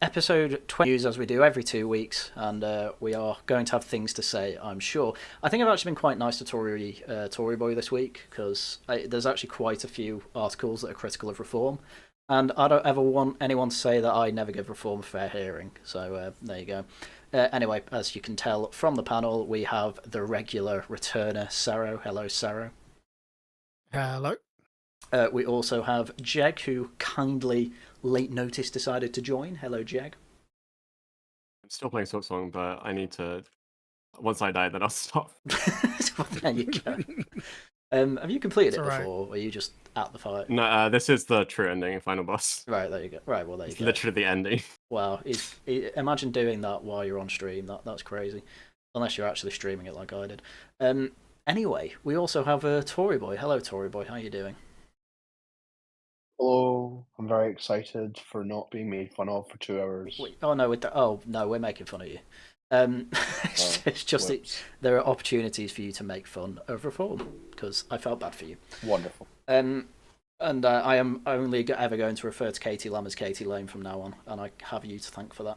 episode 20 news as we do every 2 weeks, and we are going to have things to say, I'm sure. I think I've actually been quite nice to Tory Boy this week, because there's actually quite a few articles that are critical of reform, and I don't ever want anyone to say that I never give reform a fair hearing, so there you go. Anyway, as you can tell from the panel, we have the regular returner, Cero. Hello, Cero. Hello. We also have Jeg, who kindly late notice decided to join. Hello, Jeg. I'm still playing Silk Song, but I need to. Once I die, then I'll stop. Well, there you go. Have you completed it It's before, or are you just at the fight? No, this is the true ending, final boss. Right, there you go. Right, well, there you It's go. literally the ending. Wow, imagine doing that while you're on stream. That's crazy. Unless you're actually streaming it like I did. Anyway, we also have Tory Boy. Hello, Tory Boy. How are you doing? Hello, I'm very excited for not being made fun of for 2 hours. Wait, oh no, we're making fun of you. It's just there are opportunities for you to make fun of reform, because I felt bad for you. Wonderful. And I am only ever going to refer to Katie Lamb as Katie Lane from now on, and I have you to thank for that.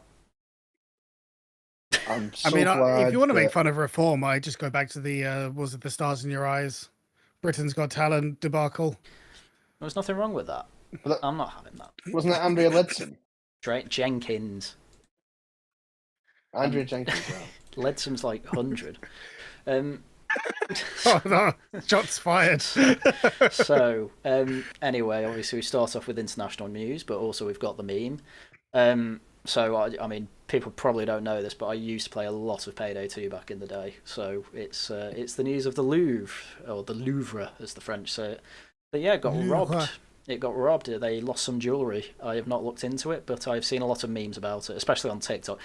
I'm so glad if you want to make fun of reform, I just go back to the was it the Stars in Your Eyes, Britain's Got Talent debacle. There's nothing wrong with that. I'm not having that. Wasn't that Andrea Ledson? Jenkins. Andrea Jenkins, yeah. Ledson's like 100. Oh no, shots fired. So, anyway, obviously we start off with international news, but also we've got the meme. So, I mean, people probably don't know this, but I used to play a lot of Payday 2 back in the day. So it's the news of the Louvre, or the Louvre, as the French say it. But yeah, it got robbed. It got robbed. They lost some jewellery. I have not looked into it, but I've seen a lot of memes about it, especially on TikTok.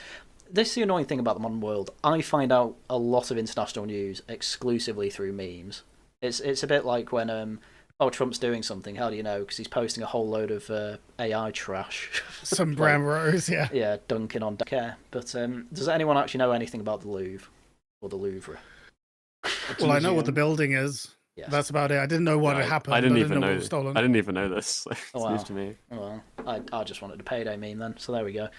This is the annoying thing about the modern world. I find out a lot of international news exclusively through memes. It's a bit like when Trump's doing something. How do you know? Because he's posting a whole load of AI trash. Some brown rose, yeah. Yeah, dunking on care. But does anyone actually know anything about the Louvre or the Louvre? Well, I know what the building is. Yes. That's about it. I didn't know what had happened. I didn't even know. What was stolen. I didn't even know this. It's Oh, wow. news to me. Well, I just wanted a Payday meme then, so there we go.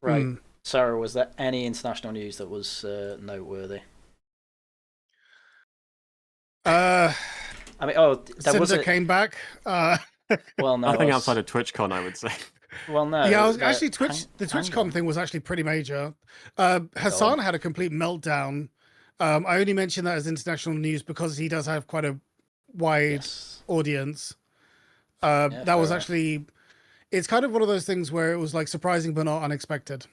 Right, Sarah, was there any international news that was noteworthy? I mean, there was Cinder came back. Well, no, Nothing outside of TwitchCon, I would say. Well, no. Yeah, actually the TwitchCon thing was actually pretty major. Hassan had a complete meltdown. I only mention that as international news because he does have quite a wide audience. That was actually, it's kind of one of those things where it was like surprising but not unexpected.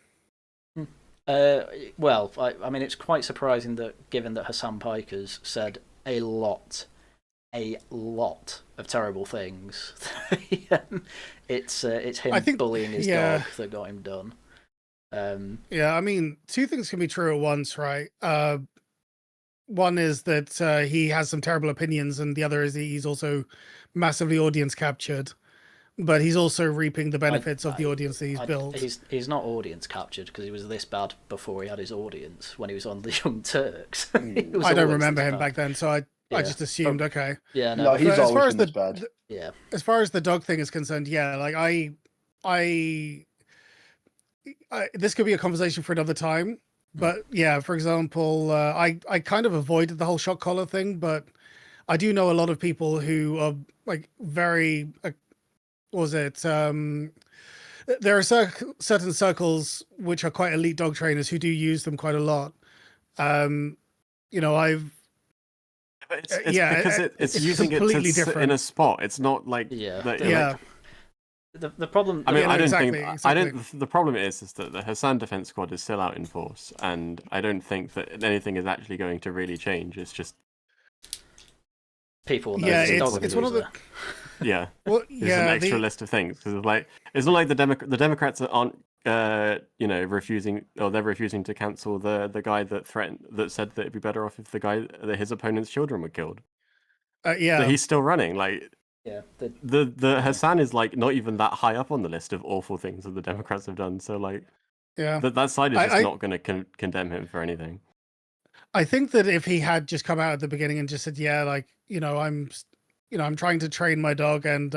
Well, I mean, it's quite surprising that, given that Hassan Piker's said a lot of terrible things, it's him bullying his dog that got him done. Yeah, I mean, two things can be true at once, right? One is that he has some terrible opinions, and the other is he's also massively audience captured. But he's also reaping the benefits of the audience that he's built. He's not audience captured because he was this bad before he had his audience when he was on the Young Turks. I don't remember him back then, so I just assumed okay. Yeah, no, he's always been this bad. Yeah, as far as the dog thing is concerned, yeah, like I this could be a conversation for another time. But yeah, for example, I kind of avoided the whole shock collar thing, but I do know a lot of people who are like very. There are certain circles which are quite elite dog trainers who do use them quite a lot. You know, It's because it's using it to sit in a spot. It's not like the problem. I mean, I don't think I don't. The problem is that the Hassan Defense Squad is still out in force, and I don't think that anything is actually going to really change. It's just people. Know it's one of the. Yeah. Well, there's an extra list of things because it's not like the Democrats aren't refusing, or they're refusing to cancel the guy that said that it'd be better off if that his opponent's children were killed. So he's still running. Like the Hassan is like not even that high up on the list of awful things that the Democrats have done. So like that side is just not going to condemn him for anything. I think that if he had just come out at the beginning and just said, I'm trying to train my dog, and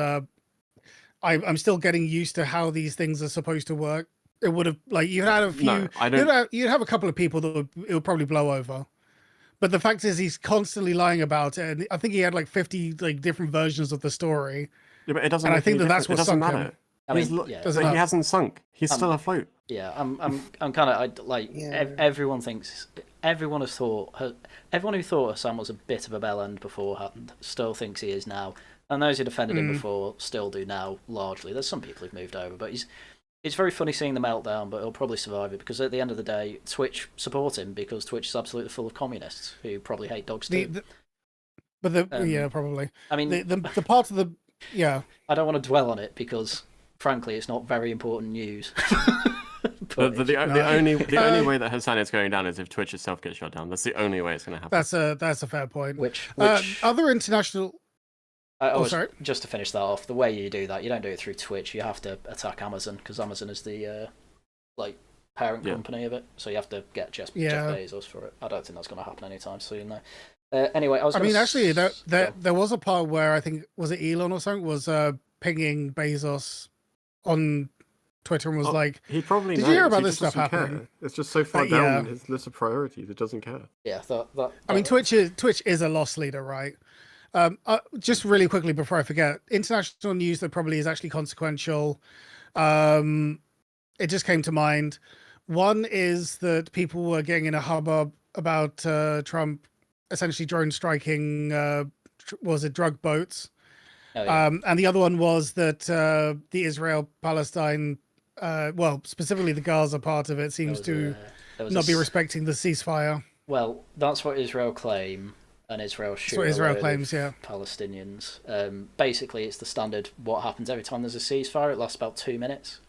I'm still getting used to how these things are supposed to work. it would have like you had a few. No, I don't. You'd have a couple of people that it would probably blow over. But the fact is, he's constantly lying about it, and I think he had like 50 like different versions of the story. Yeah, but it doesn't. And I Make think any that's difference. what It doesn't sunk matter. him. I mean, yeah, Does it But he not? hasn't sunk. He's still afloat. yeah. I'm kind of like everyone thinks everyone has thought everyone who thought Sam was a bit of a bell end beforehand still thinks he is now, and those who defended him before still do now largely. There's some people who've moved over, but it's very funny seeing the meltdown, but he'll probably survive it because at the end of the day, Twitch support him because Twitch is absolutely full of communists who probably hate dogs too. Yeah, probably. I mean, the part of the I don't want to dwell on it because, frankly, it's not very important news. The only way that Hassan is going down is if Twitch itself gets shut down. That's the only way it's going to happen. That's a fair point. Which other international. Sorry. Just to finish that off, the way you do that, you don't do it through Twitch. You have to attack Amazon because Amazon is the parent company of it. So you have to get Jeff Bezos for it. I don't think that's going to happen anytime soon, though. Anyway, actually, there was a part where I think was it Elon or something was pinging Bezos on Twitter and was like, he probably "Did knows. you hear about He this just stuff doesn't happening?" care. It's just so far down his list of priorities. It doesn't care. Yeah, I mean, Twitch is a loss leader, right? Just really quickly before I forget, international news that probably is actually consequential. It just came to mind. One is that people were getting in a hubbub about Trump essentially drone striking, was it drug boats? Oh, yeah. And the other one was that the Israel-Palestine, well, specifically the Gaza part of it, seems to not be respecting the ceasefire. Well, that's what Israel claim, and Israel shoot claims, Palestinians. Basically, it's the standard what happens every time there's a ceasefire. It lasts about 2 minutes.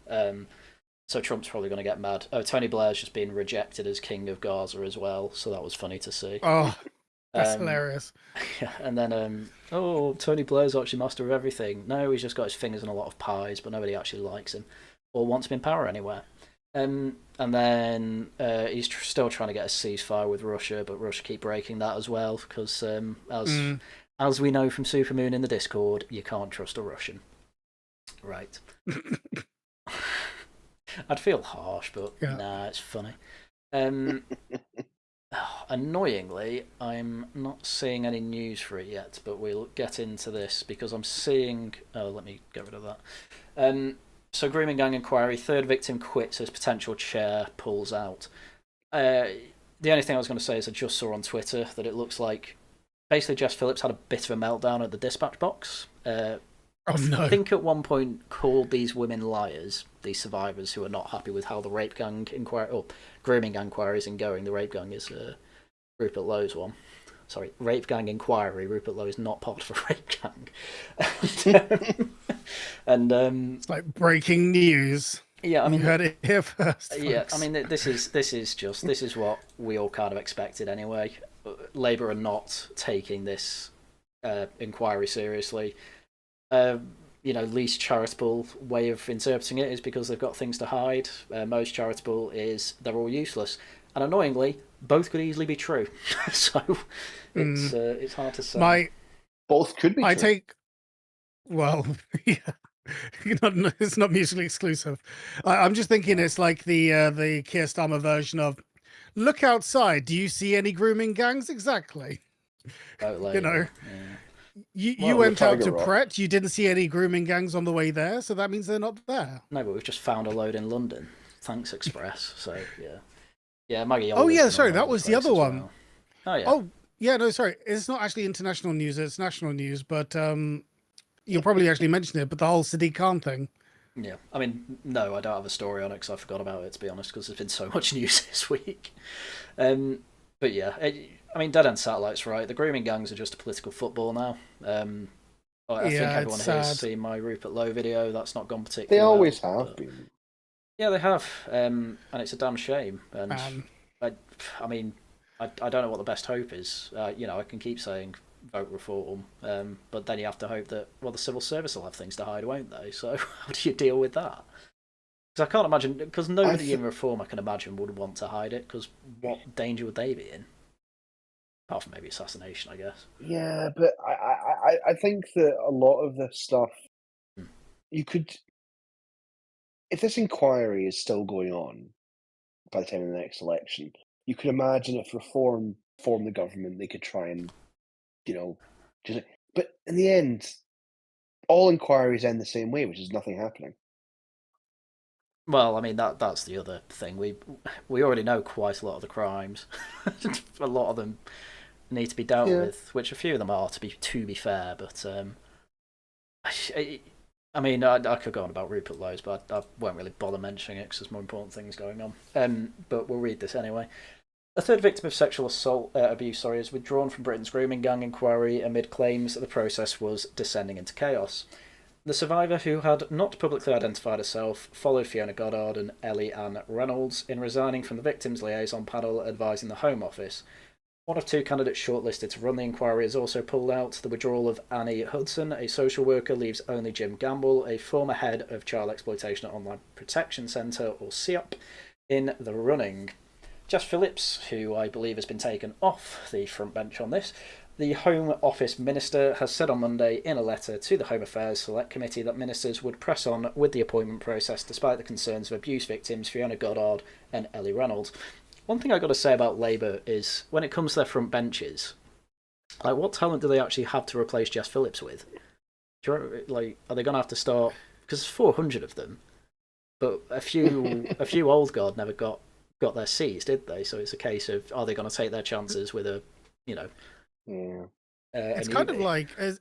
So Trump's probably going to get mad. Oh, Tony Blair's just been rejected as king of Gaza as well, so that was funny to see. Oh, that's hilarious. Yeah, and then, Tony Blair's actually master of everything. No, he's just got his fingers in a lot of pies, but nobody actually likes him or wants him in power anywhere. And then he's still trying to get a ceasefire with Russia, but Russia keep breaking that as well because, as we know from Supermoon in the Discord, you can't trust a Russian. Right. I'd feel harsh, but nah, it's funny. Annoyingly, I'm not seeing any news for it yet, but we'll get into this because I'm seeing... Oh, let me get rid of that. So, grooming gang inquiry, third victim quits as potential chair pulls out. The only thing I was going to say is I just saw on Twitter that it looks like basically Jess Phillips had a bit of a meltdown at the dispatch box. Oh, no. I think at one point called these women liars, these survivors who are not happy with how the rape gang inquiry or grooming gang inquiry is going. The rape gang is Rupert Lowe's one. Sorry, rape gang inquiry. Rupert Lowe is not part of a rape gang. And it's like breaking news. Yeah, I mean, you heard it here first. Folks. Yeah, I mean, this is what we all kind of expected anyway. Labour are not taking this inquiry seriously. Least charitable way of interpreting it is because they've got things to hide. Most charitable is they're all useless, and annoyingly, both could easily be true. So it's hard to say. Both could be. Well, yeah. It's not mutually exclusive. I'm just thinking it's like the Keir Starmer version of "Look outside. Do you see any grooming gangs?" Exactly. Yeah. You went out to Pret. You didn't see any grooming gangs on the way there, so that means they're not there. No, but we've just found a load in London. Thanks, Express. So yeah, Maggie. Oh yeah, sorry, that was the other one. Well. Oh yeah. Oh yeah, no, sorry, it's not actually international news. It's national news, but you'll probably actually mention it. But the whole Sadiq Khan thing. Yeah, I mean, no, I don't have a story on it because I forgot about it, to be honest, because there's been so much news this week. But yeah, I mean, Dead End Satellite's right. The grooming gangs are just a political football now. I think everyone here has seen my Rupert Lowe video. That's not gone particularly They always well, have been. Yeah, they have. And it's a damn shame. And I mean, I don't know what the best hope is. I can keep saying vote reform, but then you have to hope that, well, the civil service will have things to hide, won't they? So how do you deal with that? Because I can't imagine, because nobody in reform I can imagine would want to hide it, because what danger would they be in? Apart from maybe assassination, I guess. Yeah, but I think that a lot of this stuff, you could... if this inquiry is still going on by the time of the next election, you could imagine if Reform formed the government, they could try and, just. But in the end, all inquiries end the same way, which is nothing happening. Well, I mean that's the other thing. We already know quite a lot of the crimes. A lot of them need to be dealt with, which a few of them are, to be fair. But I mean, I could go on about Rupert loads, but I won't really bother mentioning it because there's more important things going on. But we'll read this anyway. A third victim of sexual abuse is withdrawn from Britain's grooming gang inquiry amid claims that the process was descending into chaos. The survivor, who had not publicly identified herself, followed Fiona Goddard and Ellie Ann Reynolds in resigning from the victims' liaison panel advising the Home Office. One of two candidates shortlisted to run the inquiry has also pulled out. The withdrawal of Annie Hudson, a social worker, leaves only Jim Gamble, a former head of Child Exploitation at Online Protection Centre, or CEOP, in the running. Jess Phillips, who I believe has been taken off the front bench on this, the Home Office Minister, has said on Monday in a letter to the Home Affairs Select Committee that ministers would press on with the appointment process despite the concerns of abuse victims Fiona Goddard and Ellie Reynolds. One thing I've got to say about Labour is when it comes to their front benches, like, what talent do they actually have to replace Jess Phillips with? Are they going to have to start? Because there's 400 of them, but a few old guard never got their C's, did they? So it's a case of, are they going to take their chances with a, Yeah. It's kind of like, has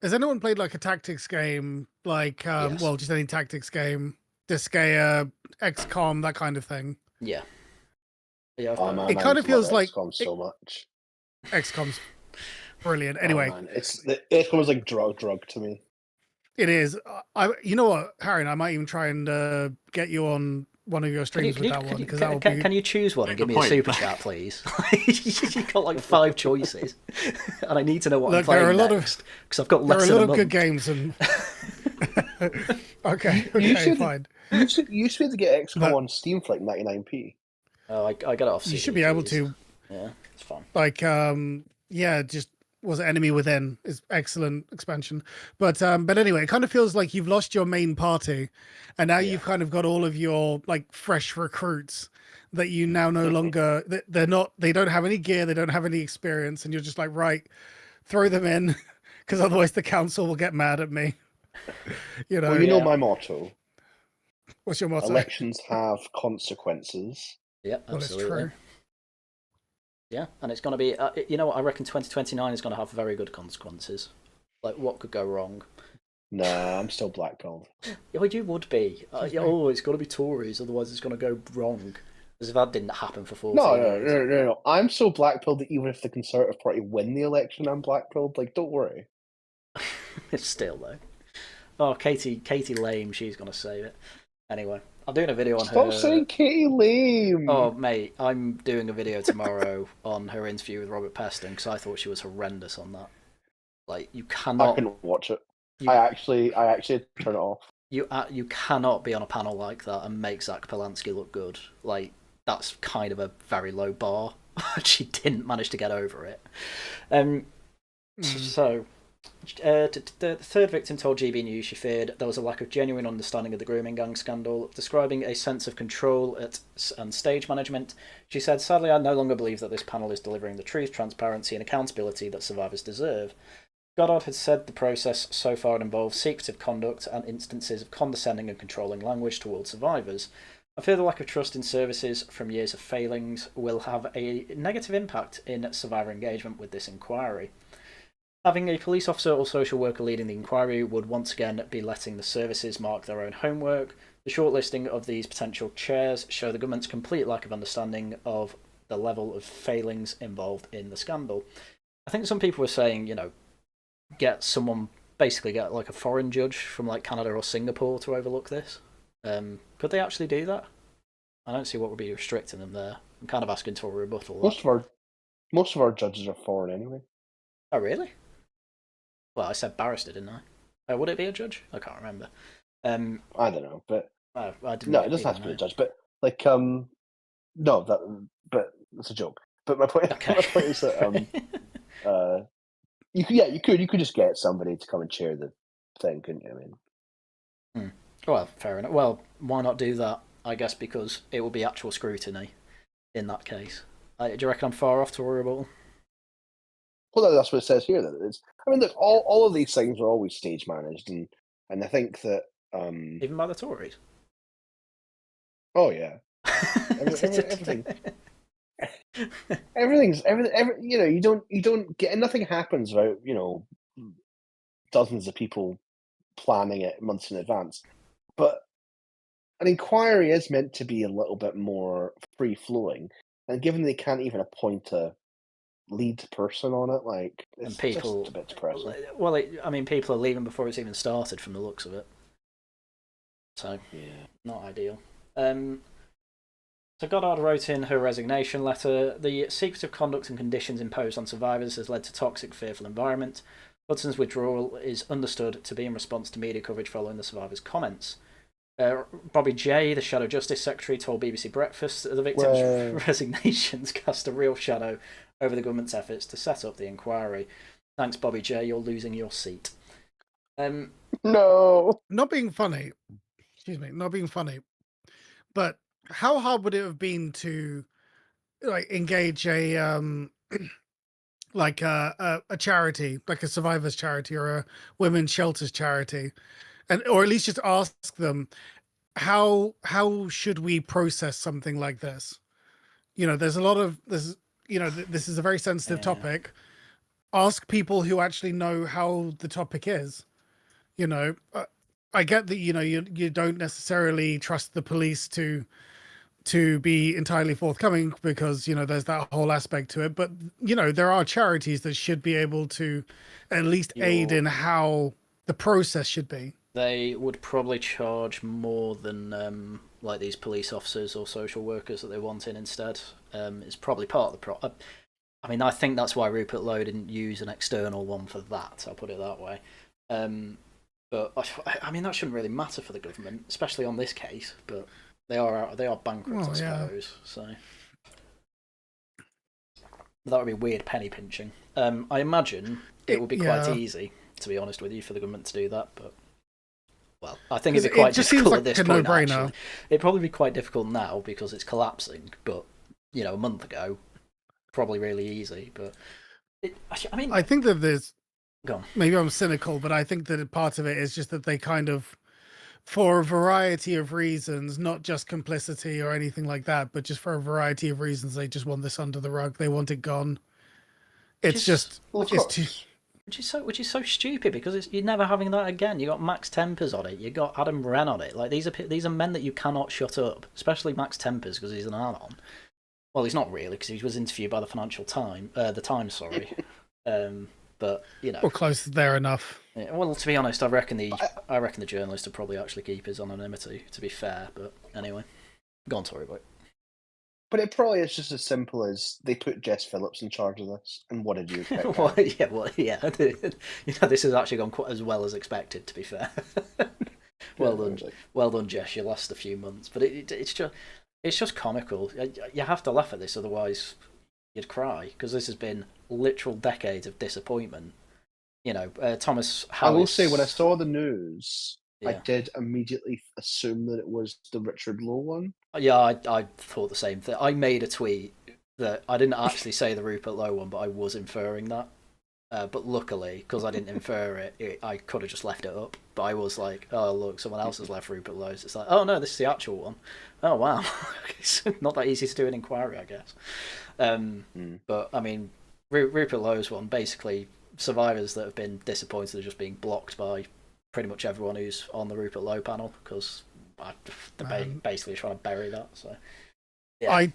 anyone played like a tactics game, like Yes. well, just any tactics game, Disgaea, XCOM, that kind of thing? Yeah. Yeah, Man, it kind of feels like XCOM so much. XCOM's brilliant. Anyway, XCOM is like drug to me. It is. You know what, Harry? I might even try and get you on one of your streams with that one, because that will be. Can you choose one and give me a super chat, please? You've got like 5 choices, and I need to know what I'm playing next because I've got less than a month. There are a lot of good games, and okay, fine. You used to be able to get XCOM on Steam for like 99p. Oh, I got it off. You should be able to. Yeah, it's fun. Like, just was Enemy Within is excellent expansion, but anyway, it kind of feels like you've lost your main party, and now you've kind of got all of your like fresh recruits that you now no longer. They don't have any gear, they don't have any experience, and you're just like, right, throw them in, because otherwise the council will get mad at me. Well, you know my motto. What's your motto? Elections have consequences. Yeah, absolutely. Well, it's true. Yeah, and it's going to be, you know what, I reckon 2029 is going to have very good consequences. Like, what could go wrong? Nah, I'm still blackpilled. Oh, you would be. It's got to be Tories, otherwise it's going to go wrong. As if that didn't happen for 40 years. No. I'm so blackpilled that even if the Conservative Party win the election, I'm blackpilled. Like, don't worry. It's still, though. Oh, Katie Lame, she's going to save it. Anyway. I'm doing a video on her. Stop saying Katie Lame. Oh, mate, I'm doing a video tomorrow on her interview with Robert Peston because I thought she was horrendous on that. Like, you cannot. I couldn't watch it. I actually turn it off. You cannot be on a panel like that and make Zach Polanski look good. Like, that's kind of a very low bar. She didn't manage to get over it. So. The third victim told GB News she feared there was a lack of genuine understanding of the grooming gang scandal, describing a sense of control and stage management. She said, "Sadly, I no longer believe that this panel is delivering the truth, transparency and accountability that survivors deserve." Goddard had said the process so far involved secretive conduct and instances of condescending and controlling language towards survivors. I fear the lack of trust in services from years of failings will have a negative impact in survivor engagement with this inquiry. Having a police officer or social worker leading the inquiry would once again be letting the services mark their own homework. The shortlisting of these potential chairs show the government's complete lack of understanding of the level of failings involved in the scandal. I think some people were saying, get like a foreign judge from like Canada or Singapore to overlook this. Could they actually do that? I don't see what would be restricting them there. I'm kind of asking for a rebuttal. Most of our judges are foreign anyway. Oh, really? Well, I said barrister, didn't I? Would it be a judge? I can't remember. I don't know, but I didn't. No, it doesn't have to be a judge. But like, but it's a joke. But my point, my point is that you could just get somebody to come and chair the thing, couldn't you? I mean, Well, fair enough. Well, why not do that? I guess because it will be actual scrutiny in that case. Do you reckon I'm far off to worry about? Well, that's what it says here. That it's. I mean, look, all of these things are always stage managed, and I think that. Even by the Tories. Oh yeah, everything. Everything's everything. You know, you don't get nothing happens without dozens of people planning it months in advance. But an inquiry is meant to be a little bit more free flowing, and given they can't even appoint a lead person on it, like it's people, just a bit depressing. Well, I mean, people are leaving before it's even started, from the looks of it. So, yeah, not ideal. So Goddard wrote in her resignation letter, the secretive conduct and conditions imposed on survivors has led to toxic, fearful environment. Hudson's withdrawal is understood to be in response to media coverage following the survivors' comments. Bobby J, the Shadow Justice Secretary, told BBC Breakfast that the victims' resignations cast a real shadow over the government's efforts to set up the inquiry. Thanks, Bobby J, you're losing your seat. No. Not being funny. Excuse me, not being funny. But how hard would it have been to engage a like a charity, like a survivors charity or a women's shelters charity, or at least just ask them how should we process something like this? There's a lot of this. This is a very sensitive topic. Ask people who actually know how the topic is. I get that you don't necessarily trust the police to be entirely forthcoming because there's that whole aspect to it, but there are charities that should be able to at least aid in how the process should be. They would probably charge more than like these police officers or social workers that they want in instead. It's probably part of the problem. I mean, I think that's why Rupert Lowe didn't use an external one for that, I'll put it that way. But I mean, that shouldn't really matter for the government, especially on this case, but they are bankrupt, I suppose. So that would be weird penny pinching. I imagine it would be quite easy, to be honest with you, for the government to do that. But well, I think it'd be quite difficult at this point. Actually, it'd probably be quite difficult now because it's collapsing. But a month ago, probably really easy. But I mean, I think that there's. Go on. Maybe I'm cynical, but I think that part of it is just that they kind of, for a variety of reasons, not just complicity or anything like that, but just for a variety of reasons, they just want this under the rug. They want it gone. It's which is so stupid because you're never having that again. You got Max Tempers on it. You got Adam Wren on it. Like these are men that you cannot shut up, especially Max Tempers because he's an anon. Well, he's not really because he was interviewed by the the Times, sorry. But we're close there enough. Yeah, well, to be honest, I reckon the journalist would probably actually keep his anonymity. To be fair, but anyway, go on, Tory Boy. But it probably is just as simple as they put Jess Phillips in charge of this, and what did you expect? This has actually gone quite as well as expected. To be fair, well done, Jess. You last a few months, but it's just comical. You have to laugh at this, otherwise you'd cry because this has been literal decades of disappointment. Thomas Harris. I will say, when I saw the news, I did immediately assume that it was the Richard Lowe one. Yeah, I thought the same thing. I made a tweet that I didn't actually say the Rupert Lowe one, but I was inferring that. But luckily, because I didn't infer it, I could have just left it up. But I was like, oh, look, someone else has left Rupert Lowe's. It's like, oh, no, this is the actual one. Oh, wow. It's not that easy to do an inquiry, I guess. But, I mean, Rupert Lowe's one, basically, survivors that have been disappointed are just being blocked by pretty much everyone who's on the Rupert Lowe panel because they're basically trying to bury that. So, yeah.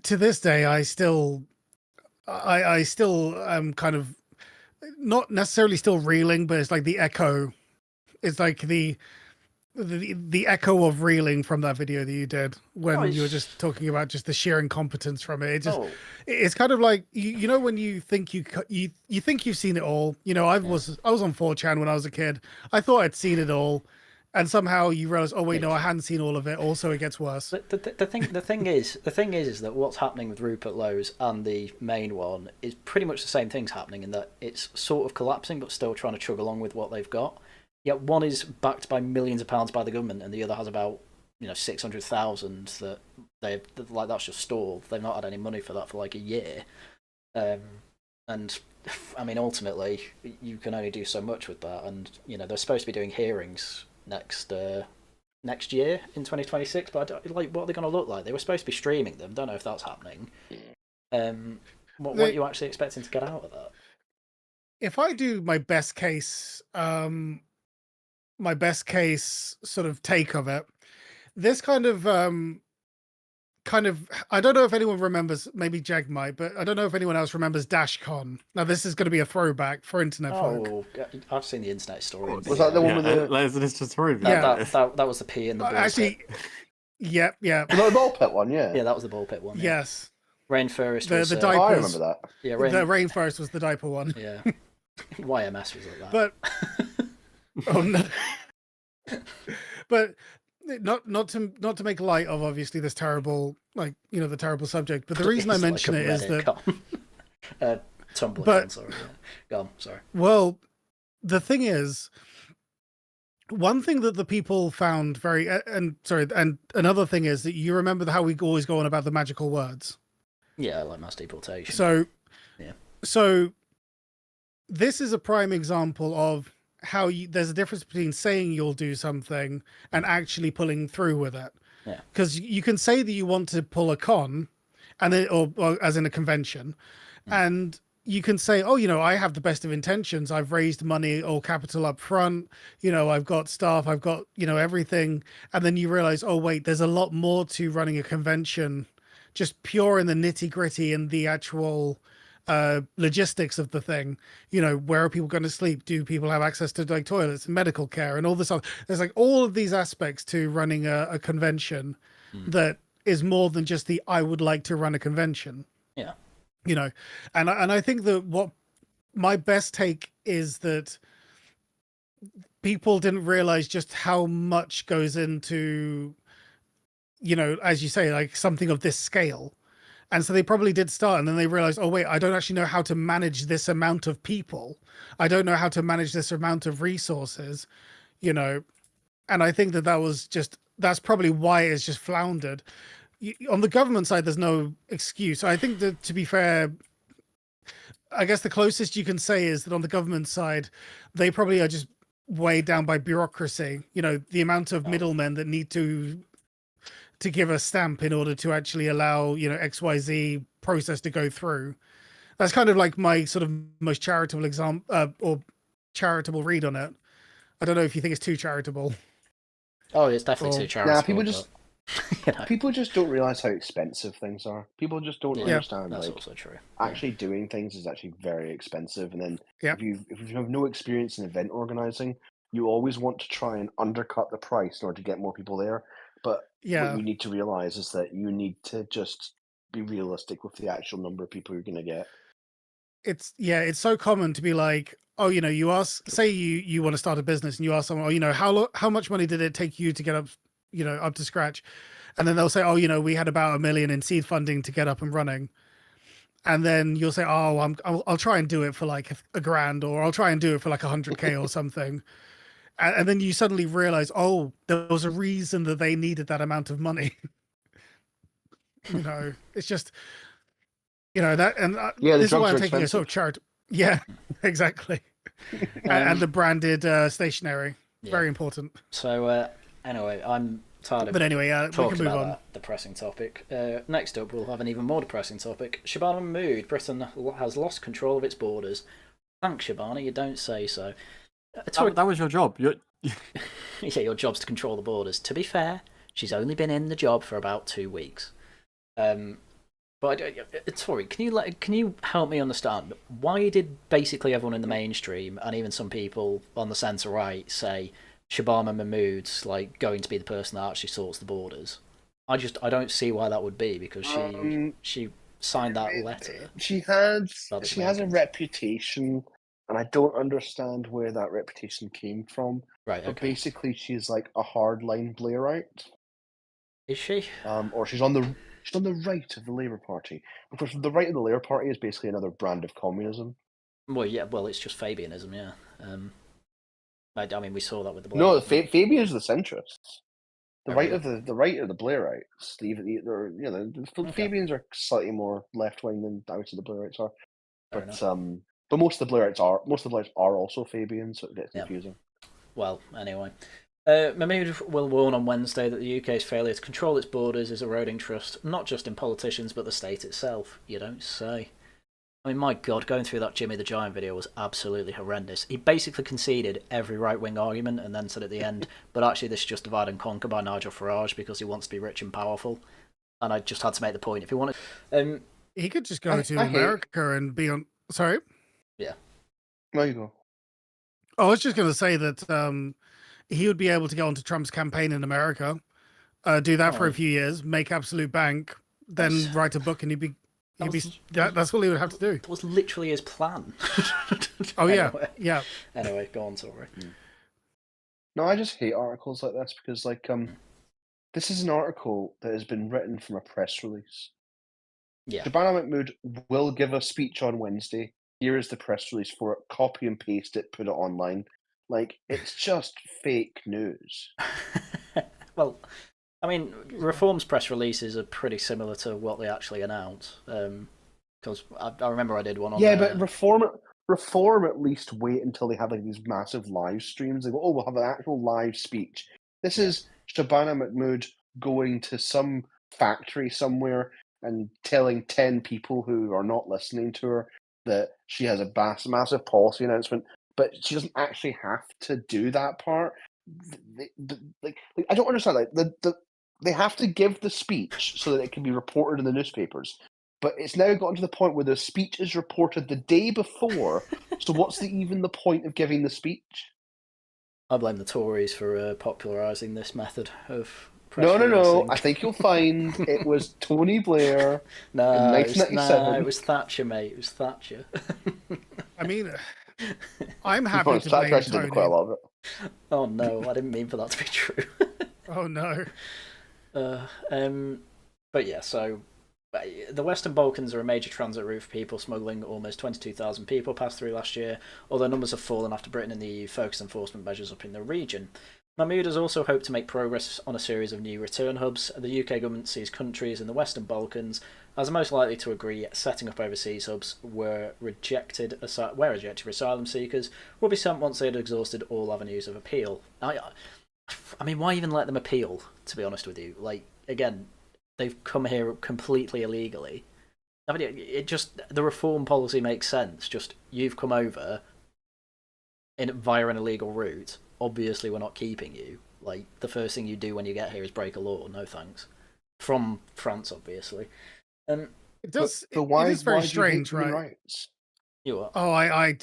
To this day, I still am kind of not necessarily still reeling, but it's like the echo. It's like the echo of reeling from that video that you did when you were just talking about just the sheer incompetence from it. It's kind of like when you think you think you've seen it all. I was on 4chan when I was a kid. I thought I'd seen it all. And somehow you realize, oh wait, no, I hadn't seen all of it. Also, it gets worse. The thing is that what's happening with Rupert Lowe's and the main one is pretty much the same things happening in that it's sort of collapsing, but still trying to chug along with what they've got. Yeah, one is backed by millions of pounds by the government, and the other has about 600,000 that they've like that's just stalled. They've not had any money for that for like a year, and I mean ultimately you can only do so much with that. And they're supposed to be doing hearings next year in 2026, but what are they going to look like? They were supposed to be streaming them. Don't know if that's happening. What are you actually expecting to get out of that? If I do my best case sort of take of it, this kind of I don't know if anyone remembers, maybe Jag might, but I don't know if anyone else remembers DashCon. Now this is going to be a throwback for internet folk. I've seen the internet story. Was that the one with the that was the pee in the ball actually pit. Yeah. The ball pit one, yeah. Yeah, that was the ball pit one. Yes. Rainforest was the diapers. I remember that. Yeah, the Rainforest was the diaper one. Yeah. YMS was like that. But oh no. But not to make light of obviously this terrible, like, the terrible subject, but the reason I mention it is that Tumblr. But sorry, go on. Sorry. Well, the thing is, one thing that the people found and another thing is that you remember how we always go on about the magical words. Yeah, like mass deportation. So this is a prime example of how there's a difference between saying you'll do something and actually pulling through with it. Yeah. Because you can say that you want to pull a con, and then, or as in a convention, and you can say, oh, I have the best of intentions. I've raised money or capital up front. I've got staff. I've got, everything. And then you realize, oh, wait, there's a lot more to running a convention, just pure in the nitty gritty and the actual logistics of the thing. Where are people going to sleep? Do people have access to like toilets and medical care and all this other? There's like all of these aspects to running a convention that is more than just the I would like to run a convention. Yeah. And I think that what my best take is that people didn't realize just how much goes into, as you say, like something of this scale. And so they probably did start, and then they realized, oh, wait, I don't actually know how to manage this amount of people. I don't know how to manage this amount of resources, And I think that's probably why it's just floundered. On the government side, there's no excuse. I think that, to be fair, I guess the closest you can say is that on the government side, they probably are just weighed down by bureaucracy. The amount of middlemen that need to give a stamp in order to actually allow, XYZ process to go through. That's kind of like my sort of most charitable example or charitable read on it. I don't know if you think it's too charitable. Oh, it's definitely too charitable. People just don't realize how expensive things are. People just don't understand. That's also true. Actually doing things is actually very expensive. And then if you have no experience in event organizing, you always want to try and undercut the price in order to get more people there. But what you need to realize is that you need to just be realistic with the actual number of people you're going to get. It's so common to be like, oh, you ask, say you want to start a business and you ask someone, oh, how much money did it take you to get up, up to scratch? And then they'll say, oh, we had about $1 million in seed funding to get up and running. And then you'll say, oh, I'll try and do it for like $1,000, or I'll try and do it for like 100K or something. And then you suddenly realize, oh, there was a reason that they needed that amount of money. It's just, that, and this is why I'm taking a sort of chart. Yeah, exactly. And the branded stationery, very important. So anyway, I'm tired of. But anyway, we can move on. That depressing topic. Next up, we'll have an even more depressing topic. Shabana Mahmood. Britain has lost control of its borders. Thanks, Shabana. You don't say so. That was your job. Yeah, your job's to control the borders. To be fair, she's only been in the job for about 2 weeks. But Tory, can you help me understand why did basically everyone in the mainstream and even some people on the centre right say Shabana Mahmood's like going to be the person that actually sorts the borders? I don't see why that would be, because she signed that letter. She has a reputation. And I don't understand where that reputation came from. Right, okay. But basically, she's like a hardline Blairite. Is she? Or she's on the right of the Labour Party. Of course, the right of the Labour Party is basically another brand of communism. Well, yeah. Well, it's just Fabianism, yeah. I mean, we saw that with the No, Blair. Fabians are the centrists. The Oh, right really? of the right of the Blairites. The Fabians are slightly more left wing than I would say the Blairites are. Fair But enough. but most of the Blairites are also Fabians, so it gets Yeah. confusing. Well, anyway. Mahmood will warn on Wednesday that the UK's failure to control its borders is eroding trust, not just in politicians, but the state itself. You don't say. I mean, my God, going through that Jimmy the Giant video was absolutely horrendous. He basically conceded every right-wing argument and then said at the end, but actually this is just divide and conquer by Nigel Farage because he wants to be rich and powerful. And I just had to make the point. If he wanted... he could just go to America and be on... Sorry? Yeah. There you go. I was just going to say that he would be able to go onto Trump's campaign in America, do that for a few years, make absolute bank, then write a book, and that's what he would have to do. That was literally his plan. Oh, anyway. yeah. Anyway, go on, Tory. No, I just hate articles like this because, this is an article that has been written from a press release. Yeah. Shabana Mahmood will give a speech on Wednesday. Here is the press release for it. Copy and paste it, put it online. It's just fake news. Well, I mean, Reform's press releases are pretty similar to what they actually announce. Because I remember I did one on but Reform at least wait until they have these massive live streams. They go, oh, we'll have an actual live speech. This is Shabana Mahmood going to some factory somewhere and telling 10 people who are not listening to her that she has a massive policy announcement, but she doesn't actually have to do that part. I don't understand. They have to give the speech so that it can be reported in the newspapers. But it's now gotten to the point where the speech is reported the day before. So what's even the point of giving the speech? I blame the Tories for popularising this method of press No. releasing. I think you'll find it was Tony Blair in No, 1997. it was Thatcher, mate. It was Thatcher. I mean, I'm happy to blame Thatcher Tony. did quite a lot of it. Oh no, I didn't mean for that to be true. Oh no. But yeah, so the Western Balkans are a major transit route for people smuggling. Almost 22,000 people passed through last year, although numbers have fallen after Britain and the EU focused enforcement measures up in the region. Mahmood has also hoped to make progress on a series of new return hubs. The UK government sees countries in the Western Balkans as most likely to agree setting up overseas hubs where rejected asylum seekers will be sent once they had exhausted all avenues of appeal. I mean, why even let them appeal, to be honest with you? Again, they've come here completely illegally. I mean, the reform policy makes sense. Just, you've come over via an illegal route. Obviously, we're not keeping you. The first thing you do when you get here is break a law. No thanks. From France, obviously. It does. But why, it is very why strange, do you hate right? human rights? You are. Oh, I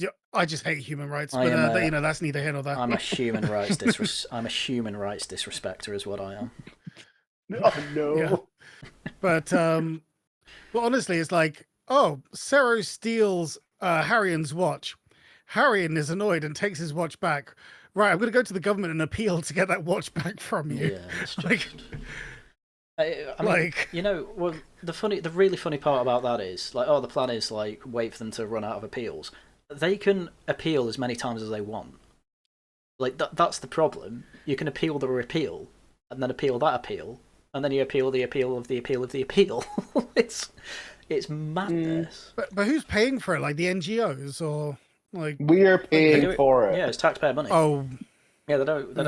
just hate human rights, but that's neither here nor there. I'm a human rights disrespecter, is what I am. Oh no. Yeah. But well, honestly, it's Cero steals Harrian's watch. Harrian is annoyed and takes his watch back. Right, I'm going to go to the government and appeal to get that watch back from you. Yeah, it's just... I mean, well, the really funny part about that is, the plan is, wait for them to run out of appeals. They can appeal as many times as they want. That's the problem. You can appeal the repeal, and then appeal that appeal, and then you appeal the appeal of the appeal of the appeal. It's madness. But who's paying for it? The NGOs or we're paying for it. Yeah, it's taxpayer money. Oh, yeah, they don't.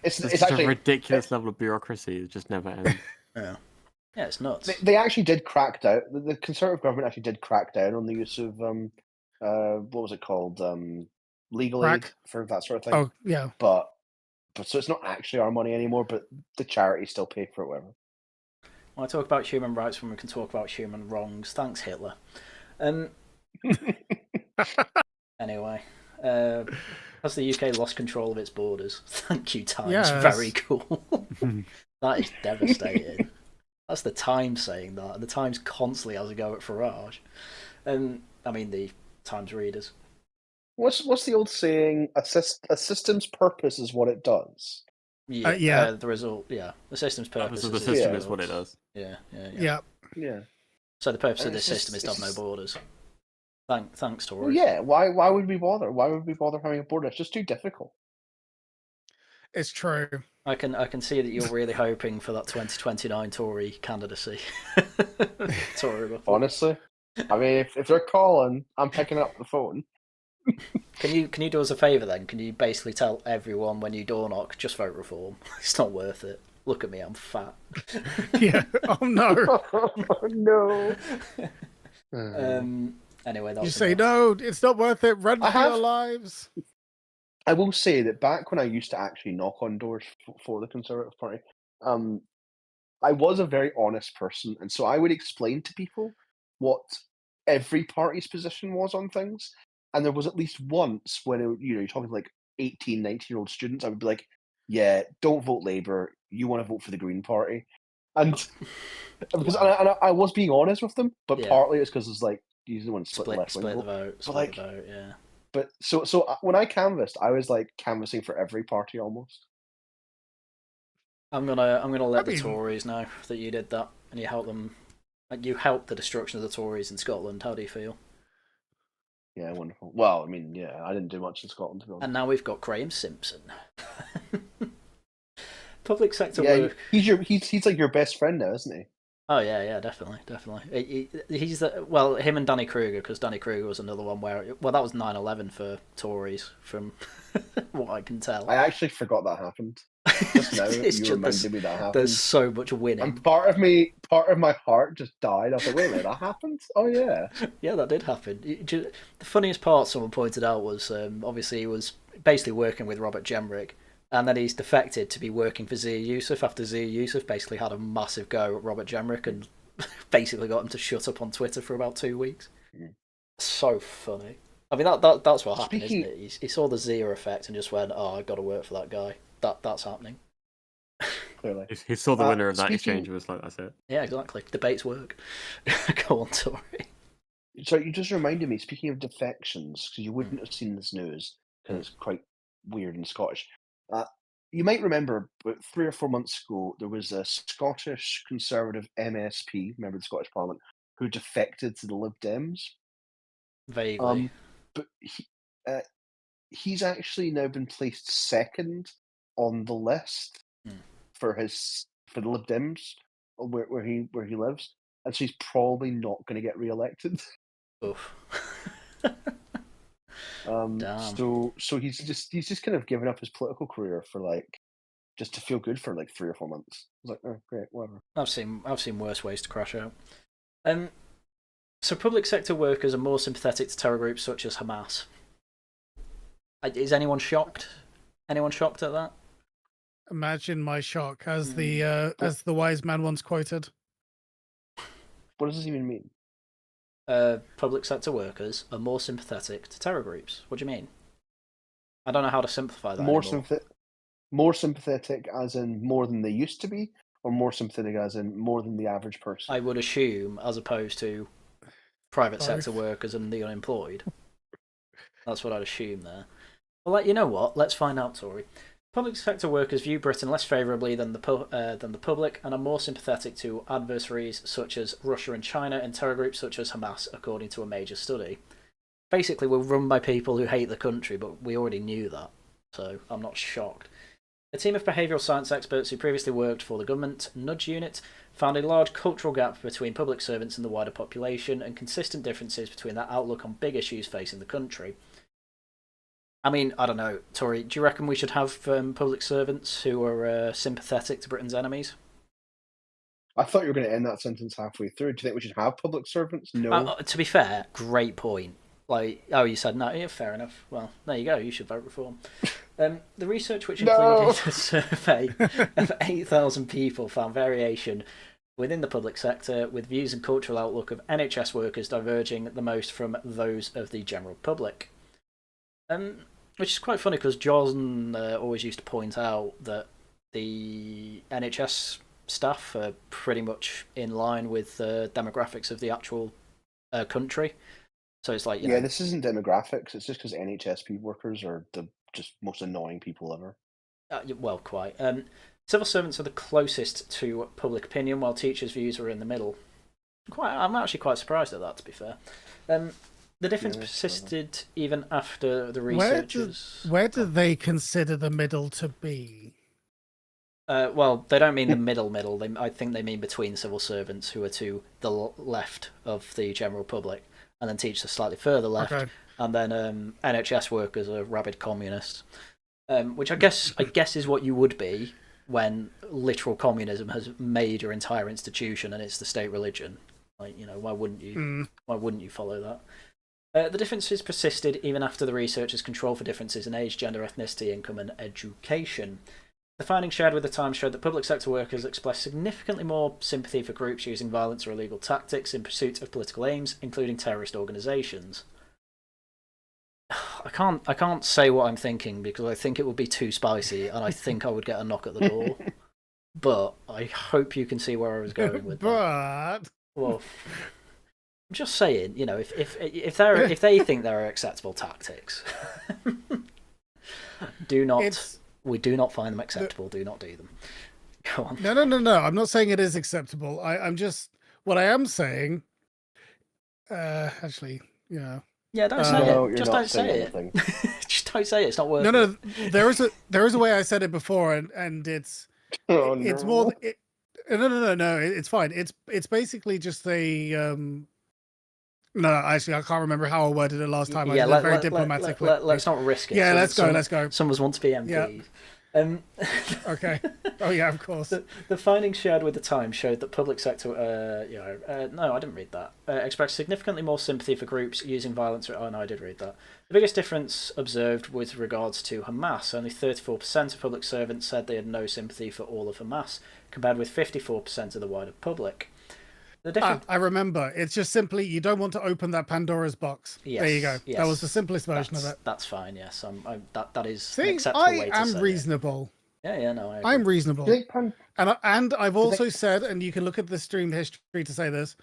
It's actually a ridiculous level of bureaucracy. It just never ends. Yeah, it's nuts. They actually did crack down. The Conservative government actually did crack down on the use of what was it called? Legal aid for that sort of thing. Oh, yeah. But so it's not actually our money anymore. But the charities still pay for it, whatever. When I talk about human rights, when we can talk about human wrongs. Thanks, Hitler. Anyway, has the UK lost control of its borders? Thank you, Times. Yes. Very cool. That is devastating. That's the Times saying that, and the Times constantly has a go at Farage. I mean, the Times readers. What's the old saying? A system's purpose is what it does. Yeah. The result. Yeah, the system's purpose. The system is what it does. Yeah. So the purpose of this system is to have no borders. Thanks, Tories. Well, yeah. Why would we bother? Why would we bother having a border? It's just too difficult. It's true. I can see that you're really hoping for that 2029 Tory candidacy. Tory Boyfor. Honestly, I mean, if they're calling, I'm picking up the phone. Can you do us a favour then? Can you basically tell everyone when you door knock, just vote Reform? It's not worth it. Look at me, I'm fat. Yeah. Oh no. No. Anyway, that's You say no. It's not worth it. Run for have- your lives. I will say that back when I used to actually knock on doors for the Conservative Party, I was a very honest person, and so I would explain to people what every party's position was on things. And there was at least once when you're talking to like 18, 19-year-old students, I would be like, "Yeah, don't vote Labour. You want to vote for the Green Party," and because I was being honest with them, but partly it's because it's like you don't want to split the vote. Split the vote, yeah. But so when I canvassed, I was like canvassing for every party almost. I'm gonna let the Tories know that you did that and you helped them. Like, you helped the destruction of the Tories in Scotland. How do you feel? Yeah, wonderful. Well, I mean, yeah, I didn't do much in Scotland, to be honest. And now we've got Graham Simpson. Public sector Yeah, work. he's like your best friend now, isn't he? Oh yeah, definitely. He's him and Danny Kruger, because Danny Kruger was another one where that was 9/11 for Tories, from what I can tell. I actually forgot that happened. Just now, you reminded me that happened. There's so much winning. And part of my heart just died. I was like, wait a minute, that happened? Oh yeah. Yeah, that did happen. The funniest part someone pointed out was obviously he was basically working with Robert Jenrick, and then he's defected to be working for Zia Yusuf after Zia Yusuf basically had a massive go at Robert Jenrick and basically got him to shut up on Twitter for about 2 weeks. So funny. I mean, that's what happened, isn't it? He saw the Zia effect and just went, "Oh, I've got to work for that guy." That's happening. Clearly. He saw the winner of that exchange and was like, that's it. Yeah, exactly. Debates work. Go on, Tory. So you just reminded me, speaking of defections, because you wouldn't have seen this news, because it's quite weird and Scottish. You might remember, about 3 or 4 months ago, there was a Scottish Conservative MSP, member of the Scottish Parliament, who defected to the Lib Dems. Vaguely. But he's actually now been placed second on the list for the Lib Dems, where he lives, and so he's probably not going to get re-elected. Oof. Damn. So he's just kind of given up his political career for like just to feel good for like 3 or 4 months. I was like, oh great, whatever. I've seen worse ways to crash out. So public sector workers are more sympathetic to terror groups such as Hamas. Is anyone shocked? Anyone shocked at that? Imagine my shock, as the wise man once quoted. What does this even mean? Public sector workers are more sympathetic to terror groups. What do you mean? I don't know how to simplify that. More sympathetic as in more than they used to be, or more sympathetic as in more than the average person? I would assume, as opposed to private sector workers and the unemployed. That's what I'd assume there. Well, you know what? Let's find out, Tory. Public sector workers view Britain less favourably than the public, and are more sympathetic to adversaries such as Russia and China and terror groups such as Hamas, according to a major study. Basically, we're run by people who hate the country, but we already knew that, so I'm not shocked. A team of behavioural science experts who previously worked for the government nudge unit found a large cultural gap between public servants and the wider population, and consistent differences between their outlook on big issues facing the country. I mean, I don't know, Tory, do you reckon we should have public servants who are sympathetic to Britain's enemies? I thought you were going to end that sentence halfway through. Do you think we should have public servants? No. To be fair, great point. Like, oh, you said no, yeah, fair enough. Well, there you go, you should vote Reform. The research, which included a survey of 8,000 people, found variation within the public sector, with views and cultural outlook of NHS workers diverging the most from those of the general public. Which is quite funny, because John always used to point out that the NHS staff are pretty much in line with the demographics of the actual country. So it's like, this isn't demographics. It's just because NHS workers are the just most annoying people ever. Well, quite. Civil servants are the closest to public opinion, while teachers' views are in the middle. I'm actually quite surprised at that, to be fair. The difference persisted even after the researchers. Where do they consider the middle to be? Well, they don't mean the middle. I think they mean between civil servants who are to the left of the general public, and then teachers slightly further left, and then NHS workers are rabid communists, which I guess is what you would be when literal communism has made your entire institution and it's the state religion. Like, why wouldn't you? Why wouldn't you follow that? The differences persisted even after the researchers controlled for differences in age, gender, ethnicity, income, and education. The findings shared with the Times showed that public sector workers expressed significantly more sympathy for groups using violence or illegal tactics in pursuit of political aims, including terrorist organisations. I can't say what I'm thinking because I think it would be too spicy, and I think I would get a knock at the door. But I hope you can see where I was going with that. Well, I'm just saying, if they think there are acceptable tactics, we do not find them acceptable. Do not do them. Go on. No. I'm not saying it is acceptable. What I am saying. Actually, yeah. Yeah, don't say it. Just don't say it. Just don't say it. It's not worth it. No. There is a way I said it before, and it's it's more. No. It's fine. It's basically just a. No, actually, I can't remember how I worded it last time. I did it very diplomatically. Let's not risk it. Yeah, let's go. Some of us want to be MPs. Yeah. Okay. Oh, yeah, of course. The findings shared with the Times showed that public sector... no, I didn't read that. Expressed significantly more sympathy for groups using violence... Oh, no, I did read that. The biggest difference observed with regards to Hamas. Only 34% of public servants said they had no sympathy for all of Hamas, compared with 54% of the wider public. I remember. It's just simply you don't want to open that Pandora's box. Yes, there you go. Yes. That was the simplest version of it. That's fine. Yes, that is an acceptable way to say I am reasonable. Yeah, no, I agree. I'm reasonable. And I've also said, and you can look at the stream history to say this,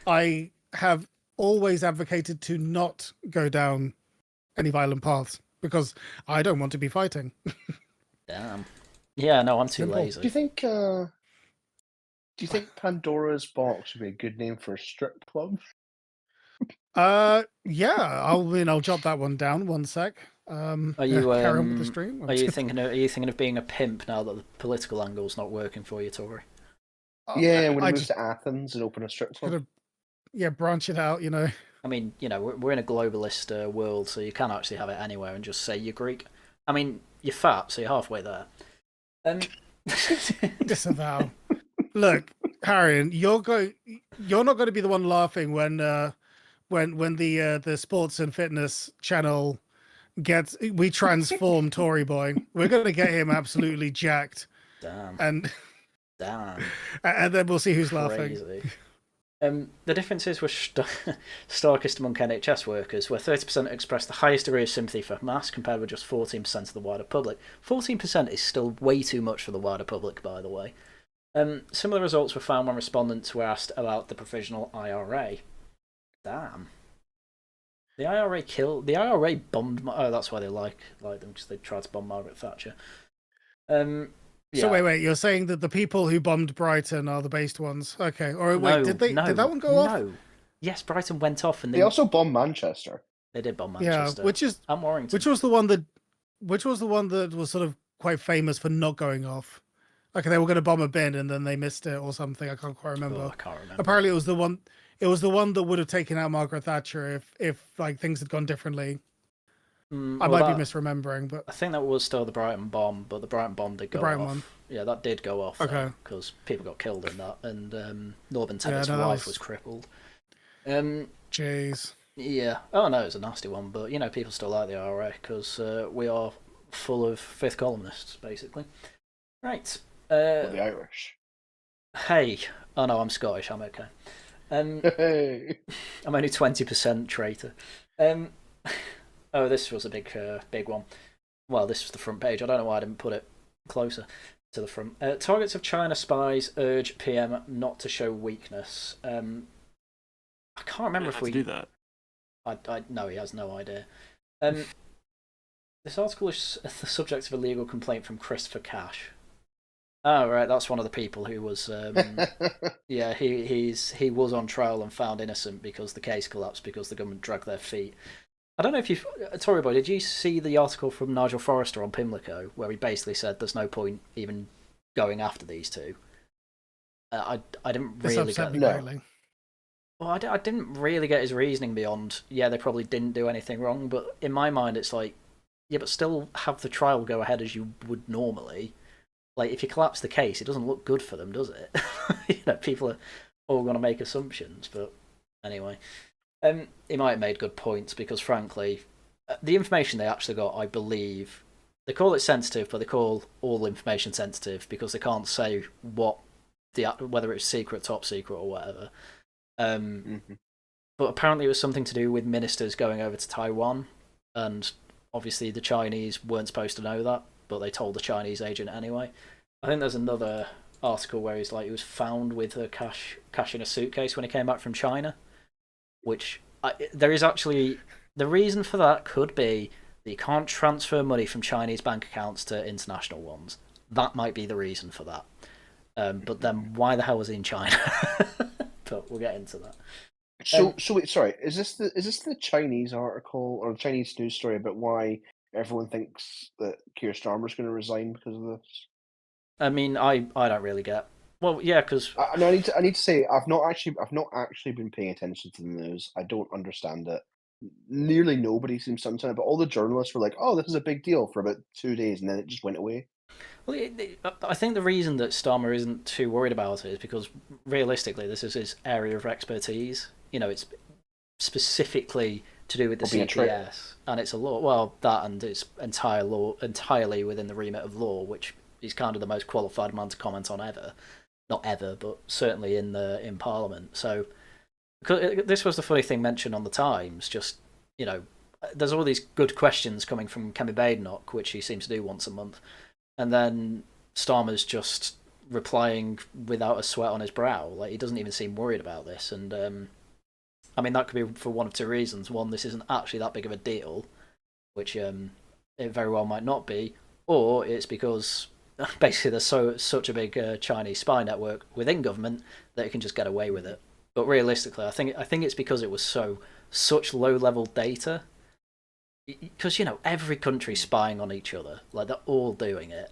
I have always advocated to not go down any violent paths because I don't want to be fighting. Damn. Yeah, no, I'm too lazy. Do you think Pandora's Box would be a good name for a strip club? Yeah. I'll jot that one down. 1 sec. Are you carry on with the stream? Are you thinking of being a pimp now that the political angle's not working for you, Tory? Yeah, when I move to Athens and open a strip club. Branch it out. I mean, we're in a globalist world, so you can actually have it anywhere and just say you're Greek. I mean, you're fat, so you're halfway there. Disavow. Look, Harrion, you're not going to be the one laughing when the sports and fitness channel we transform Tory Boy. We're going to get him absolutely jacked. Damn. And then we'll see who's laughing. The differences were starkest among NHS workers, where 30% expressed the highest degree of sympathy for Hamas, compared with just 14% of the wider public. 14% is still way too much for the wider public, by the way. Similar results were found when respondents were asked about the provisional IRA. Damn. The IRA bombed... Oh, that's why they like them, because they tried to bomb Margaret Thatcher. Yeah. So wait, you're saying that the people who bombed Brighton are the based ones? Okay. Or wait, did that one go off? No. Yes, Brighton went off and they also bombed Manchester. They did bomb Manchester. Yeah, and Warrington. Which was the one that was sort of quite famous for not going off. Okay, they were going to bomb a bin and then they missed it or something. I can't quite remember. Oh, I can't remember. Apparently, it was the one. It was the one that would have taken out Margaret Thatcher if like things had gone differently. I might be misremembering, but I think that was still the Brighton bomb. But the Brighton bomb did go off. One. Yeah, that did go off. Okay. Because people got killed in that, and Northern Tennant's wife was crippled. Jeez. Yeah. Oh no, it was a nasty one, but people still like the IRA because we are full of fifth columnists, basically. Right. The Irish. Hey. Oh no, I'm Scottish. I'm okay. Hey. I'm only 20% traitor. Oh, this was a big one. Well, this was the front page. I don't know why I didn't put it closer to the front. Targets of China spies urge PM not to show weakness. I can't remember if we do that. No, he has no idea. This article is the subject of a legal complaint from Christopher Cash. Oh right, that's one of the people who was. Yeah, he was on trial and found innocent because the case collapsed because the government dragged their feet. I don't know if you've Tory boy. Did you see the article from Nigel Forrester on Pimlico where he basically said there's no point even going after these two? I didn't This really upset get. me No. greatly. Well, I didn't really get his reasoning beyond. Yeah, they probably didn't do anything wrong, but in my mind, it's like, yeah, but still have the trial go ahead as you would normally. Like, if you collapse the case, it doesn't look good for them, does it? You know, people are all going to make assumptions, but anyway. He might have made good points because, frankly, the information they actually got, I believe, they call it sensitive, but they call all information sensitive because they can't say whether it's secret, top secret, or whatever. But apparently, it was something to do with ministers going over to Taiwan, and obviously the Chinese weren't supposed to know that, but they told the Chinese agent anyway. I think there's another article where he's like he was found with a cash in a suitcase when he came back from China, which there is actually the reason for that could be that you can't transfer money from Chinese bank accounts to international ones. That might be the reason for that. But then why the hell was he in China? But we'll get into that. So wait, sorry, is this the Chinese article or the Chinese news story about why everyone thinks that Keir Starmer's going to resign because of this? I mean, I don't really get. Well, yeah, because No, I need to say I've not actually been paying attention to the news. I don't understand it. Nearly nobody seems to understand it, but all the journalists were like, "Oh, this is a big deal" for about 2 days, and then it just went away. well, I think the reason that Starmer isn't too worried about it is because realistically, this is his area of expertise. You know, it's specifically to do with the CPS, and it's a law. Well, that and it's entirely within the remit of law, which he's kind of the most qualified man to comment on ever. Not ever, but certainly in Parliament. So, this was the funny thing mentioned on the Times. Just there's all these good questions coming from Kemi Badenoch, which he seems to do once a month, and then Starmer's just replying without a sweat on his brow. Like he doesn't even seem worried about this, and I mean, that could be for one of two reasons. One, this isn't actually that big of a deal, which it very well might not be, or it's because basically there's such a big Chinese spy network within government that it can just get away with it. But realistically, I think it's because it was such low level data. Because every country's spying on each other, like they're all doing it.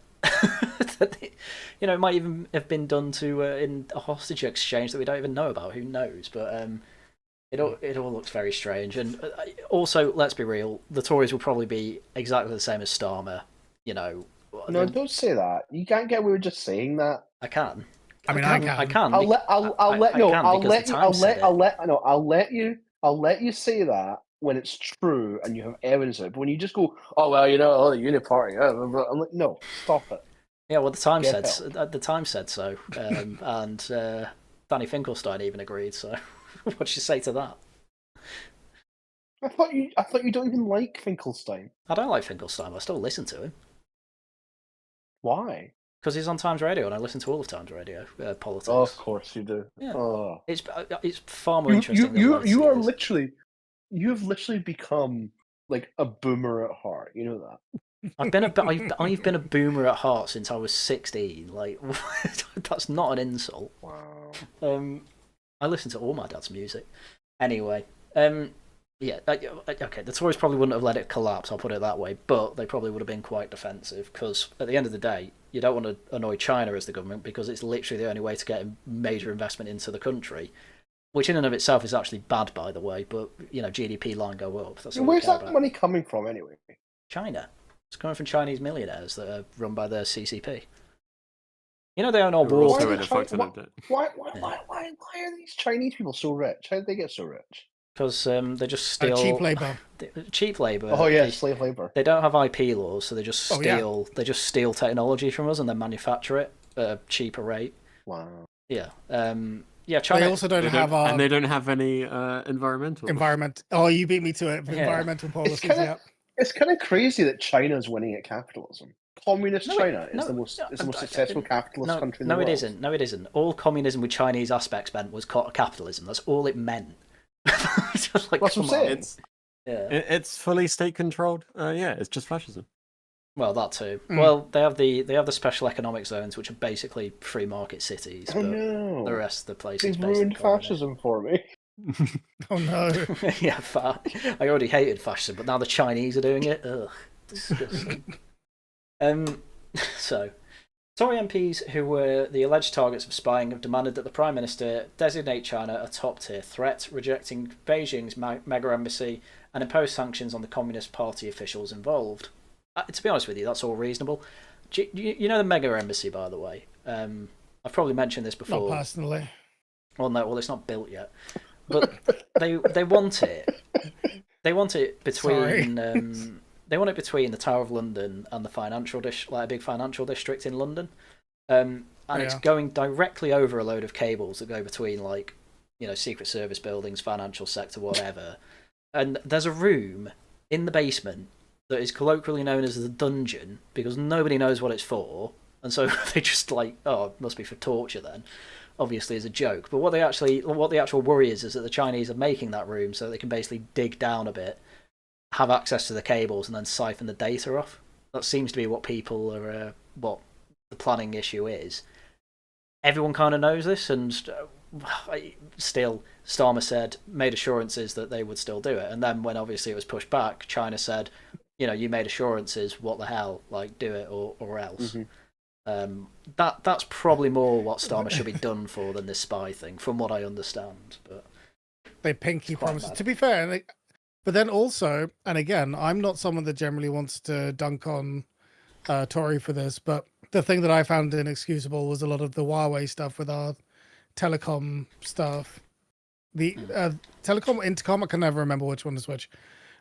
It might even have been done to in a hostage exchange that we don't even know about. Who knows? But it all looks very strange. And also, let's be real, the Tories will probably be exactly the same as Starmer. No, don't say that. You can't get away with just saying that. I can. I mean, I can. I can. I'll let you say that when it's true and you have evidence of it. But when you just go, oh well, the Uniparty, I'm like, no, stop it. Yeah, well, the Times said so, and Danny Finkelstein even agreed. So, what do you say to that? I thought you don't even like Finkelstein. I don't like Finkelstein, but I still listen to him. Why? Because he's on Times Radio, and I listen to all of Times Radio politics. Oh, of course you do. Yeah. Oh. It's far more interesting. You have literally become like a boomer at heart. You know that. I've been a boomer at heart since I was 16. Like that's not an insult. Wow. I listen to all my dad's music. Anyway, yeah, okay. The Tories probably wouldn't have let it collapse. I'll put it that way. But they probably would have been quite defensive because at the end of the day, you don't want to annoy China as the government because it's literally the only way to get major investment into the country. Which in and of itself is actually bad, by the way, but GDP line go up. That's all where's that money coming from anyway? China. It's coming from Chinese millionaires that are run by the CCP. They own all war. Why are these Chinese people so rich? How did they get so rich? Because they just steal cheap labor. Cheap labor. Oh yeah, slave labor. They don't have IP laws, so they just steal. They just steal technology from us and then manufacture it at a cheaper rate. Wow. Yeah. Yeah, China. They also don't have and they don't have any environmental. Oh, you beat me to it. Environmental policies. It's kind of crazy that China's winning at capitalism. Communist China is the most successful capitalist country in the world. No, it isn't. All communism with Chinese aspects meant was capitalism. That's all it meant. That's what I'm saying. It's fully state controlled. Yeah, it's just fascism. Well, that too. Well, they have the special economic zones, which are basically free market cities, Oh but no! the rest of the place They've is basically ruined fascism for me. Oh no. Yeah, I already hated fascism, but now the Chinese are doing it. Ugh, disgusting. So, Tory MPs who were the alleged targets of spying have demanded that the Prime Minister designate China a top-tier threat, rejecting Beijing's mega embassy and impose sanctions on the Communist Party officials involved. To be honest with you, that's all reasonable. You know the mega embassy, by the way? I've probably mentioned this before. Not personally. Well, no, it's not built yet. But they want it. They want it between they want it between the Tower of London and the financial like a big financial district in London. And it's going directly over a load of cables that go between, like, Secret Service buildings, financial sector, whatever. And there's a room in the basement that is colloquially known as the dungeon because nobody knows what it's for. And so they just like, oh, it must be for torture then. Obviously as a joke. But what the actual worry is that the Chinese are making that room so they can basically dig down a bit, have access to the cables, and then siphon the data off. That seems to be what people are, what the planning issue is. Everyone kind of knows this, and still, Starmer made assurances that they would still do it. And then when obviously it was pushed back, China said, you made assurances, what the hell, like, do it or else. That's probably more what Starmer should be done for than this spy thing, from what I understand. But they pinky promises. To be fair, but then also, and again, I'm not someone that generally wants to dunk on Tory for this, but the thing that I found inexcusable was a lot of the Huawei stuff with our telecom stuff. The telecom, intercom, I can never remember which one is which.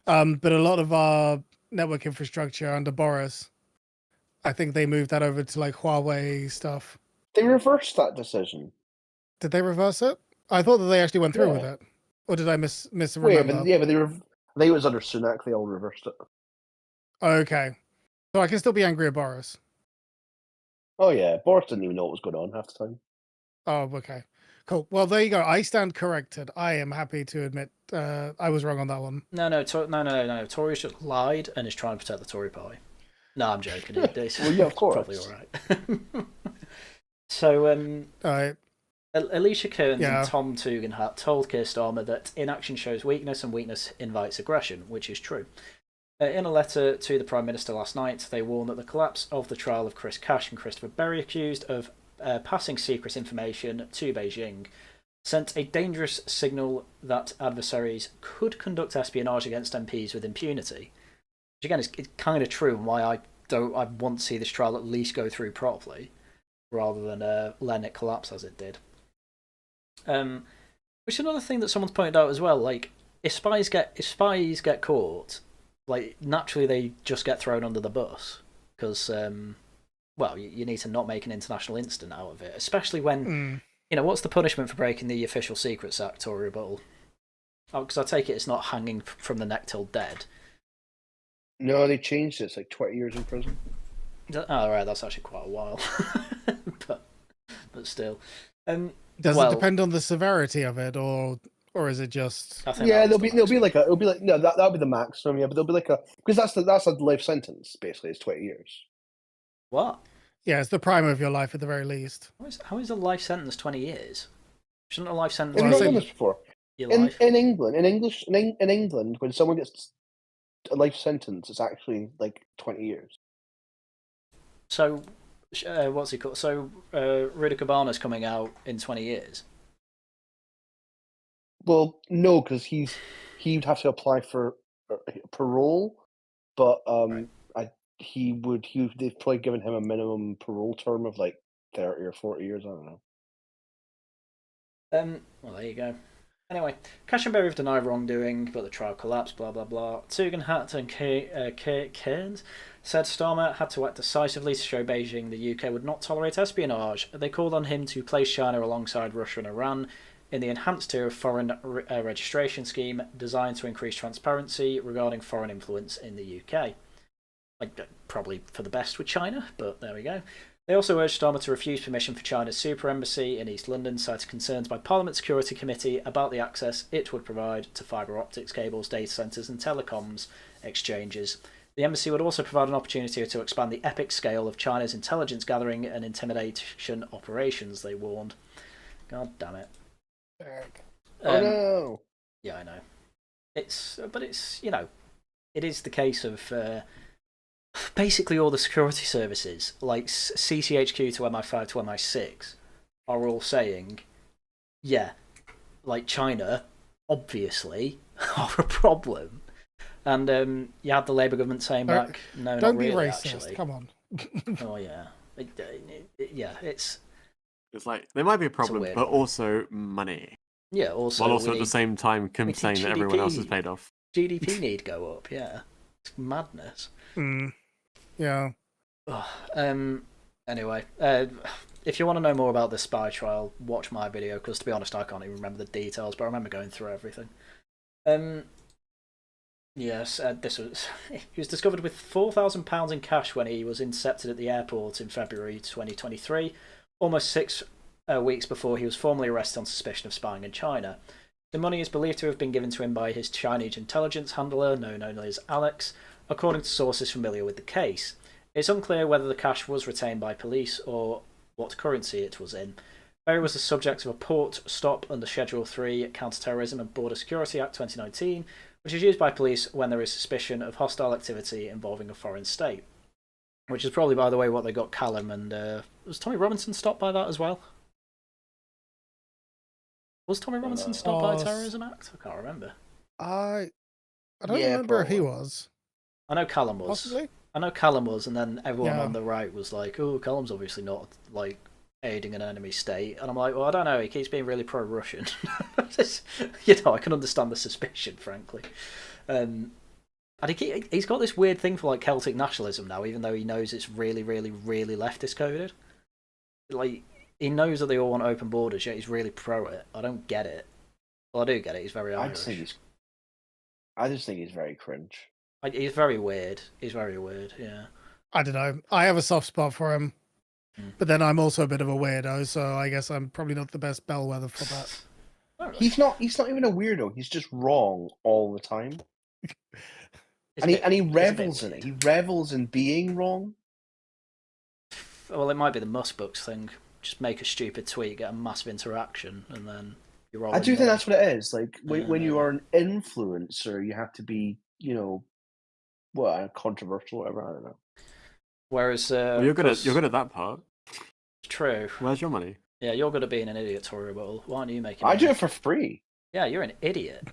But a lot of our network infrastructure under Boris, I think they moved that over to like Huawei stuff. They reversed that decision. Did they reverse it? I thought that they actually went through with it. Or did I misremember? But I think it was under Sunak they all reversed it. Okay. So I can still be angry at Boris. Oh yeah, Boris didn't even know what was going on half the time. Oh, okay. Cool. Well, there you go. I stand corrected. I am happy to admit I was wrong on that one. No. Tory's just lied and is trying to protect the Tory party. No, I'm joking. Well, yeah, of course. Probably all right. So, all right. Alicia Kearns and Tom Tugendhat told Keir Starmer that inaction shows weakness and weakness invites aggression, which is true. In a letter to the Prime Minister last night, they warned that the collapse of the trial of Chris Cash and Christopher Berry, accused of passing secret information to Beijing, sent a dangerous signal that adversaries could conduct espionage against MPs with impunity. Which again is kind of true, and why I want to see this trial at least go through properly, rather than letting it collapse as it did. Which is another thing that someone's pointed out as well. Like, if spies get caught, like, naturally they just get thrown under the bus because, well, you need to not make an international incident out of it, especially when, what's the punishment for breaking the Official Secrets Act or rebuttal? Oh, because I take it's not hanging from the neck till dead. No, they changed it. It's like 20 years in prison. Oh, right, that's actually quite a while. but still. Does it depend on the severity of it, or is it just? Yeah, it'll be like no, that'll be the maximum. Yeah, but there'll be like because that's a life sentence basically. It's 20 years. What? Yeah, it's the prime of your life at the very least. How is a life sentence 20 years? Shouldn't a life sentence? Have you not done this before? In England, in England, when someone gets a life sentence, it's actually like 20 years. So, what's he called? So, Rudy Cabana's coming out in 20 years? Well, no, because he'd have to apply for parole, but right. they've probably given him a minimum parole term of like 30 or 40 years. I don't know. Well, there you go. Anyway, Cash and Berry have denied wrongdoing, but the trial collapsed, blah, blah, blah. Tugendhat and Kearns said Starmer had to act decisively to show Beijing the UK would not tolerate espionage. They called on him to place China alongside Russia and Iran in the enhanced tier of foreign registration scheme designed to increase transparency regarding foreign influence in the UK. Probably for the best with China, but there we go. They also urged Starmer to refuse permission for China's super embassy in East London, citing concerns by Parliament Security Committee about the access it would provide to fibre optics cables, data centres and telecoms exchanges. The embassy would also provide an opportunity to expand the epic scale of China's intelligence gathering and intimidation operations, they warned. God damn it. Oh no! Yeah, I know. But it's, you know, it is the case of basically all the security services, like CCHQ to MI5 to MI6, are all saying, yeah, like China, obviously, are a problem. And you had the Labour government saying back, no, don't not be really, racist. actually. Come on. Oh yeah, yeah. It's like there might be a problem, weird but one. also money. Yeah. Also, while also at the same time saying that everyone else is paid off. GDP need go up. Yeah, it's madness. Yeah. Anyway, if you want to know more about this spy trial, watch my video, because to be honest, I can't even remember the details, but I remember going through everything. Yes, he was discovered with £4,000 in cash when he was intercepted at the airport in February 2023, almost 6 weeks before he was formally arrested on suspicion of spying in China. The money is believed to have been given to him by his Chinese intelligence handler, known only as Alex, according to sources familiar with the case. It's unclear whether the cash was retained by police or what currency it was in. Berry was the subject of a port stop under Schedule 3 Counter-Terrorism and Border Security Act 2019, which is used by police when there is suspicion of hostile activity involving a foreign state. Which is probably, by the way, what they got Callum and... was Tommy Robinson stopped by that as well? Was Tommy Robinson stopped by a Terrorism Act? I can't remember. I don't remember if he was. I know Callum was. Possibly? I know Callum was, and then everyone on the right was like, oh, Callum's obviously not, like, aiding an enemy state. And I'm like, well, I don't know, he keeps being really pro-Russian. You know, I can understand the suspicion, frankly. And he's got this weird thing for, like, Celtic nationalism now, even though he knows it's really, really, really leftist coded. Like, he knows that they all want open borders, yet he's really pro it. I don't get it. Well, I do get it, he's very Irish. I just think he's very cringe. He's very weird. He's very weird, yeah. I don't know. I have a soft spot for him. But then I'm also a bit of a weirdo, so I guess I'm probably not the best bellwether for that. He's not even a weirdo. He's just wrong all the time. And he revels in it. He revels in being wrong. Well, it might be the Muskbooks thing. Just make a stupid tweet, get a massive interaction, and then you're all. I do think that's what it is. Like when you are an influencer, you have to be, you know, controversial, or whatever. I don't know. Whereas you're good at that part. True. Where's your money? Yeah, you're good at being an idiot, Tory Rebuttal. Why aren't you making? I do it for free. Yeah, you're an idiot.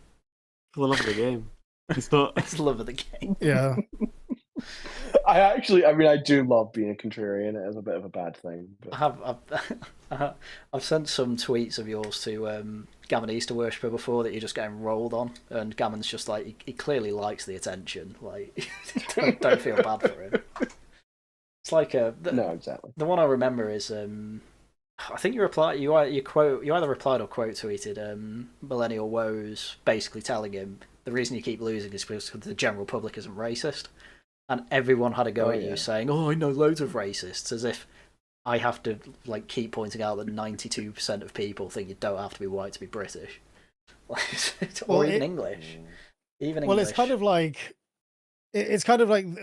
For the love of the game. It's not. It's the love of the game. Yeah. I do love being a contrarian. It is a bit of a bad thing. But... I've sent some tweets of yours to Gammon Easter Worshipper before that you're just getting rolled on, and Gammon's just like he clearly likes the attention. Like, don't feel bad for him. It's like no, exactly. The one I remember is I think you either replied or quote tweeted Millennial Woes basically telling him the reason you keep losing is because the general public isn't racist, and everyone had a go at you saying, "Oh, I know loads of racists," as if I have to like keep pointing out that 92% of people think you don't have to be white to be British, or even English. Even English. It's kind of like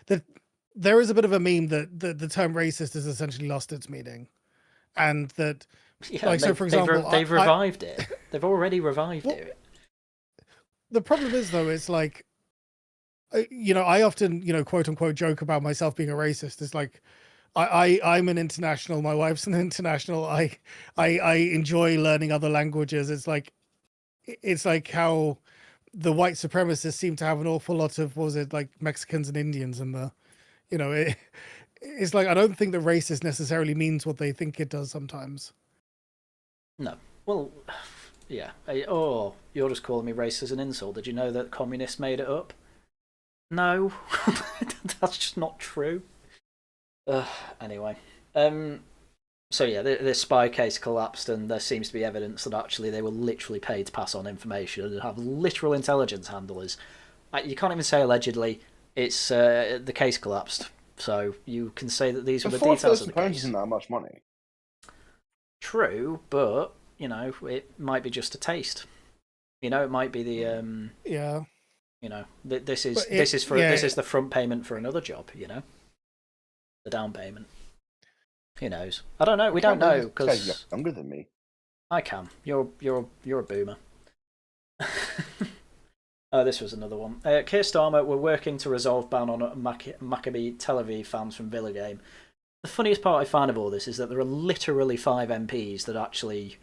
the. There is a bit of a meme that the term racist has essentially lost its meaning, and that, so for example, they've revived it. They've already revived it. The problem is, though, it's like, you know, I often, you know, quote unquote joke about myself being a racist. It's like, I'm an international. My wife's an international. I enjoy learning other languages. It's like how the white supremacists seem to have an awful lot of, what was it, like Mexicans and Indians in the. You know, it's like I don't think that racist necessarily means what they think it does sometimes. No. Well, yeah. Oh, you're just calling me racist as an insult. Did you know that communists made it up? No. That's just not true. Anyway. So yeah, this spy case collapsed, and there seems to be evidence that actually they were literally paid to pass on information and have literal intelligence handlers. You can't even say allegedly. It's the case collapsed, so you can say that these were the details of the case. Isn't that much money? True, but you know it might be just a taste. You know, it might be the Yeah. You know, this is But this is for yeah. this is the front payment for another job. You know, the down payment. Who knows? I don't know. We don't know This guy's because younger than me. I can. You're a boomer. Oh, this was another one. Keir Starmer, we're working to resolve ban on Maccabi Tel Aviv fans from Villa game. The funniest part I find of all this is that there are literally 5 MPs that actually,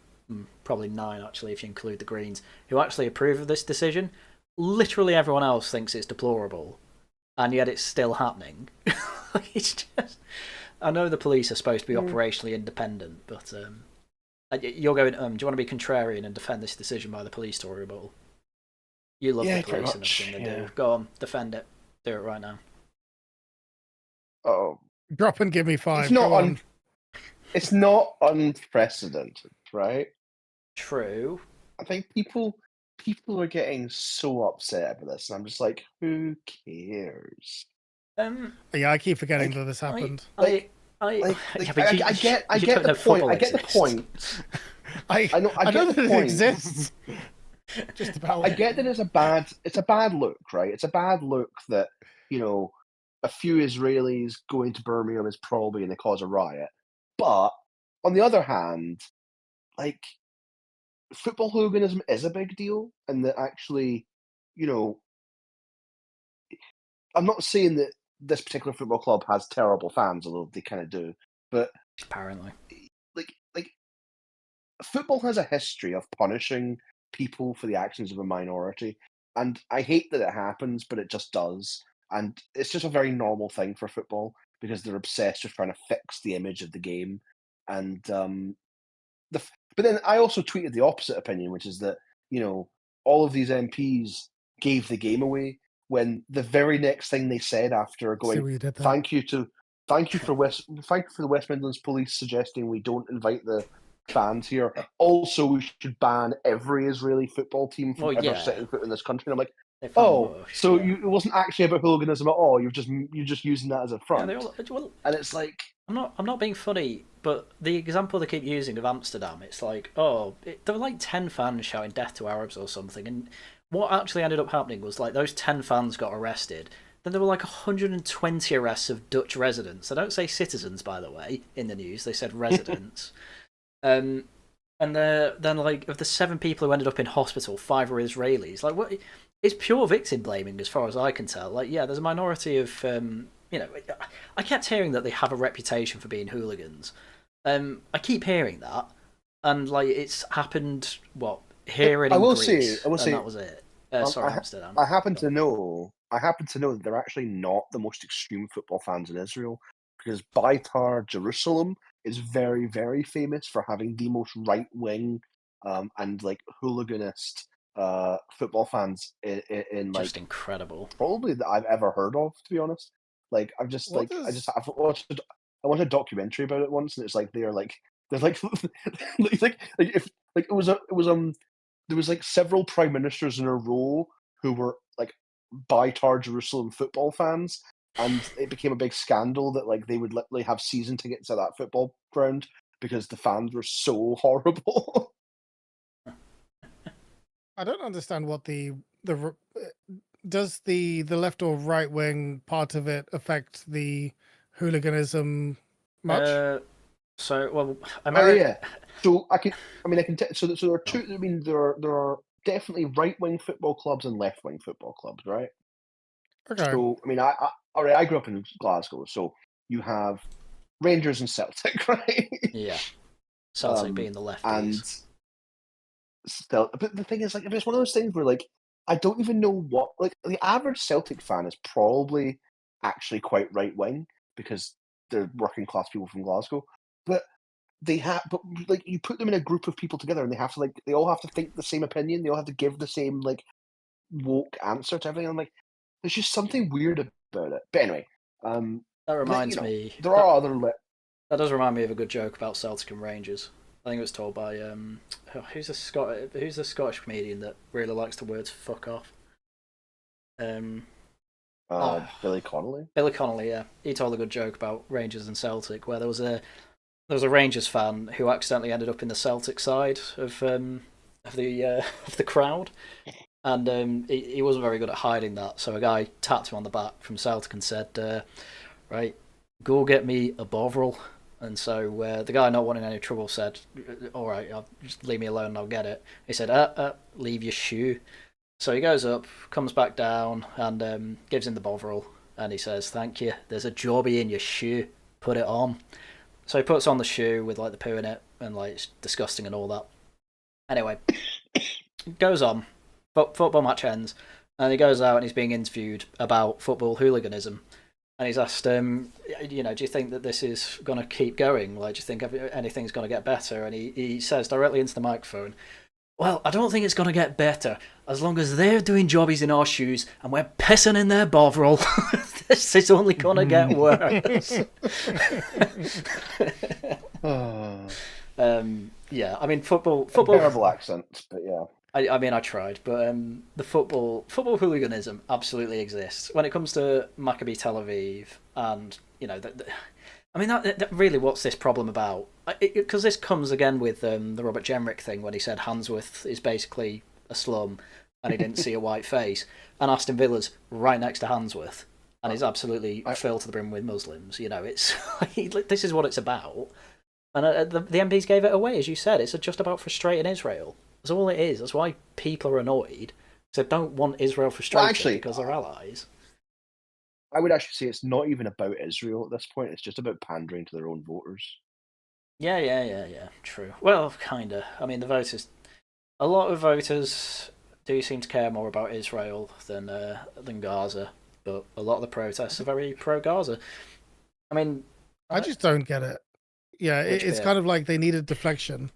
probably 9 actually if you include the Greens, who actually approve of this decision. Literally everyone else thinks it's deplorable, and yet it's still happening. It's just... I know the police are supposed to be operationally independent, but you're going, do you want to be contrarian and defend this decision by the police, Tory Ball? You love the police and everything they do. Go on, defend it. Do it right now. Oh, Drop and give me 5. it's not it's not unprecedented, right? True. I think people are getting so upset about this, and I'm just like, who cares? Yeah, I keep forgetting that this happened. I get the point. I get the point. I get the point. It exists. Just about. I get that it's a bad look, right? It's a bad look that, you know, a few Israelis going to Birmingham is probably going to cause a riot. But on the other hand, like, football hooliganism is a big deal, and that actually, you know, I'm not saying that this particular football club has terrible fans, although they kind of do, but apparently, like football has a history of punishing people for the actions of a minority, and I hate that it happens, but it just does, and it's just a very normal thing for football because they're obsessed with trying to fix the image of the game, and but then I also tweeted the opposite opinion, which is that, you know, all of these MPs gave the game away when the very next thing they said after going, thank you for the West Midlands Police suggesting we don't invite the fans here. Also, we should ban every Israeli football team from ever setting foot in this country. And I'm like, it wasn't actually about hooliganism at all. You're just using that as a front. And it's like, I'm not being funny, but the example they keep using of Amsterdam, it's like, there were like 10 fans shouting death to Arabs or something, and what actually ended up happening was like those 10 fans got arrested. Then there were like 120 arrests of Dutch residents. They don't say citizens, by the way, in the news. They said residents. And then like of the 7 people who ended up in hospital, 5 were Israelis. Like, what? It's pure victim blaming, as far as I can tell. Like, yeah, there's a minority of you know. I kept hearing that they have a reputation for being hooligans. I keep hearing that, and like it's happened. What here in Greece? I will say that was it. Sorry, Amsterdam. I happen to know that they're actually not the most extreme football fans in Israel, because Beitar Jerusalem is very, very famous for having the most right-wing and like hooliganist football fans in like just incredible, probably that I've ever heard of, to be honest. Like I've watched a documentary about it once, and it's like they're like it was there was like several prime ministers in a row who were like Beitar Jerusalem football fans, and it became a big scandal that like they would literally have season tickets at that football ground because the fans were so horrible. I don't understand what does the left or right wing part of it affect the hooliganism much? So there are two. I mean, there are definitely right wing football clubs and left wing football clubs, right? Okay. So I mean, I grew up in Glasgow, so you have Rangers and Celtic, right? Yeah, Celtic being the lefties. And but the thing is, like, it's one of those things where, like, I don't even know what, like, the average Celtic fan is probably actually quite right wing because they're working class people from Glasgow, but like, you put them in a group of people together, and they all have to think the same opinion. They all have to give the same like woke answer to everything. I'm like, there's just something weird about it. But anyway, that reminds me. There are other. That does remind me of a good joke about Celtic and Rangers. I think it was told by who's the Scottish comedian that really likes the words "fuck off." Billy Connolly. Billy Connolly, yeah, he told a good joke about Rangers and Celtic, where there was a Rangers fan who accidentally ended up in the Celtic side of the crowd, And he wasn't very good at hiding that, so a guy tapped him on the back from Celtic and said, right, go get me a Bovril. And so the guy, not wanting any trouble, said, all right, just leave me alone and I'll get it. He said, leave your shoe. So he goes up, comes back down, and gives him the Bovril. And he says, thank you, there's a jobby in your shoe, put it on. So he puts on the shoe with like the poo in it, and like it's disgusting and all that. Anyway, goes on, football match ends, and he goes out and he's being interviewed about football hooliganism. And he's asked, do you think that this is going to keep going? Like, do you think anything's going to get better? And he says directly into the microphone, well, I don't think it's going to get better as long as they're doing jobbies in our shoes and we're pissing in their Bovril. This is only going to get worse. Yeah, I mean, football. Terrible accent, but yeah. I mean, I tried, but the football hooliganism absolutely exists. When it comes to Maccabi Tel Aviv, and I mean, that really, what's this problem about? Because this comes again with the Robert Jenrick thing when he said Handsworth is basically a slum and he didn't see a white face, and Aston Villa's right next to Handsworth, and is absolutely filled to the brim with Muslims. It's this is what it's about, and the MPs gave it away, as you said. It's just about frustrating Israel. That's all it is. That's why people are annoyed. So they don't want Israel frustrated because they're allies. I would actually say it's not even about Israel at this point. It's just about pandering to their own voters. Yeah. True. Well, kind of. I mean, a lot of voters do seem to care more about Israel than Gaza, but a lot of the protests are very pro-Gaza. I mean, I just don't get it. Yeah, it's kind of like they need a deflection.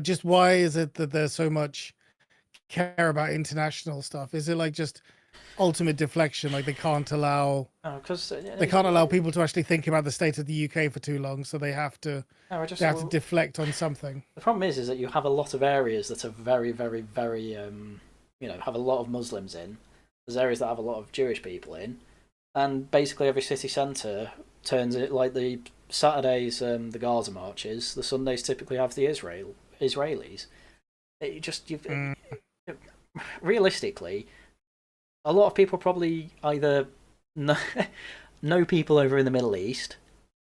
Just why is it that there's so much care about international stuff? Is it like just ultimate deflection? Like they can't allow people to actually think about the state of the UK for too long, so they have to to deflect on something. The problem is that you have a lot of areas that are very, very, very have a lot of Muslims in. There's areas that have a lot of Jewish people in, and basically every city centre turns it like the Saturdays, the Gaza marches. The Sundays typically have the Israelis. Realistically, a lot of people probably either know people over in the Middle East,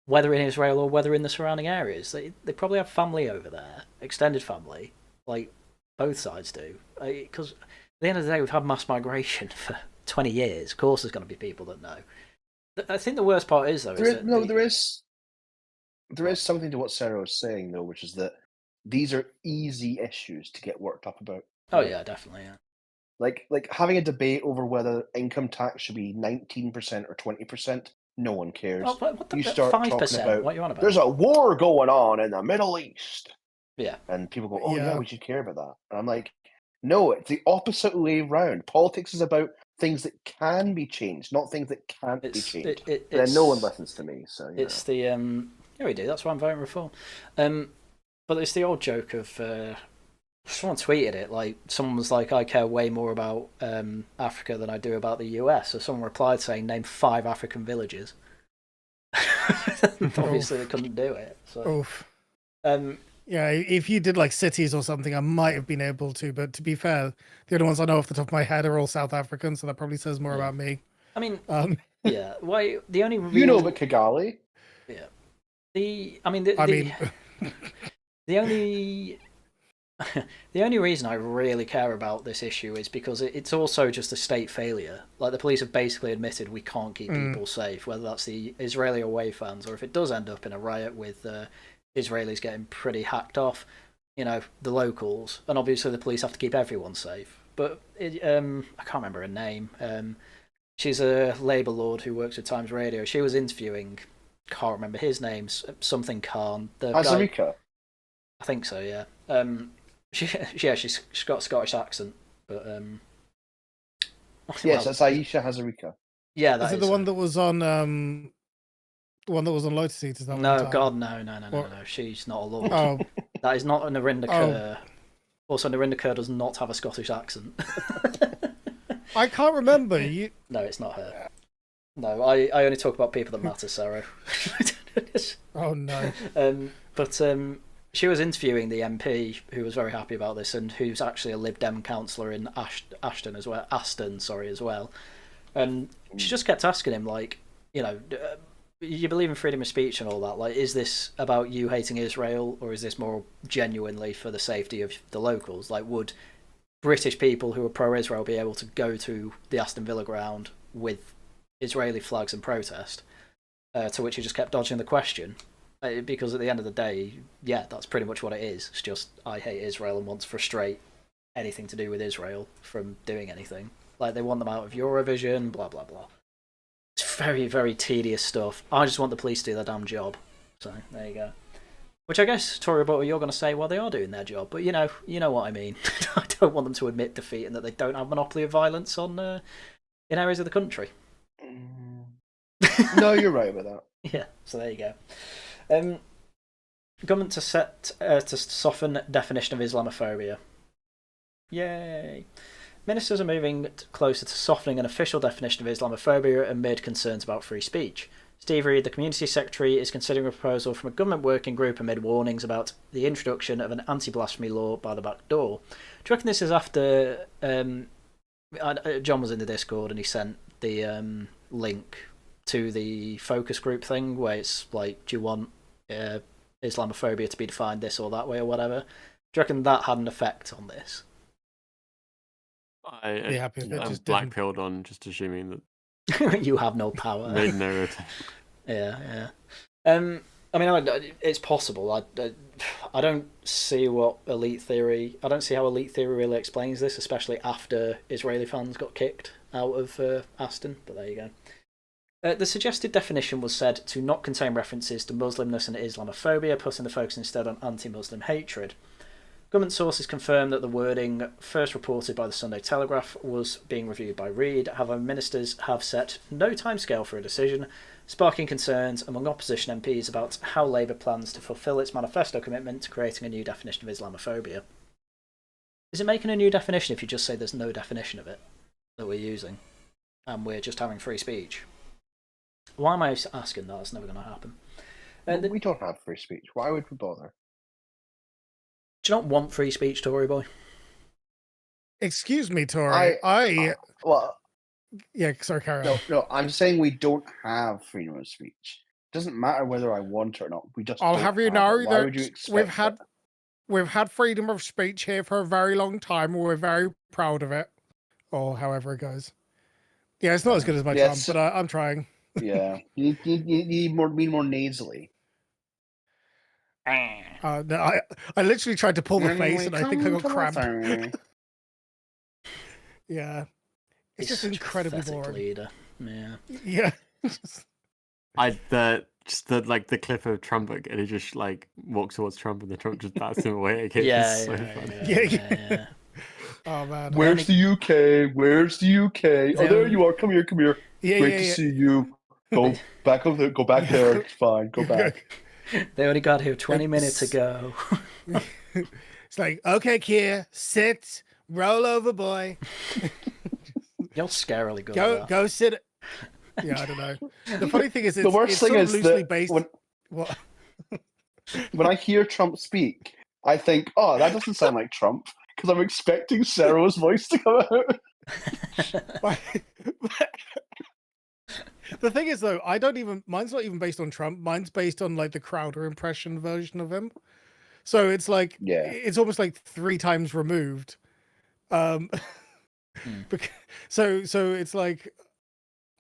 whether in Israel or whether in the surrounding areas. They probably have family over there, extended family, like both sides do. Because at the end of the day, we've had mass migration for 20 years. Of course, there's going to be people that know. I think the worst part is, though, there is something to what Cero is saying, though, which is that these are easy issues to get worked up about. Oh yeah, definitely. Yeah. Like having a debate over whether income tax should be 19% or 20%, no one cares. Oh, what you start 5%? talking about, what are you on about? There's a war going on in the Middle East. Yeah. And people go, yeah, we should care about that. And I'm like, no, it's the opposite way round. Politics is about things that can be changed, not things that can't be changed. And no one listens to me. So it's the yeah, we do. That's why I'm voting reform. But it's the old joke of someone tweeted it. Like someone was like, "I care way more about Africa than I do about the US." So someone replied saying, "Name 5 African villages." Obviously, they couldn't do it. So. Yeah, if you did like cities or something, I might have been able to. But to be fair, the only ones I know off the top of my head are all South African, so that probably says more about me. I mean, yeah. Why the only you know about Kigali? Yeah. The only the only reason I really care about this issue is because it's also just a state failure. Like the police have basically admitted we can't keep people safe, whether that's the Israeli away fans or if it does end up in a riot with Israelis getting pretty hacked off, the locals, and obviously the police have to keep everyone safe. But I can't remember her name. She's a Labour lord who works with Times Radio. She was interviewing, can't remember his name, something Khan. Hazarika? I think so, yeah. She's got a Scottish accent, but yes, that's Aisha Hazarika. Yeah, that is it the one that was on the one that was on Lotus Eaters? No, God, no. She's not a lord. Oh. That is not a Narinda Kerr. Also, Narinda Kerr does not have a Scottish accent. I can't remember. No, it's not her. No, I only talk about people that matter, Cero. Oh no. But she was interviewing the MP who was very happy about this, and who's actually a Lib Dem councillor in Aston as well. And she just kept asking him, like, you know, you believe in freedom of speech and all that. Like, is this about you hating Israel, or is this more genuinely for the safety of the locals? Like, would British people who are pro-Israel be able to go to the Aston Villa ground with Israeli flags and protest? To which he just kept dodging the question. Because at the end of the day, yeah, that's pretty much what it is. It's just, I hate Israel and want to frustrate anything to do with Israel from doing anything. Like, they want them out of Eurovision, blah, blah, blah. It's very, very tedious stuff. I just want the police to do their damn job. So, there you go. Which I guess, Tory Boyfor, you're going to say, well, they are doing their job. But, you know what I mean. I don't want them to admit defeat and that they don't have monopoly of violence on in areas of the country. No, you're right about that. Yeah, so there you go. Government to soften definition of Islamophobia. Yay. Ministers are moving closer to softening an official definition of Islamophobia amid concerns about free speech. Steve Reed, the Community Secretary, is considering a proposal from a government working group amid warnings about the introduction of an anti-blasphemy law by the back door. Do you reckon this is after... John was in the Discord and he sent the link to the focus group thing where it's like, do you want Islamophobia to be defined this or that way or whatever? Do you reckon that had an effect on this? I'd be happy if it just blackpilled on just assuming that you have no power. Made no attempt. Yeah. I mean, it's possible. I don't see what elite theory. I don't see how elite theory really explains this, especially after Israeli fans got kicked out of Aston. But there you go. The suggested definition was said to not contain references to Muslimness and Islamophobia, putting the focus instead on anti-Muslim hatred. Government sources confirmed that the wording, first reported by the Sunday Telegraph, was being reviewed by Reid. However, ministers have set no timescale for a decision, sparking concerns among opposition MPs about how Labour plans to fulfil its manifesto commitment to creating a new definition of Islamophobia. Is it making a new definition if you just say there's no definition of it that we're using, and we're just having free speech? Why am I asking that? It's never going to happen. We don't have free speech. Why would we bother? Do you not want free speech, Tory boy? Excuse me, Tory. Yeah, sorry, carry on. No, I'm saying we don't have freedom of speech. It doesn't matter whether I want it or not. We just. I'll have you know that would you expect we've had freedom of speech here for a very long time. We're very proud of it, or however it goes. Yeah, it's not as good as my Trump, but I'm trying. Yeah, you need more nasally. No, I literally tried to pull the face, and I think I got cramped. Yeah, it's just incredibly boring. Leader. Yeah. Yeah. The clip of Trump and he just like walks towards Trump and the Trump just bats him away. Yeah. Oh man. Where's the UK? Where's the UK? Oh, there you are. Come here. Yeah, Great to see you. Go back there. It's fine. Go back. They only got here 20 minutes ago. It's like, okay, Keir, sit, roll over, boy. You're scarily good. Go sit. Yeah, I don't know. The funny thing is, the worst thing is loosely that based. When I hear Trump speak, I think, oh, that doesn't sound like Trump, because I'm expecting Cero's voice to come out. The thing is, though, mine's not even based on Trump. Mine's based on like the Crowder impression version of him. So it's like, it's almost like 3 times removed. So it's like,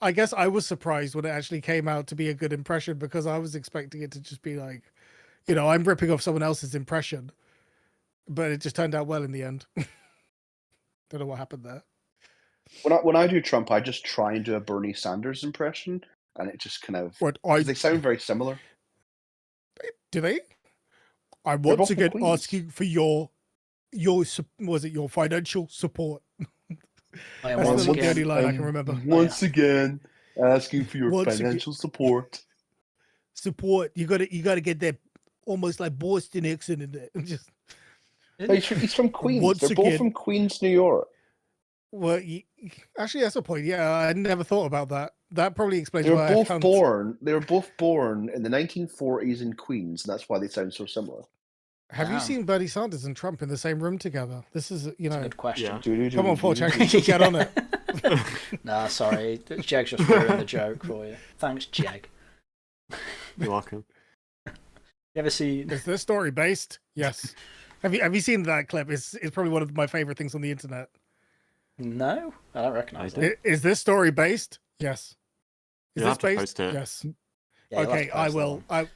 I guess I was surprised when it actually came out to be a good impression, because I was expecting it to just be like, you know, I'm ripping off someone else's impression, but it just turned out well in the end. Don't know what happened there. When I do Trump, I just try and do a Bernie Sanders impression, and it just kind of they sound very similar. Do they? I'm once again asking for your financial support. That's the only line I can remember. Once again, asking for your financial support. Support. You gotta get that almost like Boston accent in there. Just. He's from Queens. They're both from Queens, New York. Well, actually, that's a point. Yeah, I never thought about that. That probably explains why they were both born in the 1940s in Queens, and that's why they sound so similar. Have you Damn. seen Bernie Sanders and Trump in the same room together? This is, It's a good question. Come on, 4chan, get on it. Nah, sorry. Jeg's just ruined the joke for you. Thanks, Jeg. You're welcome. You ever seen... Is this story based? Yes. Have you seen that clip? It's probably one of my favorite things on the internet. No? I don't recognise it. Is this story based? Yes. Is You'll this have to based? post it. Yes. Yeah, you'll have Okay, to I post that will. one.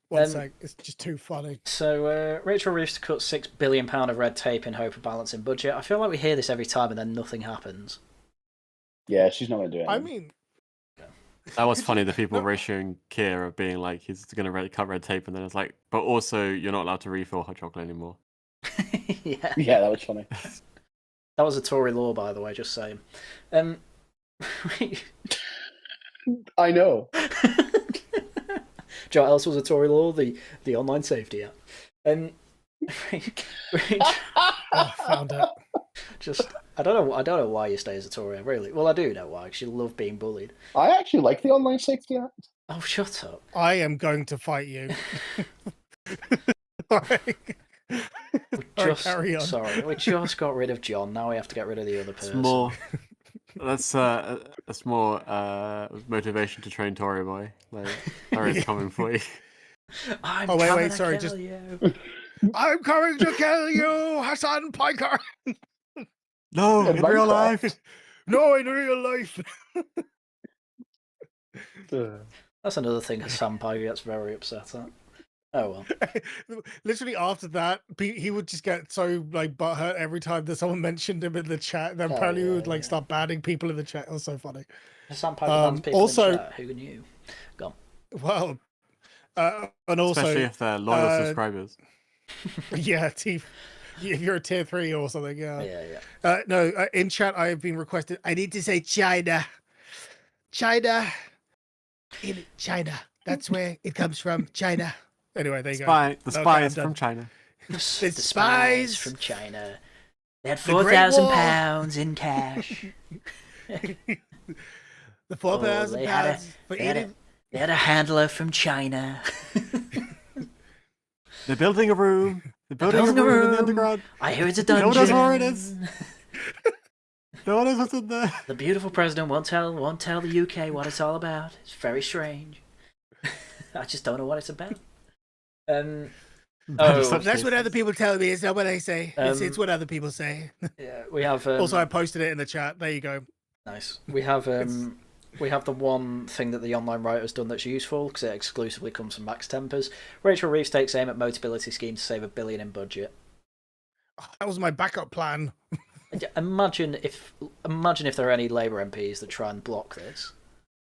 One sec. It's just too funny. So, Rachel Reeves cut £6 billion of red tape in hope of balancing budget. I feel like we hear this every time and then nothing happens. Yeah, she's not going to do it. I mean, That was funny. The people ratioing Keir of being like, he's going to cut red tape, and then it's like, but also you're not allowed to refill hot chocolate anymore. Yeah. Yeah, that was funny. That was a Tory law, by the way, just saying. I know. Do you know what else was a Tory law? The Online Safety Act. I found it. Just, I don't know why you stay as a Tory. I do know why, because you love being bullied. I actually like the Online Safety Act. Oh, shut up. I am going to fight you. Carry on. Sorry, we just got rid of John. Now we have to get rid of the other person. That's more motivation to train Tory boy. Like, Tory's coming for you. I'm wait, sorry, kill just you. I'm coming to kill you, Hassan Piker. No, in real life. No, in real life. That's another thing Hassan Piker gets very upset at. Oh well. Literally after that, he would just get so like butthurt every time that someone mentioned him in the chat. Then apparently he would start banning people in the chat. It was so funny. Hassan Piker bans people also, in chat. Who knew? Go on. Well, and also especially if they're loyal subscribers. Yeah, if you're a tier 3 or something, Yeah. No, in chat I have been requested. I need to say China. In China. That's where it comes from. China. Anyway, there you go. The spies from China. The spies from China. They had The Great £4,000 in cash. The 4,000 pounds for eating. They had a handler from China. They're building a room. They're building a room in the underground. I hear it's a dungeon. No one knows where it is. No one knows what's in there. The beautiful president won't tell the UK what it's all about. It's very strange. I just don't know what it's about. That's what other people tell me. It's not what I say. It's what other people say. Yeah, we have. Also, I posted it in the chat. There you go. Nice. We have the one thing that the online writer's done that's useful because it exclusively comes from Max Tempers. Rachel Reeves takes aim at Motability scheme to save $1 billion in budget. That was my backup plan. Imagine if there are any Labour MPs that try and block this.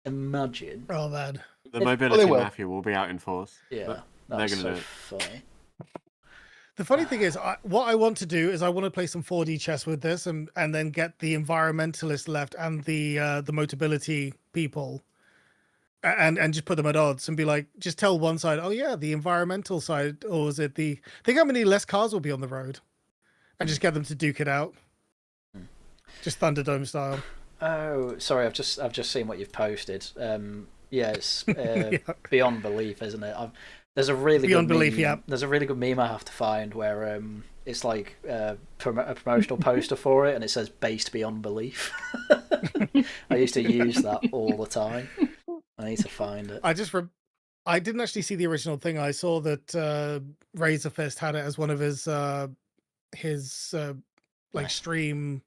Imagine. Oh man. The mobility mafia will be out in force. Yeah, they're that's gonna so do it. funny. The funny thing is, what I want to do is I want to play some 4D chess with this, and then get the environmentalist left and the Motability people, and just put them at odds and be like, just tell one side, oh yeah, the environmental side, or is it the? Think how many less cars will be on the road, and just get them to duke it out, just Thunderdome style. Oh, sorry, I've just seen what you've posted. Yeah, it's Yeah. beyond belief, isn't it? There's a really Beyond good belief, meme, yeah. There's a really good meme I have to find where it's like a promotional poster for it, and it says "based beyond belief." I used to use that all the time. I need to find it. I didn't actually see the original thing. I saw that Razor Fist had it as one of his stream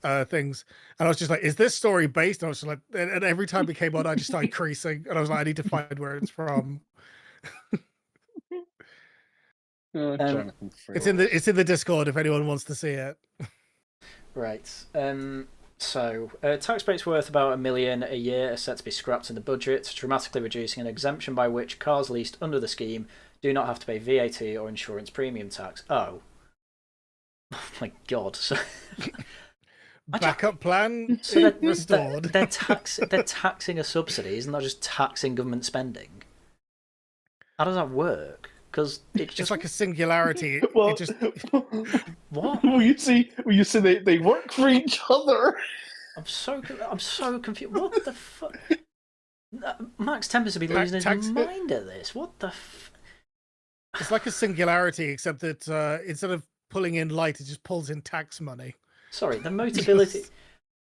things, and I was just like, is this story based? And I was just like, and every time it came on I just started creasing, and I was like, I need to find where it's from. It's in the Discord if anyone wants to see it. Right. So tax breaks worth about $1 million a year are set to be scrapped in the budget, dramatically reducing an exemption by which cars leased under the scheme do not have to pay VAT or insurance premium tax. Oh my god! So backup plan restored. They're taxing a subsidy, isn't that just taxing government spending? How does that work? Because it's like a singularity. Well, it just... What? Well, you see they work for each other. I'm so confused. What the fuck? Max Tempers would be losing his mind at this. What the? It's like a singularity, except that instead of pulling in light, it just pulls in tax money. Sorry, the Motability.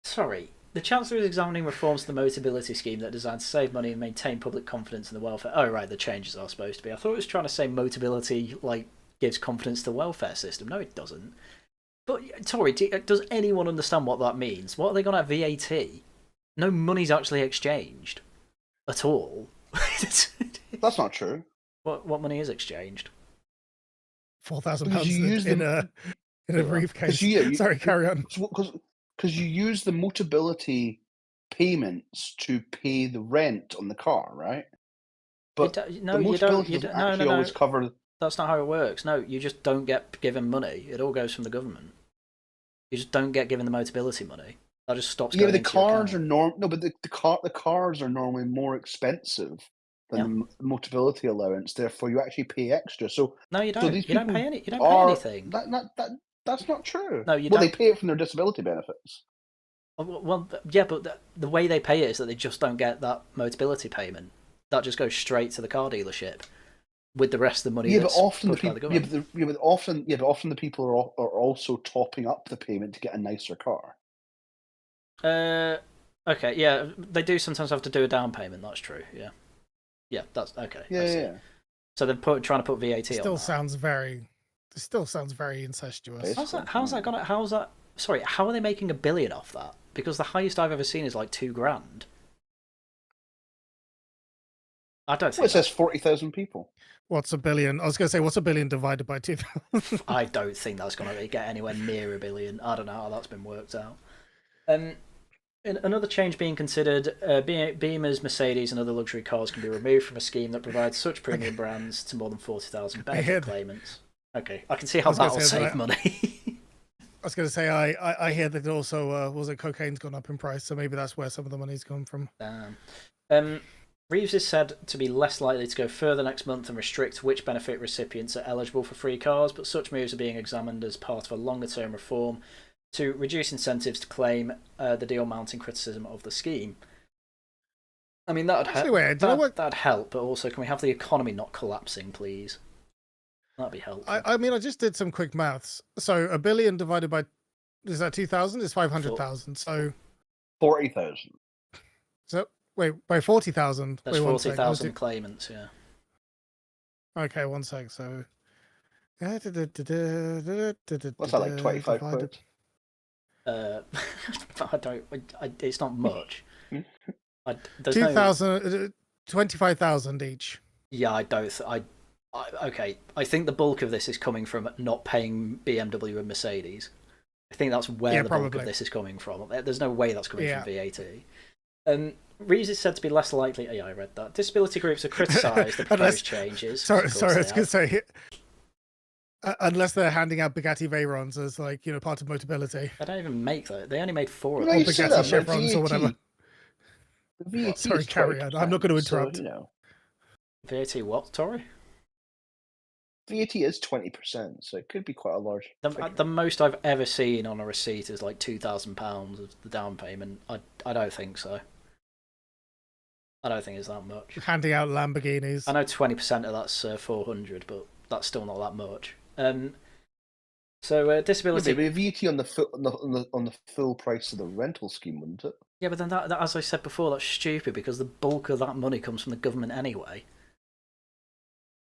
Sorry, the Chancellor is examining reforms to the Motability scheme that are designed to save money and maintain public confidence in the welfare. Oh, right, the changes are supposed to be. I thought it was trying to say Motability like gives confidence to the welfare system. No, it doesn't. But Tory, does anyone understand what that means? What are they going to have VAT? No money's actually exchanged at all. That's not true. What money is exchanged? £4,000 in a briefcase. Sorry, carry on. Because you use the Motability payments to pay the rent on the car, right? But no, the you don't. actually always cover. That's not how it works. No, you just don't get given money. It all goes from the government. You just don't get given the Motability money. That just stops. Yeah, but the cars are No, but the cars are normally more expensive than the Motability allowance. Therefore, you actually pay extra. So no, you don't. So you don't pay any. You don't pay anything. That's not true. No, you well, don't. They pay it from their disability benefits. Well, yeah, but the way they pay it is that they just don't get that Motability payment. That just goes straight to the car dealership with the rest of the money. Yeah, but often the people. But often the people are also topping up the payment to get a nicer car. Okay, yeah, they do sometimes have to do a down payment. That's true. Yeah, that's okay. Yeah. So they're trying to put VAT on. Still sounds very incestuous. How's that? Sorry, how are they making $1 billion off that? Because the highest I've ever seen is like $2,000. I don't think. Well, it says 40,000 people. What's $1 billion? I was going to say, what's $1 billion divided by 2,000? I don't think that's going to get anywhere near $1 billion. I don't know how that's been worked out. Another change being considered: Beamers, Mercedes, and other luxury cars can be removed from a scheme that provides such premium brands to more than 40,000 benefit claimants. Okay, I can see how that will save money. I was going to say, I hear that also cocaine's gone up in price, so maybe that's where some of the money's come from. Reeves is said to be less likely to go further next month and restrict which benefit recipients are eligible for free cars, but such moves are being examined as part of a longer-term reform to reduce incentives to claim, the deal mounting criticism of the scheme. I mean, that'd help, but also can we have the economy not collapsing, please? That'd be helpful. I mean, I just did some quick maths. So $1 billion divided by, is that 2,000? It's 500,000. So 40,000. So wait, by 40,000. That's 40,000 claimants. Yeah. Okay, 1 sec. So what's that, like 25 quid? It's not much. 25,000 each. Yeah, okay. I think the bulk of this is coming from not paying BMW and Mercedes. I think that's where the bulk of this is coming from. There's no way that's coming from VAT. Reeves is said to be less likely. Yeah, I read that. Disability groups have criticised the proposed changes. Sorry, I was going to say. Unless they're handing out Bugatti Veyrons as, like, part of Motability. They don't even make that. They only made 4 of them. them. Or Bugatti Chevrons or whatever. Sorry, carry on. I'm not going to interrupt. So, VAT what, Tory? VAT is 20%, so it could be quite a large. The most I've ever seen on a receipt is like £2,000 of the down payment. I don't think so. I don't think it's that much. Handing out Lamborghinis. I know 20% of that's 400, but that's still not that much. So disability. There'd be VAT on the full price of the rental scheme, wouldn't it? Yeah, but then that, as I said before, that's stupid because the bulk of that money comes from the government anyway.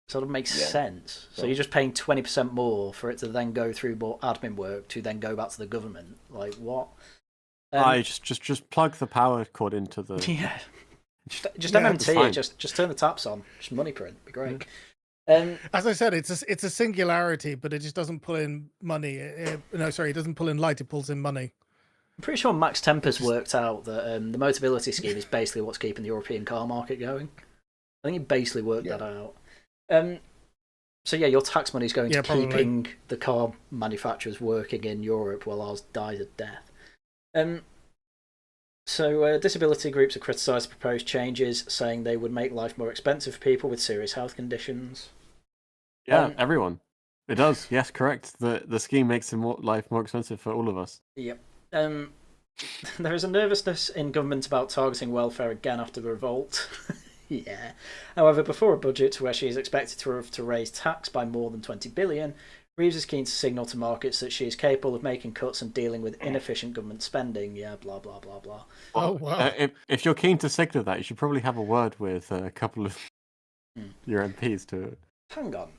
So it makes sense. So you're just paying 20% more for it to then go through more admin work to then go back to the government. Like what? Just plug the power cord into the. Yeah. Just MMT it. Just turn the taps on. Just money print. It'd be great. As I said, it's a singularity, but it just doesn't pull in money. It doesn't pull in light. It pulls in money. I'm pretty sure Max Tempest worked out that the Motability scheme is basically what's keeping the European car market going. I think he basically worked that out. So yeah, your tax money is going to keeping the car manufacturers working in Europe while ours dies of death. So disability groups have criticised the proposed changes, saying they would make life more expensive for people with serious health conditions. Yeah, everyone. It does. Yes, correct. The scheme makes life more expensive for all of us. Yep. There is a nervousness in government about targeting welfare again after the revolt. Yeah. However, before a budget where she is expected to raise tax by more than 20 billion, Reeves is keen to signal to markets that she is capable of making cuts and dealing with inefficient government spending. Yeah, blah blah blah blah. Oh wow! If you're keen to signal that, you should probably have a word with a couple of your MPs to. Hang on.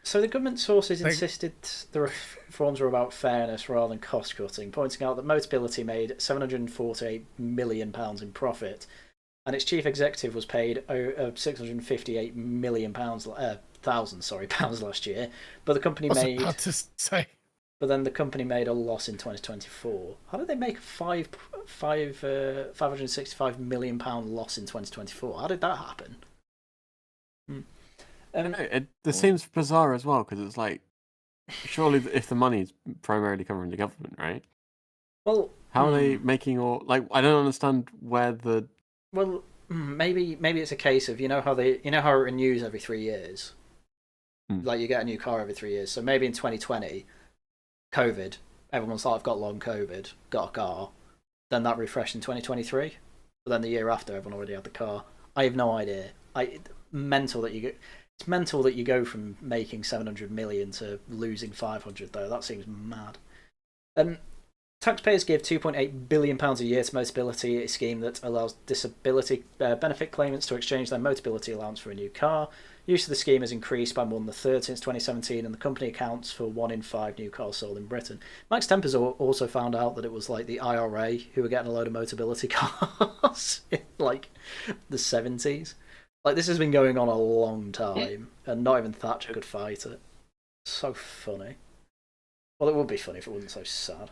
So the government sources insisted the reforms were about fairness rather than cost cutting, pointing out that Motability made £748 million in profit, and its chief executive was paid £658 million pounds last year. But the company made. About to say. But then the company made a loss in 2024. How did they make a £565 million loss in 2024? How did that happen? I don't know. This seems bizarre as well because it's like, surely if the money's primarily coming from the government, right? Well, how are they making all like? I don't understand where the. Well, maybe it's a case of you know how it renews every 3 years. Like you get a new car every 3 years. So maybe in 2020, COVID, everyone's like, I've got long COVID, got a car. Then that refreshed in 2023. But then the year after, everyone already had the car. I have no idea. It's mental that you go from making 700 million to losing 500 though. That seems mad. Taxpayers give £2.8 billion a year to Motability, a scheme that allows disability benefit claimants to exchange their Motability allowance for a new car. Use of the scheme has increased by more than a third since 2017, and the company accounts for 1 in 5 new cars sold in Britain. Max Tempers also found out that it was like the IRA who were getting a load of Motability cars in like the 70s. Like, this has been going on a long time, and not even Thatcher could fight it. So funny. Well, it would be funny if it wasn't so sad.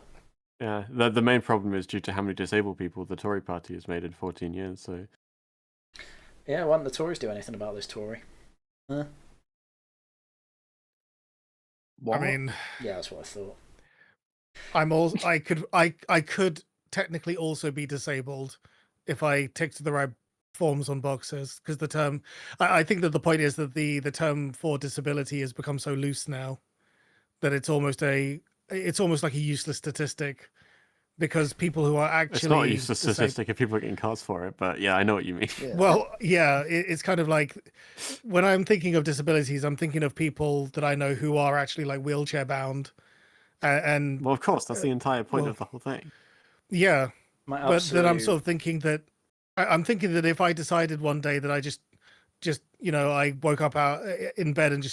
Yeah, the main problem is due to how many disabled people the Tory party has made in 14 years, so... Yeah, why didn't the Tories do anything about this, Tory? Huh? I mean... Yeah, that's what I thought. I could technically also be disabled if I ticked the right forms on boxes, because the term I think that the point is that the term for disability has become so loose now that it's almost like a useless statistic, because people who are actually it's not a useless statistic if people are getting cars for it, but yeah, I know what you mean. Yeah. Well, yeah, it's kind of like when I'm thinking of disabilities, I'm thinking of people that I know who are actually like wheelchair bound, and well, of course, that's the entire point of the whole thing. Yeah, but then I'm sort of thinking that if I decided one day that I just I woke up out in bed and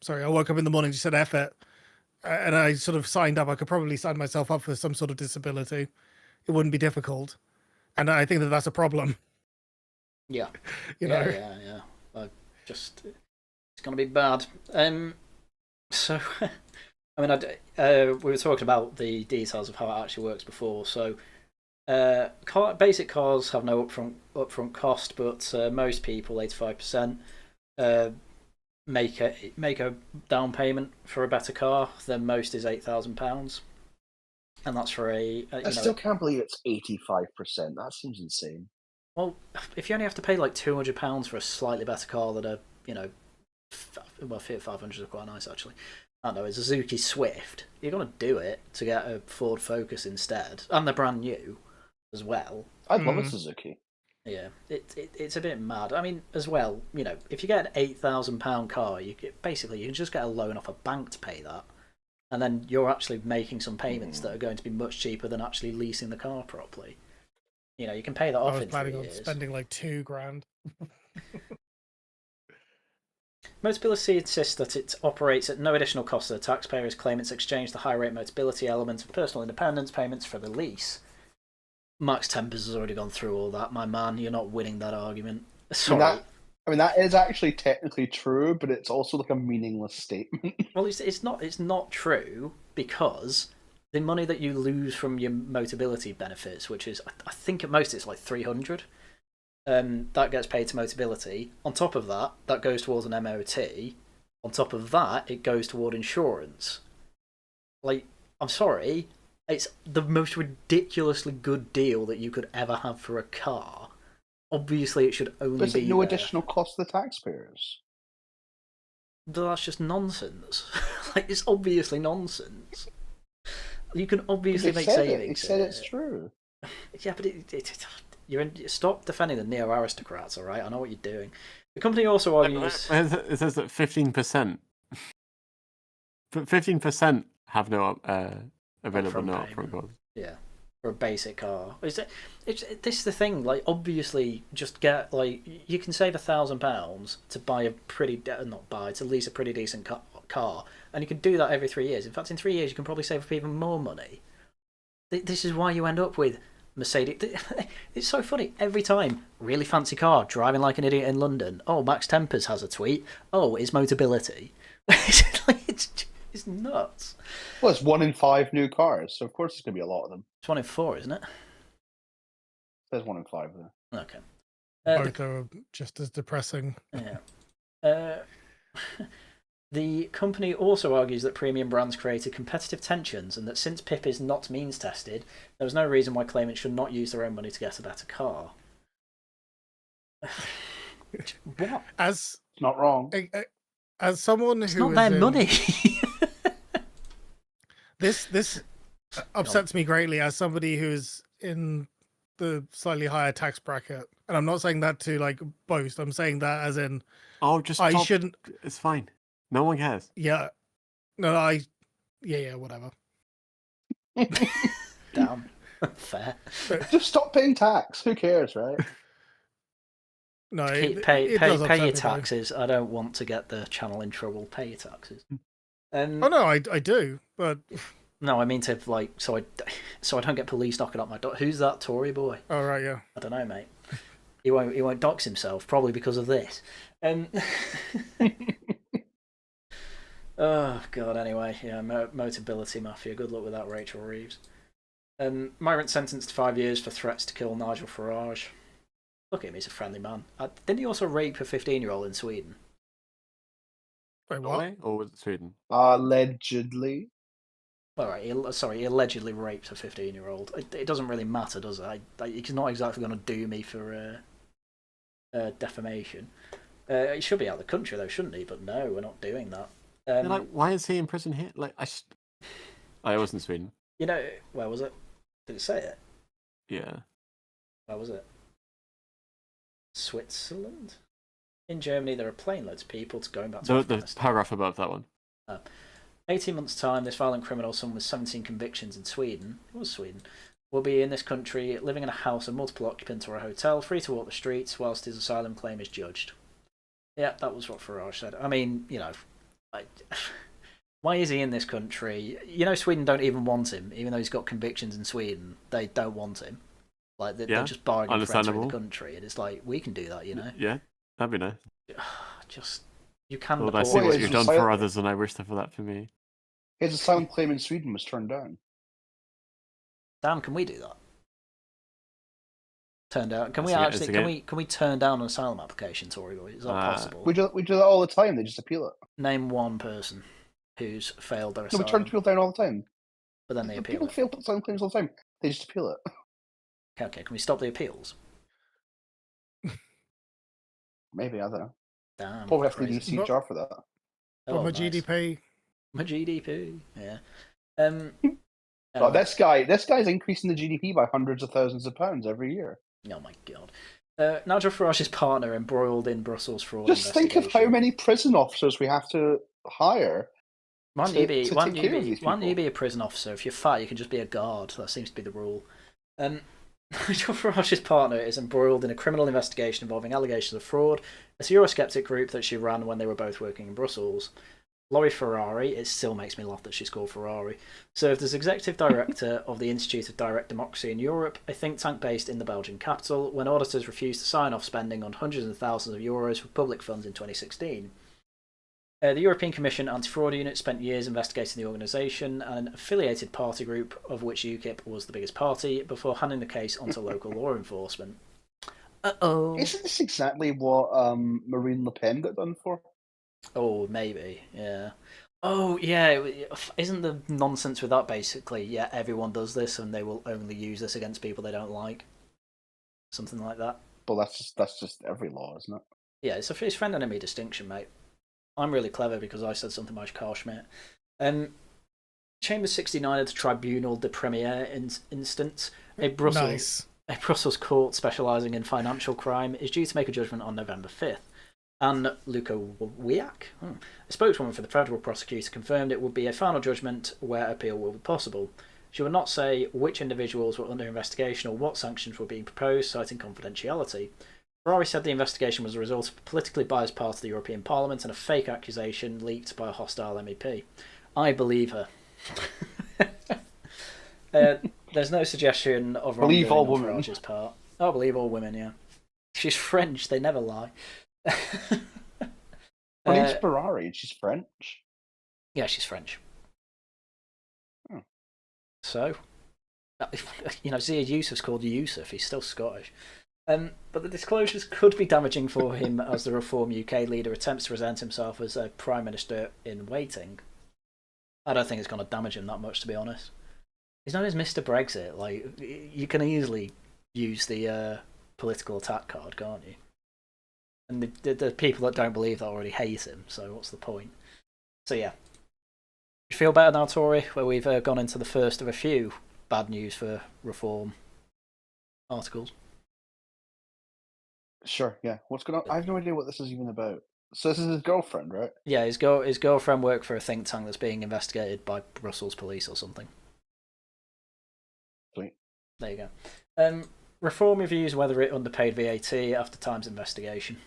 I woke up in the morning and just said F it, and I sort of signed up, I could probably sign myself up for some sort of disability. It wouldn't be difficult, and I think that that's a problem. Yeah, Yeah. It's gonna be bad. So, I mean, we were talking about the details of how it actually works before. So, basic cars have no upfront cost, but most people, 85%, make a down payment for a better car. Then most is £8,000, and that's for I still can't believe it's 85%. That seems insane. Well, if you only have to pay like £200 for a slightly better car that Fiat 500s are quite nice actually. I don't know, it's a Suzuki Swift. You're gonna do it to get a Ford Focus instead, and they're brand new as well. I'd love a Suzuki. Yeah, it's a bit mad. I mean, as well, if you get an £8,000 car, you can just get a loan off a bank to pay that, and then you're actually making some payments that are going to be much cheaper than actually leasing the car properly. You can pay that off in 3 years. I was planning on spending like £2,000. Motability insists that it operates at no additional cost to the taxpayer, as claimants exchange the high rate Motability element of personal independence payments for the lease. Max Tempers has already gone through all that, my man. You're not winning that argument. Sorry. I mean, that is actually technically true, but it's also like a meaningless statement. Well, it's not true, because the money that you lose from your Motability benefits, which is, I think at most it's like 300, that gets paid to Motability. On top of that, that goes towards an MOT. On top of that, it goes toward insurance. Like, I'm sorry, it's the most ridiculously good deal that you could ever have for a car. Obviously, it should only be no additional cost to the taxpayers. That's just nonsense. Like, it's obviously nonsense. You can obviously make savings. They said it's true. Yeah, but Stop defending the neo-aristocrats, all right? I know what you're doing. The company also argues... It says that 15%. But 15% have no available no upfront costs. Yeah, for a basic car. This is the thing. Like, obviously, just get you can save £1,000 to buy a pretty to lease a pretty decent car, and you can do that every 3 years. In fact, in 3 years, you can probably save up even more money. This is why you end up with Mercedes. It's so funny. Every time, really fancy car, driving like an idiot in London. Oh, Max Tempers has a tweet. Oh, it's Motability. It's nuts. Well, it's 1 in 5 new cars, so of course there's going to be a lot of them. It's 1 in 4, isn't it? There's 1 in 5 there. Okay. Both are just as depressing. Yeah. The company also argues that premium brands created competitive tensions and that since PIP is not means tested, there was no reason why claimants should not use their own money to get a better car. What? It's not wrong. As someone it's who not their money. This upsets me greatly as somebody who's in the slightly higher tax bracket, and I'm not saying that to boast. I'm saying that as in, shouldn't. It's fine. No one cares. Yeah. No. Yeah. Whatever. Damn. Fair. Just stop paying tax. Who cares, right? No. Pay your me, taxes. I don't want to get the channel in trouble. Pay your taxes. Oh no, I do, but no, I mean to so I don't get police knocking at my door. Who's that Tory boy? Oh right, yeah. I don't know, mate. He won't dox himself probably because of this. Oh god. Anyway, yeah, Motability Mafia. Good luck with that, Rachel Reeves. Migrant sentenced to 5 years for threats to kill Nigel Farage. Look at him, he's a friendly man. Didn't he also rape a 15-year-old in Sweden? Wait, what? Norway? Or was it Sweden? Allegedly. All right, he allegedly raped a 15-year-old. It doesn't really matter, does it? He's not exactly going to do me for defamation. He should be out of the country, though, shouldn't he? But no, we're not doing that. Why is he in prison here? I was in Sweden. You know, where was it? Did it say it? Yeah. Where was it? Switzerland? In Germany, there are plane loads of people going back to the paragraph above that one. 18 months' time, this violent criminal, someone with 17 convictions in Sweden, it was Sweden, will be in this country, living in a house of multiple occupants or a hotel, free to walk the streets, whilst his asylum claim is judged. Yeah, that was what Farage said. I mean, why is he in this country? Sweden don't even want him, even though he's got convictions in Sweden. They don't want him. They're just bargaining for entering the country, and it's we can do that, Yeah, that'd be nice. You can. Lord, I see what you've done for others, and I wish for that for me. His asylum claim in Sweden was turned down. Damn, can we do that? Turned down. Can we actually? Can we turn down an asylum application, Tory boy? Is that possible? We do that all the time. They just appeal it. Name one person who's failed their asylum. No, we turn people down all the time. But then they appeal. People fail asylum claims all the time. They just appeal it. Okay, can we stop the appeals? Maybe, I don't know. Damn. Probably have to use CHR for that. Oh, my GDP. My GDP, yeah. This guy's increasing the GDP by hundreds of thousands of pounds every year. Oh my god. Nigel Farage's partner embroiled in Brussels fraud. Just think of how many prison officers we have to hire. Why don't you be a prison officer? If you're fat, you can just be a guard. That seems to be the rule. Nigel Farage's partner is embroiled in a criminal investigation involving allegations of fraud. It's a Eurosceptic group that she ran when they were both working in Brussels. Laurie Ferrari, it still makes me laugh that she's called Ferrari, served as executive director of the Institute of Direct Democracy in Europe, a think tank based in the Belgian capital, when auditors refused to sign off spending on hundreds of thousands of euros for public funds in 2016. The European Commission Anti-Fraud Unit spent years investigating the organisation and an affiliated party group, of which UKIP was the biggest party, before handing the case onto local law enforcement. Uh-oh. Isn't this exactly what Marine Le Pen got done for? Oh, maybe, yeah. Oh, yeah, isn't the nonsense with that basically, yeah, everyone does this and they will only use this against people they don't like? Something like that? Well, that's just every law, isn't it? Yeah, it's friend-enemy distinction, mate. I'm really clever because I said something about Carl Schmitt. Chamber 69 of the Tribunal de Première instance, a Brussels... Nice. A Brussels court specialising in financial crime is due to make a judgment on November 5th. Anne Lukowiak, a spokeswoman for the federal prosecutor, confirmed it would be a final judgment where appeal will be possible. She would not say which individuals were under investigation or what sanctions were being proposed, citing confidentiality. Ferrari said the investigation was a result of a politically biased part of the European Parliament and a fake accusation leaked by a hostile MEP. I believe her. There's no suggestion of believe all women. Farage's part. I believe all women, yeah. She's French, they never lie. Her name's Ferrari, and she's French. Yeah, she's French. Oh. So, Zia Yusuf's called Yusuf, he's still Scottish. But the disclosures could be damaging for him as the Reform UK leader attempts to present himself as a Prime Minister in waiting. I don't think it's going to damage him that much, to be honest. He's known as Mr. Brexit. Like, you can easily use the political attack card, can't you? And the people that don't believe that already hate him, so what's the point? So yeah. You feel better now, Tory, where we've gone into the first of a few bad news for Reform articles? Sure, yeah. What's going on? I have no idea what this is even about. So this is his girlfriend, right? Yeah, his girlfriend worked for a think tank that's being investigated by Brussels police or something. Sweet. There you go. Reform reviews whether it underpaid VAT after Time's investigation.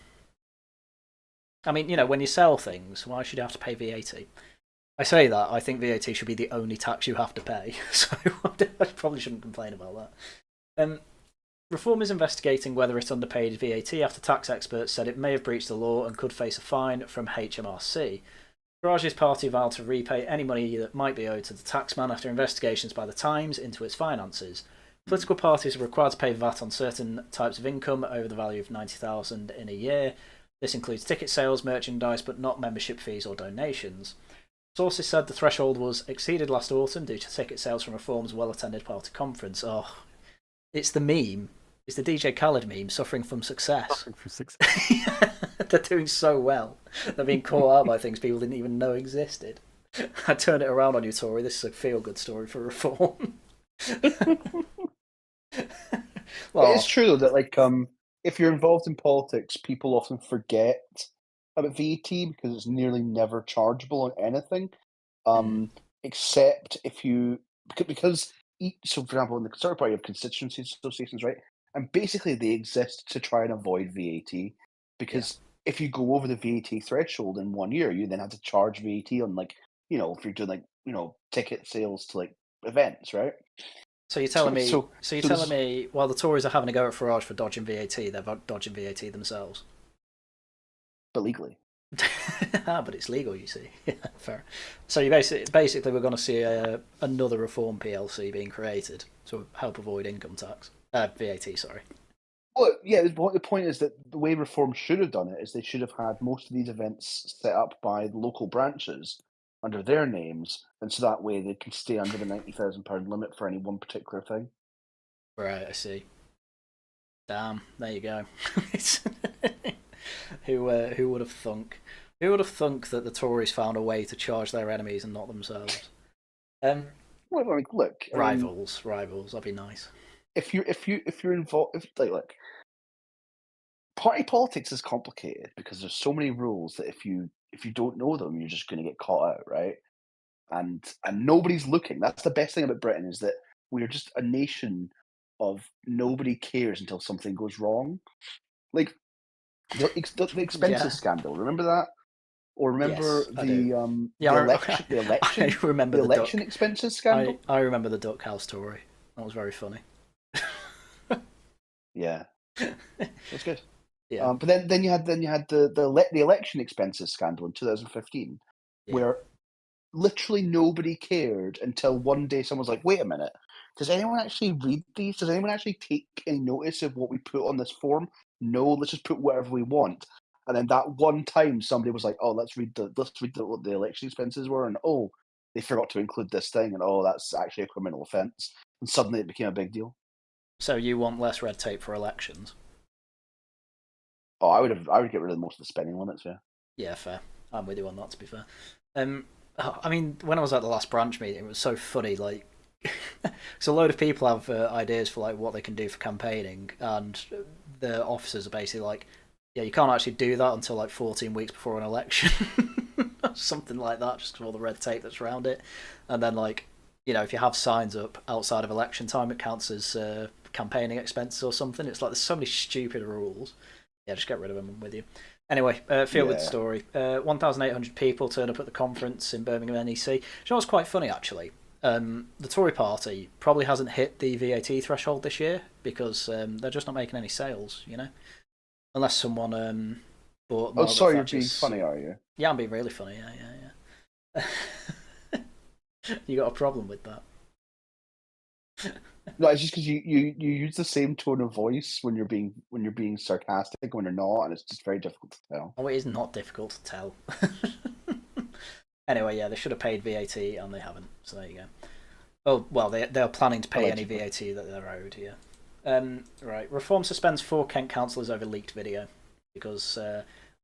I mean, when you sell things, why should you have to pay VAT? I say that, I think VAT should be the only tax you have to pay, so I probably shouldn't complain about that. Reform is investigating whether it underpaid VAT after tax experts said it may have breached the law and could face a fine from HMRC. Farage's party vowed to repay any money that might be owed to the taxman after investigations by the Times into its finances. Political parties are required to pay VAT on certain types of income over the value of $90,000 in a year. This includes ticket sales, merchandise, but not membership fees or donations. Sources said the threshold was exceeded last autumn due to ticket sales from Reform's well-attended party conference. Oh, it's the meme. It's the DJ Khaled meme, suffering from success. Suffering from success. They're doing so well. They're being caught out by things people didn't even know existed. I turned it around on you, Tory. This is a feel-good story for Reform. Well, it's true, though, that if you're involved in politics, people often forget about VAT because it's nearly never chargeable on anything, except if you... Because, so for example, in the Conservative Party, you have constituency associations, right? And basically they exist to try and avoid VAT because if you go over the VAT threshold in 1 year, you then have to charge VAT on if you're doing ticket sales to events, right? So you're telling me while the Tories are having a go at Farage for dodging VAT, they're dodging VAT themselves? But legally. But it's legal, you see. Yeah, fair. So you basically we're going to see another Reform PLC being created to help avoid income tax. VAT, sorry. Well, yeah, the point is that the way Reform should have done it is they should have had most of these events set up by the local branches under their names, and so that way they can stay under the £90,000 limit for any one particular thing. Right, I see. Damn, there you go. Who would have thunk? Who would have thunk that the Tories found a way to charge their enemies and not themselves? Well, I mean, look, rivals. That'd be nice. If you're involved, look, party politics is complicated because there's so many rules that if you don't know them, you're just going to get caught out, right? And nobody's looking. That's the best thing about Britain is that we're just a nation of nobody cares until something goes wrong. Like the expenses scandal. Remember that? Or remember the election? I remember the election expenses scandal. I remember the Duck House story. That was very funny. Yeah, that's good. Yeah. But then you had the election expenses scandal in 2015, where literally nobody cared until one day someone was like, "Wait a minute, does anyone actually read these? Does anyone actually take any notice of what we put on this form? No, let's just put whatever we want." And then that one time somebody was like, "Oh, let's read what the election expenses were," and oh, they forgot to include this thing, and oh, that's actually a criminal offence, and suddenly it became a big deal. So you want less red tape for elections? Oh, I would get rid of most of the spending limits. Yeah. Yeah, fair. I'm with you on that. To be fair, I mean, when I was at the last branch meeting, it was so funny. Like So a load of people have ideas for like what they can do for campaigning, and the officers are basically like, yeah, you can't actually do that until like 14 weeks before an election, something like that, just 'cause of all the red tape that's around it. And then like, if you have signs up outside of election time, it counts as campaigning expenses or something. It's like there's so many stupid rules. Yeah, just get rid of them. I'm with you. Anyway, feel good story. 1,800 people turned up at the conference in Birmingham NEC. You know what's quite funny actually? The Tory party probably hasn't hit the VAT threshold this year because they're just not making any sales, unless someone bought. Oh, sorry, you're being funny, are you? Yeah, I'm being really funny. Yeah. You got a problem with that? No, it's just because you use the same tone of voice when you're being sarcastic and when you're not, and it's just very difficult to tell. Oh, it is not difficult to tell. Anyway, yeah, they should have paid VAT and they haven't. So there you go. Oh well, they are planning to pay any VAT that they're owed. Yeah. Right. Reform suspends 4 Kent councillors over leaked video because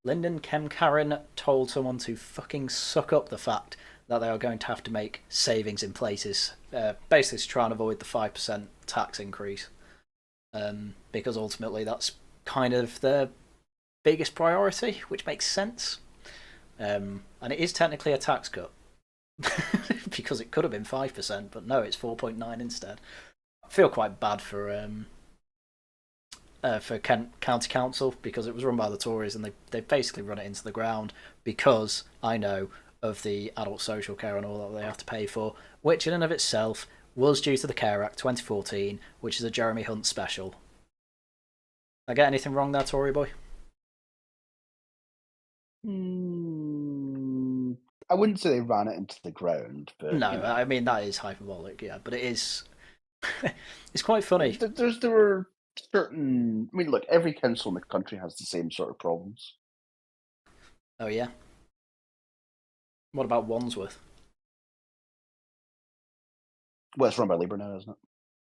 Lyndon Kemkaren told someone to fucking suck up the fact that they are going to have to make savings in places, basically to try and avoid the 5% tax increase, because ultimately that's kind of their biggest priority, which makes sense. And it is technically a tax cut, because it could have been 5%, but no, it's 4.9 instead. I feel quite bad for Kent County Council because it was run by the Tories and they basically run it into the ground because I know of the adult social care and all that they have to pay for, which in and of itself was due to the Care Act 2014, which is a Jeremy Hunt special. Did I get anything wrong there, Tory boy? I wouldn't say they ran it into the ground, but no, I mean that is hyperbolic, yeah, but it is. It's quite funny. There were certain. I mean, look, every council in the country has the same sort of problems. Oh yeah. What about Wandsworth? Well, it's run by Labour now, isn't it?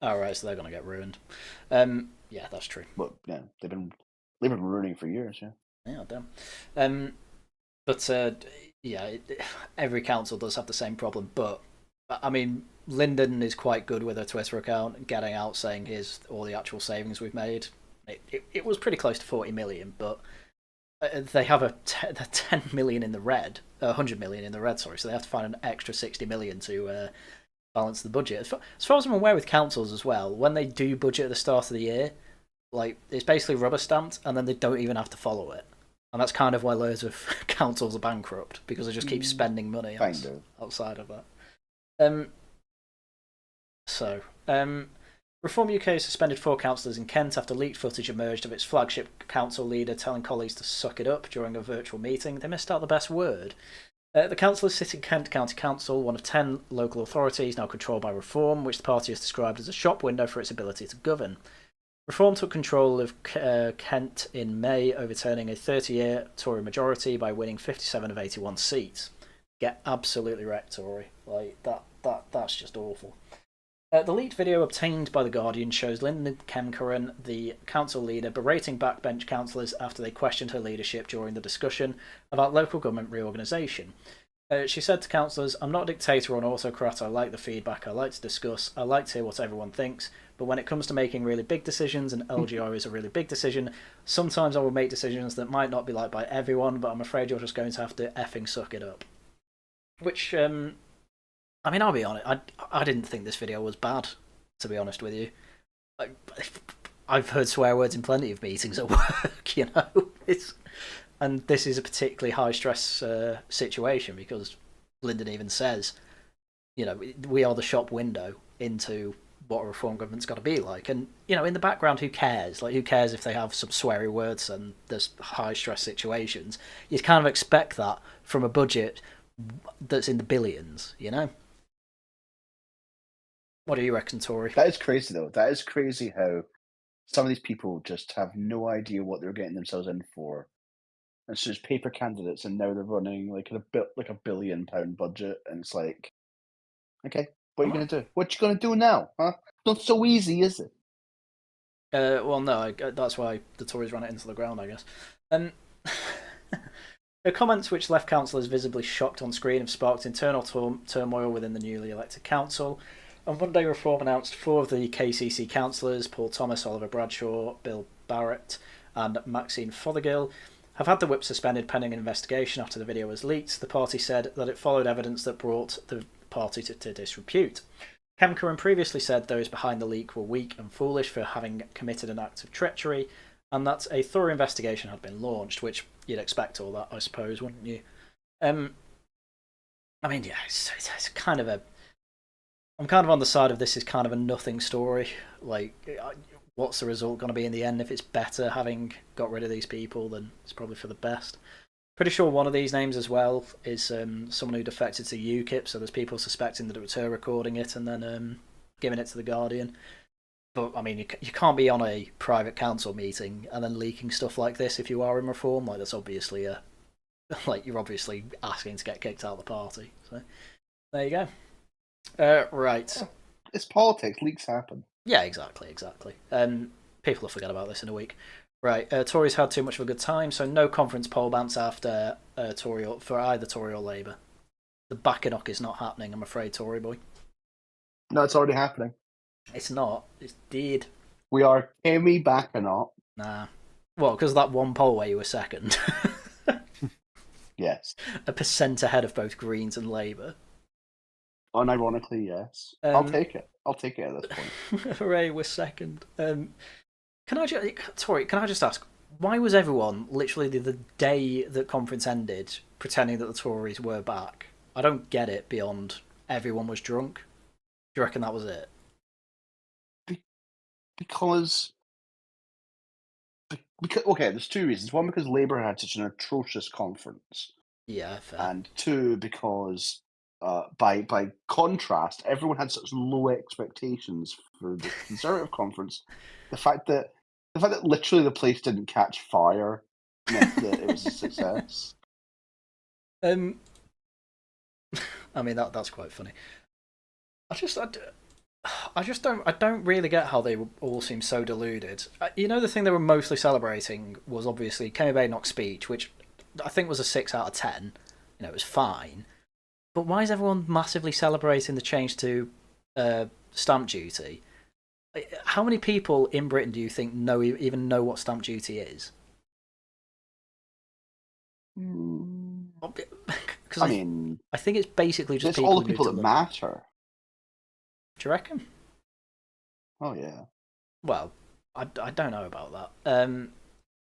Oh right, so they're gonna get ruined. Yeah, that's true. Well, yeah, Labour have been ruining for years, yeah. Yeah, damn. But yeah, every council does have the same problem. But I mean, Lyndon is quite good with her Twitter account, getting out saying here's all the actual savings we've made. It was pretty close to 40 million, but they have a 10 million in the red, 100 million in the red. Sorry, so they have to find an extra 60 million to balance the budget. As far as I'm aware, with councils as well, when they do budget at the start of the year, like it's basically rubber stamped, and then they don't even have to follow it. And that's kind of why loads of councils are bankrupt, because they just keep spending money outside of that. Reform UK suspended 4 councillors in Kent after leaked footage emerged of its flagship council leader telling colleagues to suck it up during a virtual meeting. They missed out the best word. The councillors sit in Kent County Council, one of 10 local authorities now controlled by Reform, which the party has described as a shop window for its ability to govern. Reform took control of Kent in May, overturning a 30-year Tory majority by winning 57 of 81 seats. Get absolutely wrecked, Tory. Like that's just awful. The leaked video obtained by The Guardian shows Lyndon Kemkaren, the council leader, berating backbench councillors after they questioned her leadership during the discussion about local government reorganisation. She said to councillors, "I'm not a dictator or an autocrat. I like the feedback. I like to discuss. I like to hear what everyone thinks. But when it comes to making really big decisions, and LGR is a really big decision, sometimes I will make decisions that might not be liked by everyone, but I'm afraid you're just going to have to effing suck it up." Which, I mean, I'll be honest, I didn't think this video was bad, to be honest with you. I've heard swear words in plenty of meetings at work, and this is a particularly high-stress situation because Lyndon even says, we are the shop window into what a reform government's got to be like. And, in the background, who cares? Like, who cares if they have some sweary words and there's high-stress situations? You'd kind of expect that from a budget that's in the billions, What do you reckon, Tory? That is crazy, though. That is crazy how some of these people just have no idea what they're getting themselves in for. And so it's paper candidates, and now they're running like a £1 billion budget, and it's like, okay, what are you going to do? What you going to do now? Huh? Not so easy, is it? Well, no, that's why the Tories ran it into the ground, I guess. The comments, which left councillors visibly shocked on screen, have sparked internal turmoil within the newly elected council. On Monday, Reform announced 4 of the KCC councillors, Paul Thomas, Oliver Bradshaw, Bill Barrett and Maxine Fothergill, have had the whip suspended pending an investigation after the video was leaked. The party said that it followed evidence that brought the party to disrepute. Kemkerin previously said those behind the leak were weak and foolish for having committed an act of treachery, and that a thorough investigation had been launched, which you'd expect all that, I suppose, wouldn't you? I mean, yeah, it's kind of a... I'm kind of on the side of this is kind of a nothing story. Like, what's the result going to be in the end? If it's better having got rid of these people, then it's probably for the best. Pretty sure one of these names as well is someone who defected to UKIP, so there's people suspecting that it was her recording it and then giving it to The Guardian. But, I mean, you can't be on a private council meeting and then leaking stuff like this if you are in Reform. Like, that's obviously like, you're obviously asking to get kicked out of the party. So, there you go. Right. It's politics. Leaks happen. Yeah, exactly. People will forget about this in a week. Right, Tories had too much of a good time, so no conference poll bounce after for either Tory or Labour. The Backenock is not happening, I'm afraid, Tory boy. No, it's already happening. It's not. It's dead. We are Kemi Backenock. Nah. Well, because of that one poll where you were second. Yes. A % ahead of both Greens and Labour. Unironically, yes. I'll take it. I'll take it at this point. Hooray, we're second. Tory, can I just ask, why was everyone, literally the day that conference ended, pretending that the Tories were back? I don't get it beyond everyone was drunk. Do you reckon that was it? Because okay, there's 2 reasons. One, because Labour had such an atrocious conference. Yeah, fair. And 2, because by contrast, everyone had such low expectations for the Conservative conference. The fact that literally the place didn't catch fire meant that it was a success. I mean that's quite funny. I don't really get how they all seem so deluded. You know, the thing they were mostly celebrating was obviously Kemi Badenoch's speech, which I think was a 6 out of 10. You know, it was fine. But why is everyone massively celebrating the change to stamp duty? How many people in Britain do you think even know what stamp duty is? Because I mean, I think it's basically just it's people all the people that matter. Do you reckon? Oh yeah. Well, I don't know about that.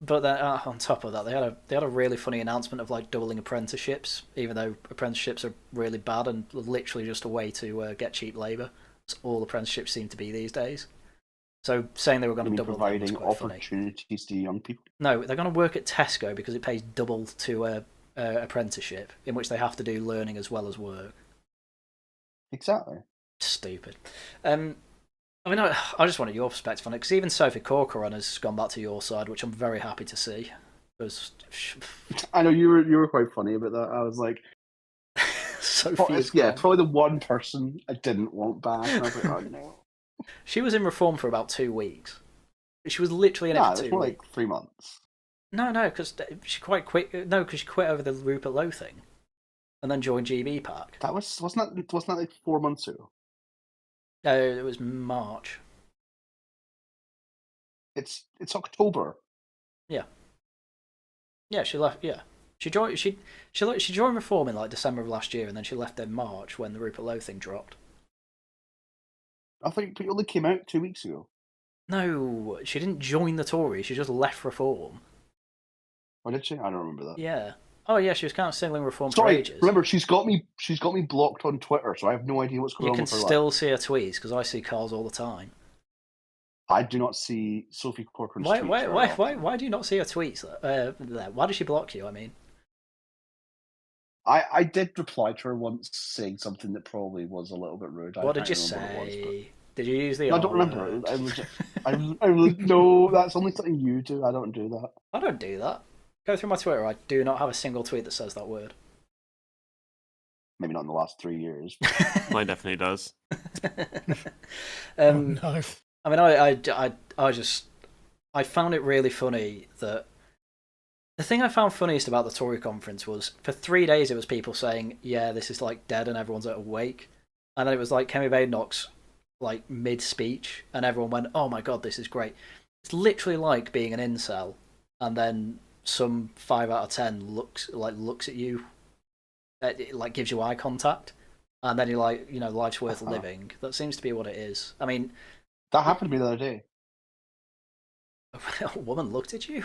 But then on top of that, they had a really funny announcement of like doubling apprenticeships, even though apprenticeships are really bad and literally just a way to get cheap labour. That's all apprenticeships seem to be these days. So saying they were going to double providing them was quite opportunities to young people. No, they're going to work at Tesco because it pays double to apprenticeship, in which they have to do learning as well as work. Exactly. Stupid. I mean, I just wanted your perspective on it, because even Sophie Corcoran has gone back to your side, which I'm very happy to see. Because I know you were quite funny about that. I was like, Sophie. Yeah, probably the one person I didn't want back. And I was like, oh no. She was in Reform for about 2 weeks. She was literally in it for 2 weeks. More like 3 months. No, because she quite quit. No, because she quit over the Rupert Lowe thing, and then joined GB Pack. That wasn't that like 4 months ago? No, it was March. It's October. Yeah. Yeah, she left. Yeah, she joined. She joined Reform in like December of last year, and then she left in March when the Rupert Lowe thing dropped. I think it only came out 2 weeks ago. No, she didn't join the Tories. She just left Reform. Oh, did she? I don't remember that. Yeah. Oh, yeah. She was kind of signaling Reform for Sorry, ages. remember she's got me blocked on Twitter, so I have no idea what's going on with her life. You can still see her tweets because I see Carl's all the time. I do not see Sophie Corcoran's tweets. Why do you not see her tweets? Why did she block you? I mean, I did reply to her once saying something that probably was a little bit rude. What did you say? Did you use the? I don't remember. I no, that's only something you do. I don't do that. I don't do that. Go through my Twitter. I do not have a single tweet that says that word. Maybe not in the last 3 years. Mine definitely does. Oh, no. I mean, I found it really funny that the thing I found funniest about the Tory conference was for 3 days it was people saying, "Yeah, this is like dead," and everyone's at a wake, and then it was like Kemi Badenoch's like mid-speech, and everyone went, "Oh my god, this is great." It's literally like being an incel, and then some 5 out of 10 looks at you, like gives you eye contact, and then you're like, life's worth living. That seems to be what it is. I mean, that happened to me the other day. A woman looked at you.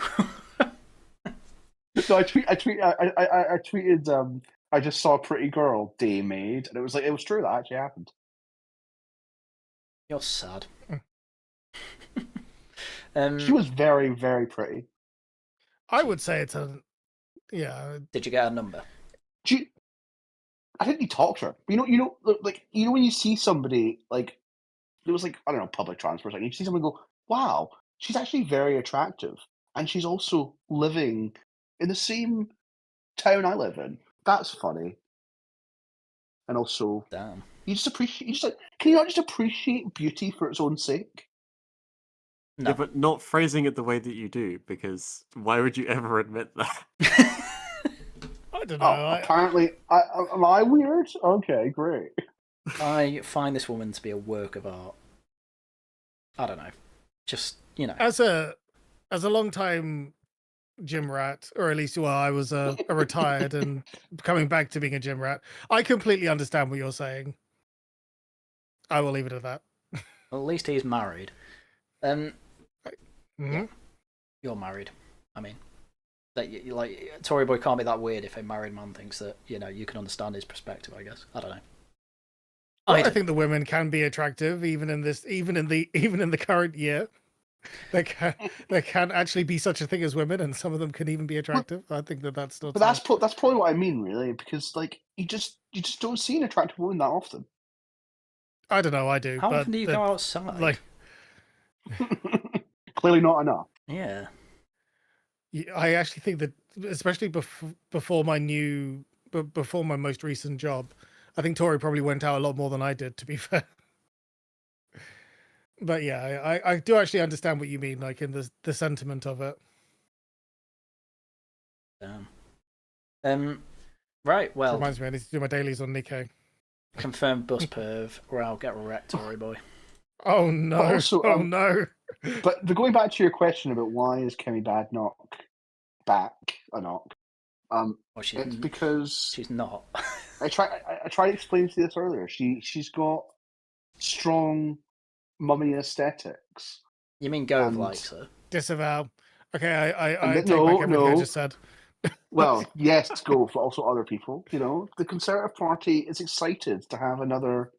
No, I tweeted. I just saw a pretty girl, day made, and it was true. That actually happened. You're sad. She was very, very pretty. I would say it's Did you get her number? I didn't talk to her. Like when you see somebody like it was like I don't know public transport, like you see someone go, wow, she's actually very attractive, and she's also living in the same town I live in. That's funny. And also, damn, you just appreciate. Can you not just appreciate beauty for its own sake? No. Yeah, but not phrasing it the way that you do, because why would you ever admit that? I don't know. Apparently, am I weird? Okay, great. I find this woman to be a work of art. I don't know. Just, As a long time gym rat, or at least I was a retired and coming back to being a gym rat, I completely understand what you're saying. I will leave it at that. Well, at least he's married. Mm-hmm. You're married. I mean, like Tory Boy can't be that weird if a married man thinks that you can understand his perspective. I guess I don't know. I think the women can be attractive even in the current year. There can actually be such a thing as women, and some of them can even be attractive. I think that's not. But that's probably what I mean, really, because like you just don't see an attractive woman that often. I don't know. I do. How often do you go outside? Like, clearly not enough. Yeah. I actually think that, especially before my most recent job, I think Tori probably went out a lot more than I did, to be fair. But yeah, I do actually understand what you mean, like in the sentiment of it. Right, well. Reminds me, I need to do my dailies on Nikkei. Confirmed bus perv, or I'll get wrecked, Tory Boy. Oh no! Also, no! But going back to your question about why is Kimmy Badnock back a knock? It's because she's not. I tried to explain to you this earlier. She's got strong mummy aesthetics. You mean Gove likes her? Disavow. Okay, I take no, back everything I just said. Well, yes, Gove, but also other people. The Conservative Party is excited to have another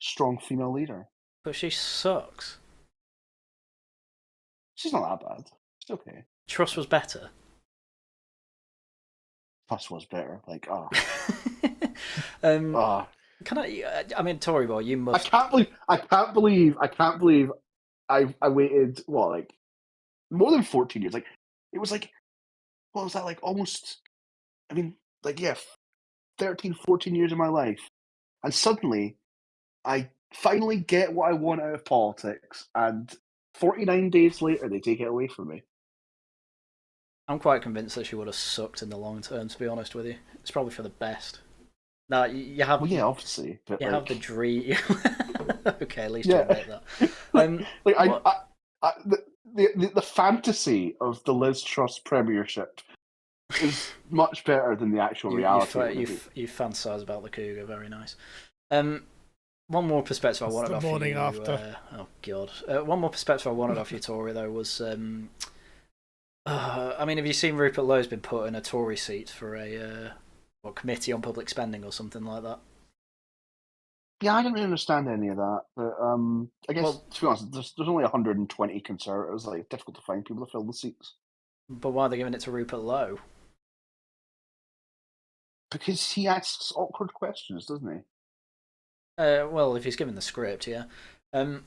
strong female leader. But she sucks. She's not that bad. She's okay. Truss was better. Truss was better. Like, Can I mean, Tory Boy, you must. I can't believe. I waited like more than 14 years. Like it was like, what was that like? Almost. I mean, like 13, 14 years of my life, and suddenly, I finally get what I want out of politics, and 49 days later, they take it away from me. I'm quite convinced that she would have sucked in the long term, to be honest with you. It's probably for the best. No, you have. Well, yeah, obviously. But you have the dream. Okay, at least you admit that. The fantasy of the Liz Truss premiership is much better than the actual reality. You fantasize about the cougar, very nice. One more perspective I wanted off you. Morning after. Oh god. One more perspective I wanted off you, Tory, though, was I mean, have you seen Rupert Lowe's been put in a Tory seat for a committee on public spending or something like that? Yeah, I didn't really understand any of that, but I guess to be honest, there's only 120 Conservatives. Like, it's difficult to find people to fill the seats. But why are they giving it to Rupert Lowe? Because he asks awkward questions, doesn't he? Well, if he's given the script, yeah. I'm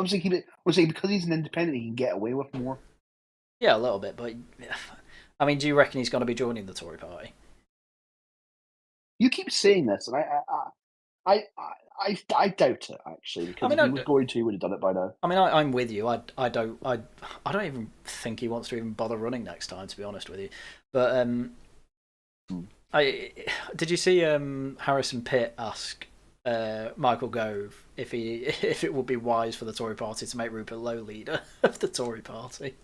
saying because he's an independent, he can get away with more. Yeah, a little bit, but I mean, do you reckon he's going to be joining the Tory party? You keep saying this, and I doubt it actually. Because if he was going to, he would have done it by now. I mean, I'm with you. I don't even think he wants to even bother running next time, to be honest with you. But did you see Harrison Pitt ask Michael Gove if it would be wise for the Tory party to make Rupert Lowe leader of the Tory party.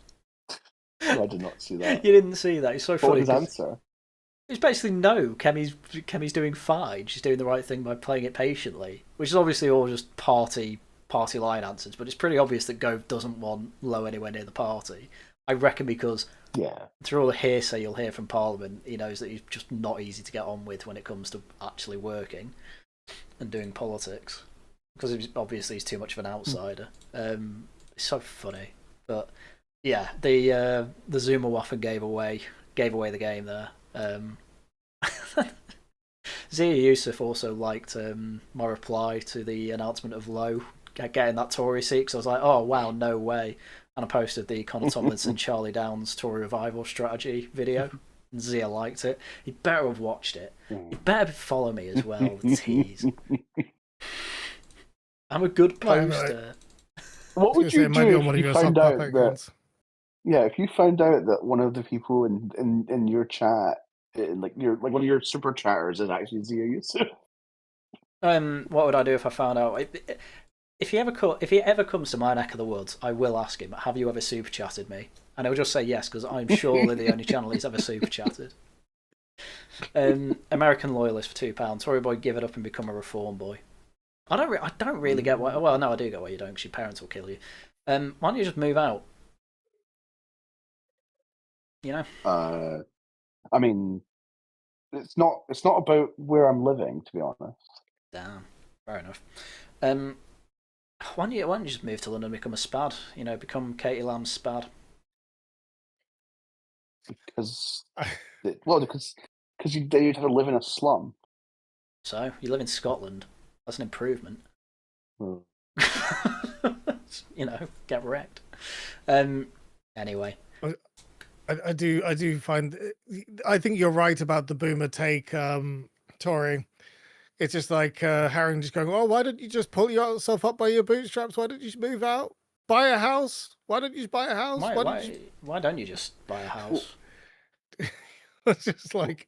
No, I did not see that. You didn't see that? It's so funny. What was his answer? It's basically no. Kemi's doing fine. She's doing the right thing by playing it patiently, which is obviously all just party line answers. But it's pretty obvious that Gove doesn't want Lowe anywhere near the party. I reckon because through all the hearsay you'll hear from Parliament, he knows that he's just not easy to get on with when it comes to actually working and doing politics. Because obviously he's too much of an outsider. It's so funny, but yeah, the Zuma Waffen gave away the game there. Zia Yusuf also liked my reply to the announcement of Lowe getting that Tory seat, because I was like, oh wow, no way. And I posted the Conor Tomlinson Charlie Downs Tory revival strategy video, and Zia liked it. He better have watched it. He better follow me as well. Tease. I'm a good poster. What would you do if you found out that? Yeah, if you found out that one of the people in your chat, like one of your super chatters, is actually Zia Yusuf. What would I do if I found out? If he ever comes to my neck of the woods, I will ask him, have you ever super chatted me? And he'll just say yes, because I'm surely the only channel he's ever super chatted. American Loyalist for £2. Tory boy, give it up and become a reform boy. I don't really get why. Well, no, I do get why you don't, because your parents will kill you. Why don't you just move out? You know. I mean, it's not about where I'm living, to be honest. Damn, fair enough. Why don't you just move to London and become a spad? You know, become Katie Lamb's spad. Because you'd have to live in a slum. So you live in Scotland. That's an improvement. Hmm. You know, get wrecked. Anyway. I do find. I think you're right about the boomer take, Tory. It's just like Harry just going, "Oh, why didn't you just pull yourself up by your bootstraps? Why didn't you move out? Buy a house? Why don't you just buy a house? Why don't you just buy a house?" It's just like.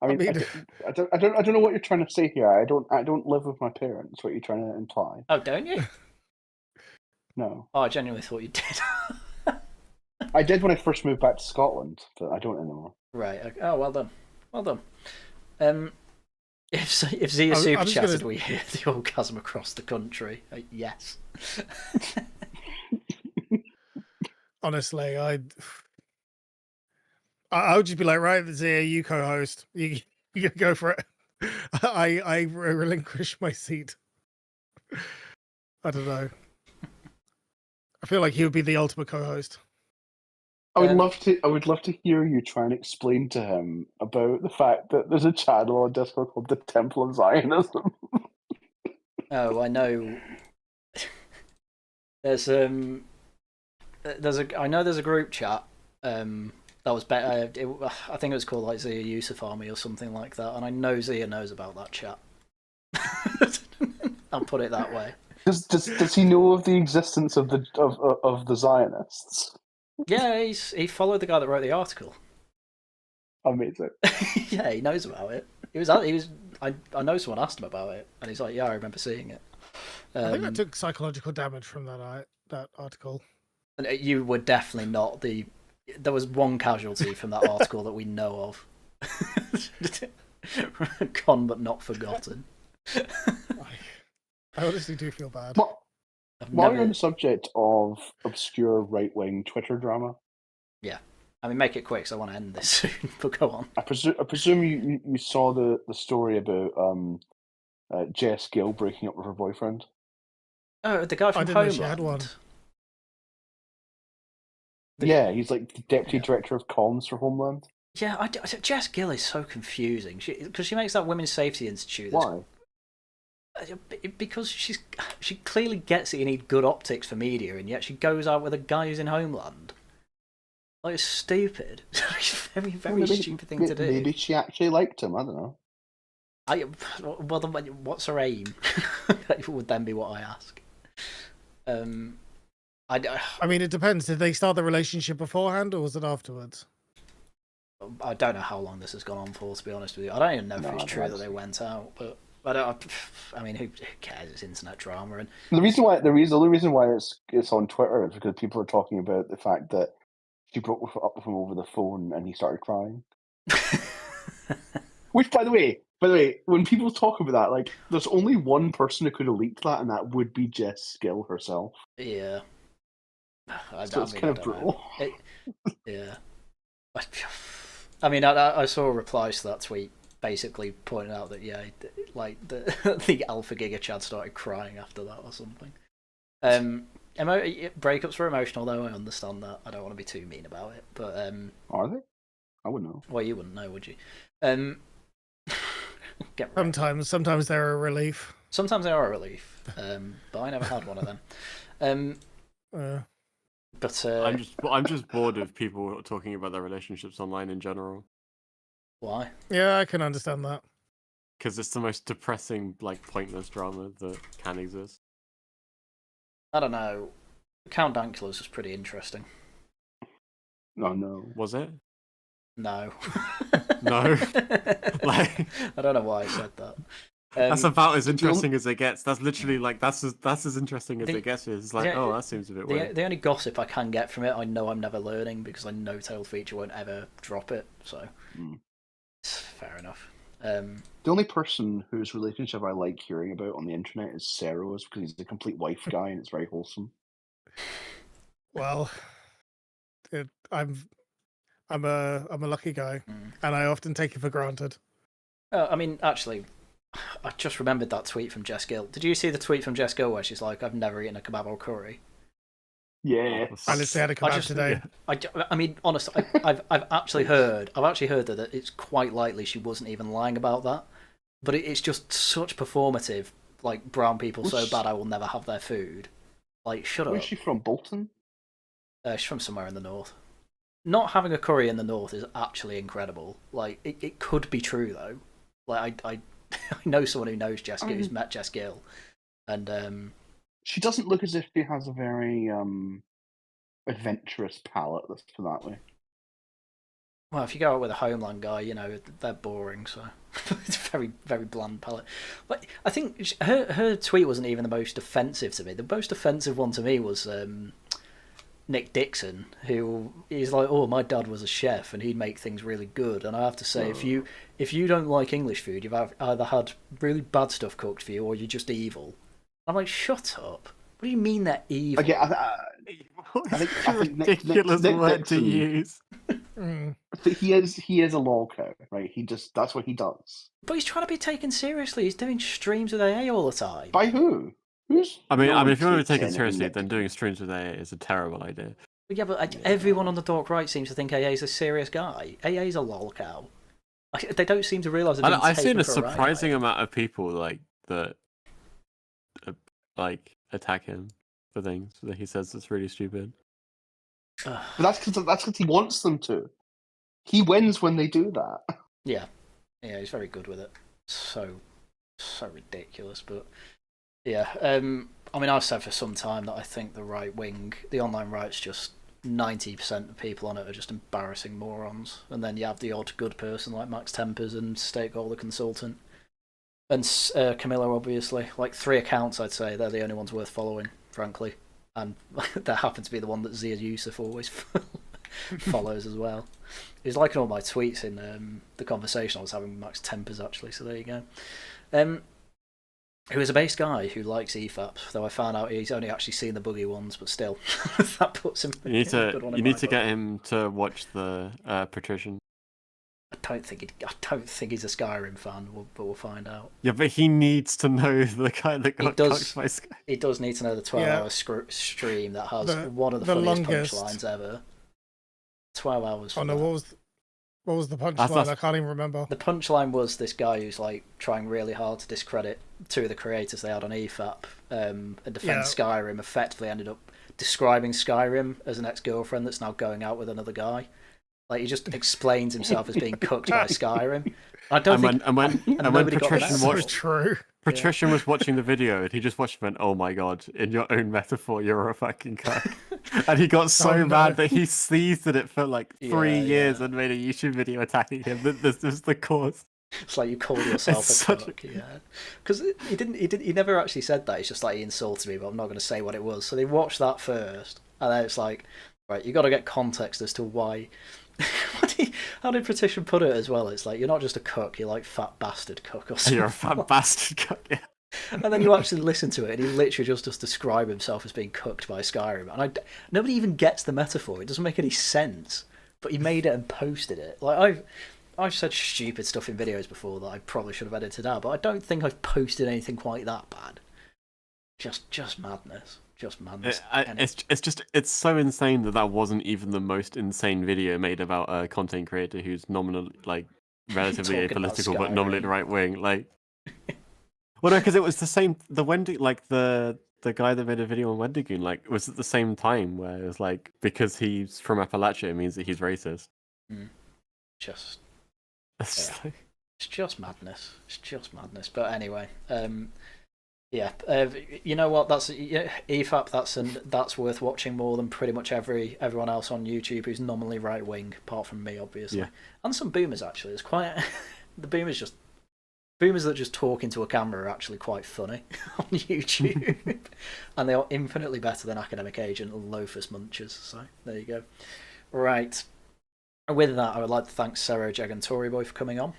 I mean, I don't know what you're trying to say here. I don't live with my parents. What you're trying to imply? Oh, don't you? No. Oh, I genuinely thought you did. I did when I first moved back to Scotland, but I don't anymore. Right. Okay. Oh, well done. Well done. If Zia super chatted, we hear the orgasm across the country. Yes. Honestly, I would just be like, right, Zia, you co-host. You go for it. I relinquish my seat. I don't know. I feel like he would be the ultimate co-host. I would love to hear you try and explain to him about the fact that there's a channel on Discord called the Temple of Zionism. Oh, I know. There's a group chat. That was better. I think it was called like Zia Yusuf Army or something like that, and I know Zia knows about that chat. I'll put it that way. Does he know of the existence of the Zionists? Yeah, he followed the guy that wrote the article. Amazing. Yeah, he knows about it. I know someone asked him about it, and he's like, "Yeah, I remember seeing it." I think I took psychological damage from that article. And you were definitely not the. There was one casualty from that article that we know of. Gone but not forgotten. I honestly do feel bad. While you're on the subject of obscure right-wing Twitter drama, yeah, I mean, make it quick, so I want to end this soon. But go on. I presume you saw the story about Jess Gill breaking up with her boyfriend. Oh, the guy from Homeland. Homeland. She had one. Yeah, he's like the deputy director of comms for Homeland. Yeah, Jess Gill is so confusing because she makes that Women's Safety Institute. Why? Because she clearly gets it. You need good optics for media, and yet she goes out with a guy who's in Homeland. Like, it's stupid. It's a very stupid thing to do. Maybe she actually liked him. I don't know. Well, then, what's her aim? Would then be what I ask. I mean, it depends. Did they start the relationship beforehand, or was it afterwards? I don't know how long this has gone on for, to be honest with you. I don't even know if it's true that they went out, but I mean, who cares? It's internet drama, and the only reason why it's on Twitter is because people are talking about the fact that she broke up with him over the phone and he started crying. Which, by the way, when people talk about that, like, there's only one person who could have leaked that, and that would be Jess Skill herself. Yeah. So it's kind of brutal. Yeah. I mean, I saw replies to that tweet basically pointing out that, yeah, like, the Alpha Giga Chad started crying after that or something. Breakups were emotional, though. I understand that. I don't want to be too mean about it, but are they? I wouldn't know. Well, you wouldn't know, would you? Sometimes they're a relief. Sometimes they are a relief, but I never had one of them. But I'm just bored of people talking about their relationships online in general. Why? Yeah, I can understand that. Because it's the most depressing, like, pointless drama that can exist. I don't know. Count Dankula's was pretty interesting. Oh, no. Was it? No. No. Like, I don't know why I said that. That's about as interesting as it gets. That's literally like that's as interesting as it gets. It's like, oh, that seems a bit weird. The only gossip I can get from it, I know I'm never learning because I know Tail Feature won't ever drop it. So it's fair enough. The only person whose relationship I like hearing about on the internet is Cero's, because he's a complete wife guy and it's very wholesome. Well, I'm a lucky guy, and I often take it for granted. I mean, actually, I just remembered that tweet from Jess Gill. Did you see the tweet from Jess Gill where she's like, "I've never eaten a kebab or curry"? Yeah, I literally had a kebab today. I mean, honestly, I've actually heard that it's quite likely she wasn't even lying about that, but it's just such performative. Like, brown people so bad I will never have their food. Like, shut up. Where's she from? Bolton? She's from somewhere in the north. Not having a curry in the north is actually incredible. Like, it could be true though. Like, I know someone who knows Jess Gill, who's met Jess Gill, and she doesn't look as if she has a very adventurous palate. Let's put it that way. Well, if you go out with a Homeland guy, you know they're boring. So it's very, very bland palate. But I think her tweet wasn't even the most offensive to me. The most offensive one to me was Nick Dixon, who is like, "Oh, my dad was a chef and he'd make things really good." And I have to say, if you don't like English food, you've either had really bad stuff cooked for you or you're just evil. I'm like, shut up. What do you mean they're evil? Okay, I think ridiculous Nick word Dixon, to use. He is a lolcow, right? That's what he does. But he's trying to be taken seriously. He's doing streams with AA all the time. By who? I mean, if you want to be taken seriously, then doing streams with AA is a terrible idea. Yeah, but everyone on the Dork Right seems to think AA is a serious guy. AA is a lolcow. They don't seem to realise. I've seen a surprising amount of people like that, like attack him for things that he says that's really stupid. But that's because he wants them to. He wins when they do that. Yeah, he's very good with it. So ridiculous, but yeah. I mean, I've said for some time that I think the right wing, the online right's just 90% of people on it are just embarrassing morons, and then you have the odd good person like Max Tempers and Stakeholder Consultant, and Camilla, obviously. Like 3 accounts, I'd say they're the only ones worth following, frankly, and that happened to be the one that Zia Yusuf always follows as well. He's liking all my tweets in the conversation I was having with Max Tempers, actually, so there you go. Who is a base guy who likes EFAPs, though I found out he's only actually seen the boogie ones, but still, that puts him. You need to get him to watch the Patrician. I don't think he's a Skyrim fan, but we'll find out. Yeah, but he needs to know the guy that got cucked by Skyrim. He does need to know the 12-hour stream that has one of the funniest punchlines ever. 12 hours. Oh no, what was the punchline? I can't even remember. The punchline was this guy who's like trying really hard to discredit 2 of the creators they had on EFAP and defend Skyrim. Effectively ended up describing Skyrim as an ex-girlfriend that's now going out with another guy. Like, he just explains himself as being cooked by Skyrim. I don't think. And when Patrician was watching the video, and he just watched and went, "Oh my god! In your own metaphor, you're a fucking cuck." And he got so no. mad that he seized it for like 3 Yeah, years yeah. and made a YouTube video attacking him. This was the cause. It's like you call yourself It's a such cuck, yeah. Because he never actually said that. It's just like he insulted me, but I'm not going to say what it was. So they watched that first, and then it's like, right, you got to get context as to why. How did Petition put it as well? It's like you're not just a cuck, you're like fat bastard cuck or something. You're a fat bastard cuck. Yeah. And then you actually listen to it, and he literally just does describe himself as being cooked by Skyrim. And nobody even gets the metaphor. It doesn't make any sense. But he made it and posted it. Like I've said stupid stuff in videos before that I probably should have edited out, but I don't think I've posted anything quite that bad. Just madness. Just madness. It's so insane that wasn't even the most insane video made about a content creator who's nominally like relatively Talking about apolitical but nominally Skyrim. the right wing. Like, well, no, because it was the same. The Wendy, like the guy that made a video on Wendigoon, like, was at the same time where it was like because he's from Appalachia, it means that he's racist. Just. It's Yeah. like... It's just madness. It's just madness. But anyway, yeah. You know what? That's EFAP. That's worth watching more than pretty much everyone else on YouTube who's nominally right wing, apart from me, obviously, Yeah. and some boomers actually. It's quite the boomers that just talk into a camera are actually quite funny on YouTube, and they are infinitely better than Academic Agent and Loafers Munchers. So there you go. Right. With that, I would like to thank Cero, Jag, and Tory Boy for coming on.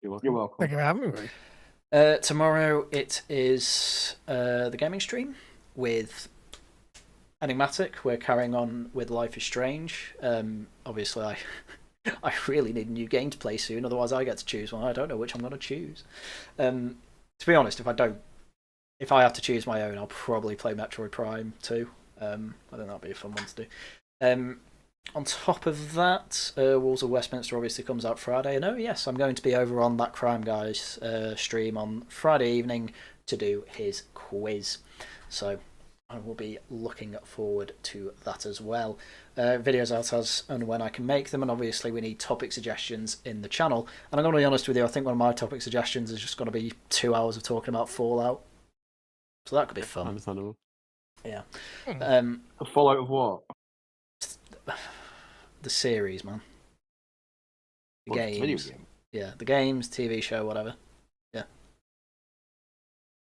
You're welcome. You're welcome. Thank you for having me. Tomorrow it is the gaming stream with Enigmatic. We're carrying on with Life is Strange. Obviously, I really need a new game to play soon, otherwise I get to choose one. I don't know which I'm going to choose. To be honest, if I have to choose my own, I'll probably play Metroid Prime 2. I think that'll be a fun one to do. On top of that, Walls of Westminster obviously comes out Friday. And oh yes, I'm going to be over on that Crime Guys stream on Friday evening to do his quiz. So I will be looking forward to that as well. Videos out as and when I can make them, and obviously we need topic suggestions in the channel. And I'm going to be honest with you, I think one of my topic suggestions is just going to be 2 hours of talking about Fallout. So that could be fun. Understandable. Yeah. A fallout of what? The series, man. The What, video games. game? Yeah, the games, TV show, whatever. Yeah.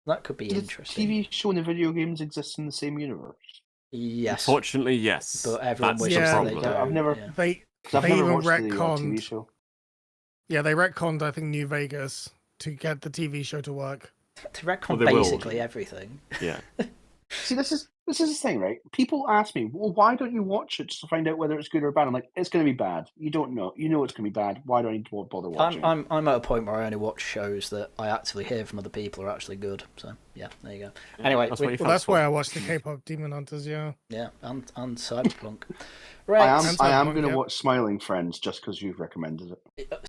That could be Does interesting. TV show and the video games exist in the same universe? Yes. Unfortunately, yes. But everyone That's wishes the Yeah. that they problem. don't. I've never- Yeah. They 'Cause I've They never even watched the TV retconned- show. Yeah, they retconned, I think, New Vegas to get the TV show to work. To retcon Well, they will. basically everything. Yeah. See, this is the thing, right? People ask me, well, why don't you watch it just to find out whether it's good or bad? I'm like, it's going to be bad. You don't know. You know it's going to be bad. Why do I need to bother watching? I'm at a point where I only watch shows that I actually hear from other people are actually good. So yeah, there you go. Anyway, That's what you Well, that's felt why for. I watched the K-pop Demon Hunters. Yeah. yeah, and Cyberpunk. Right. I am Cyberpunk, going to yeah. watch Smiling Friends just because you've recommended it.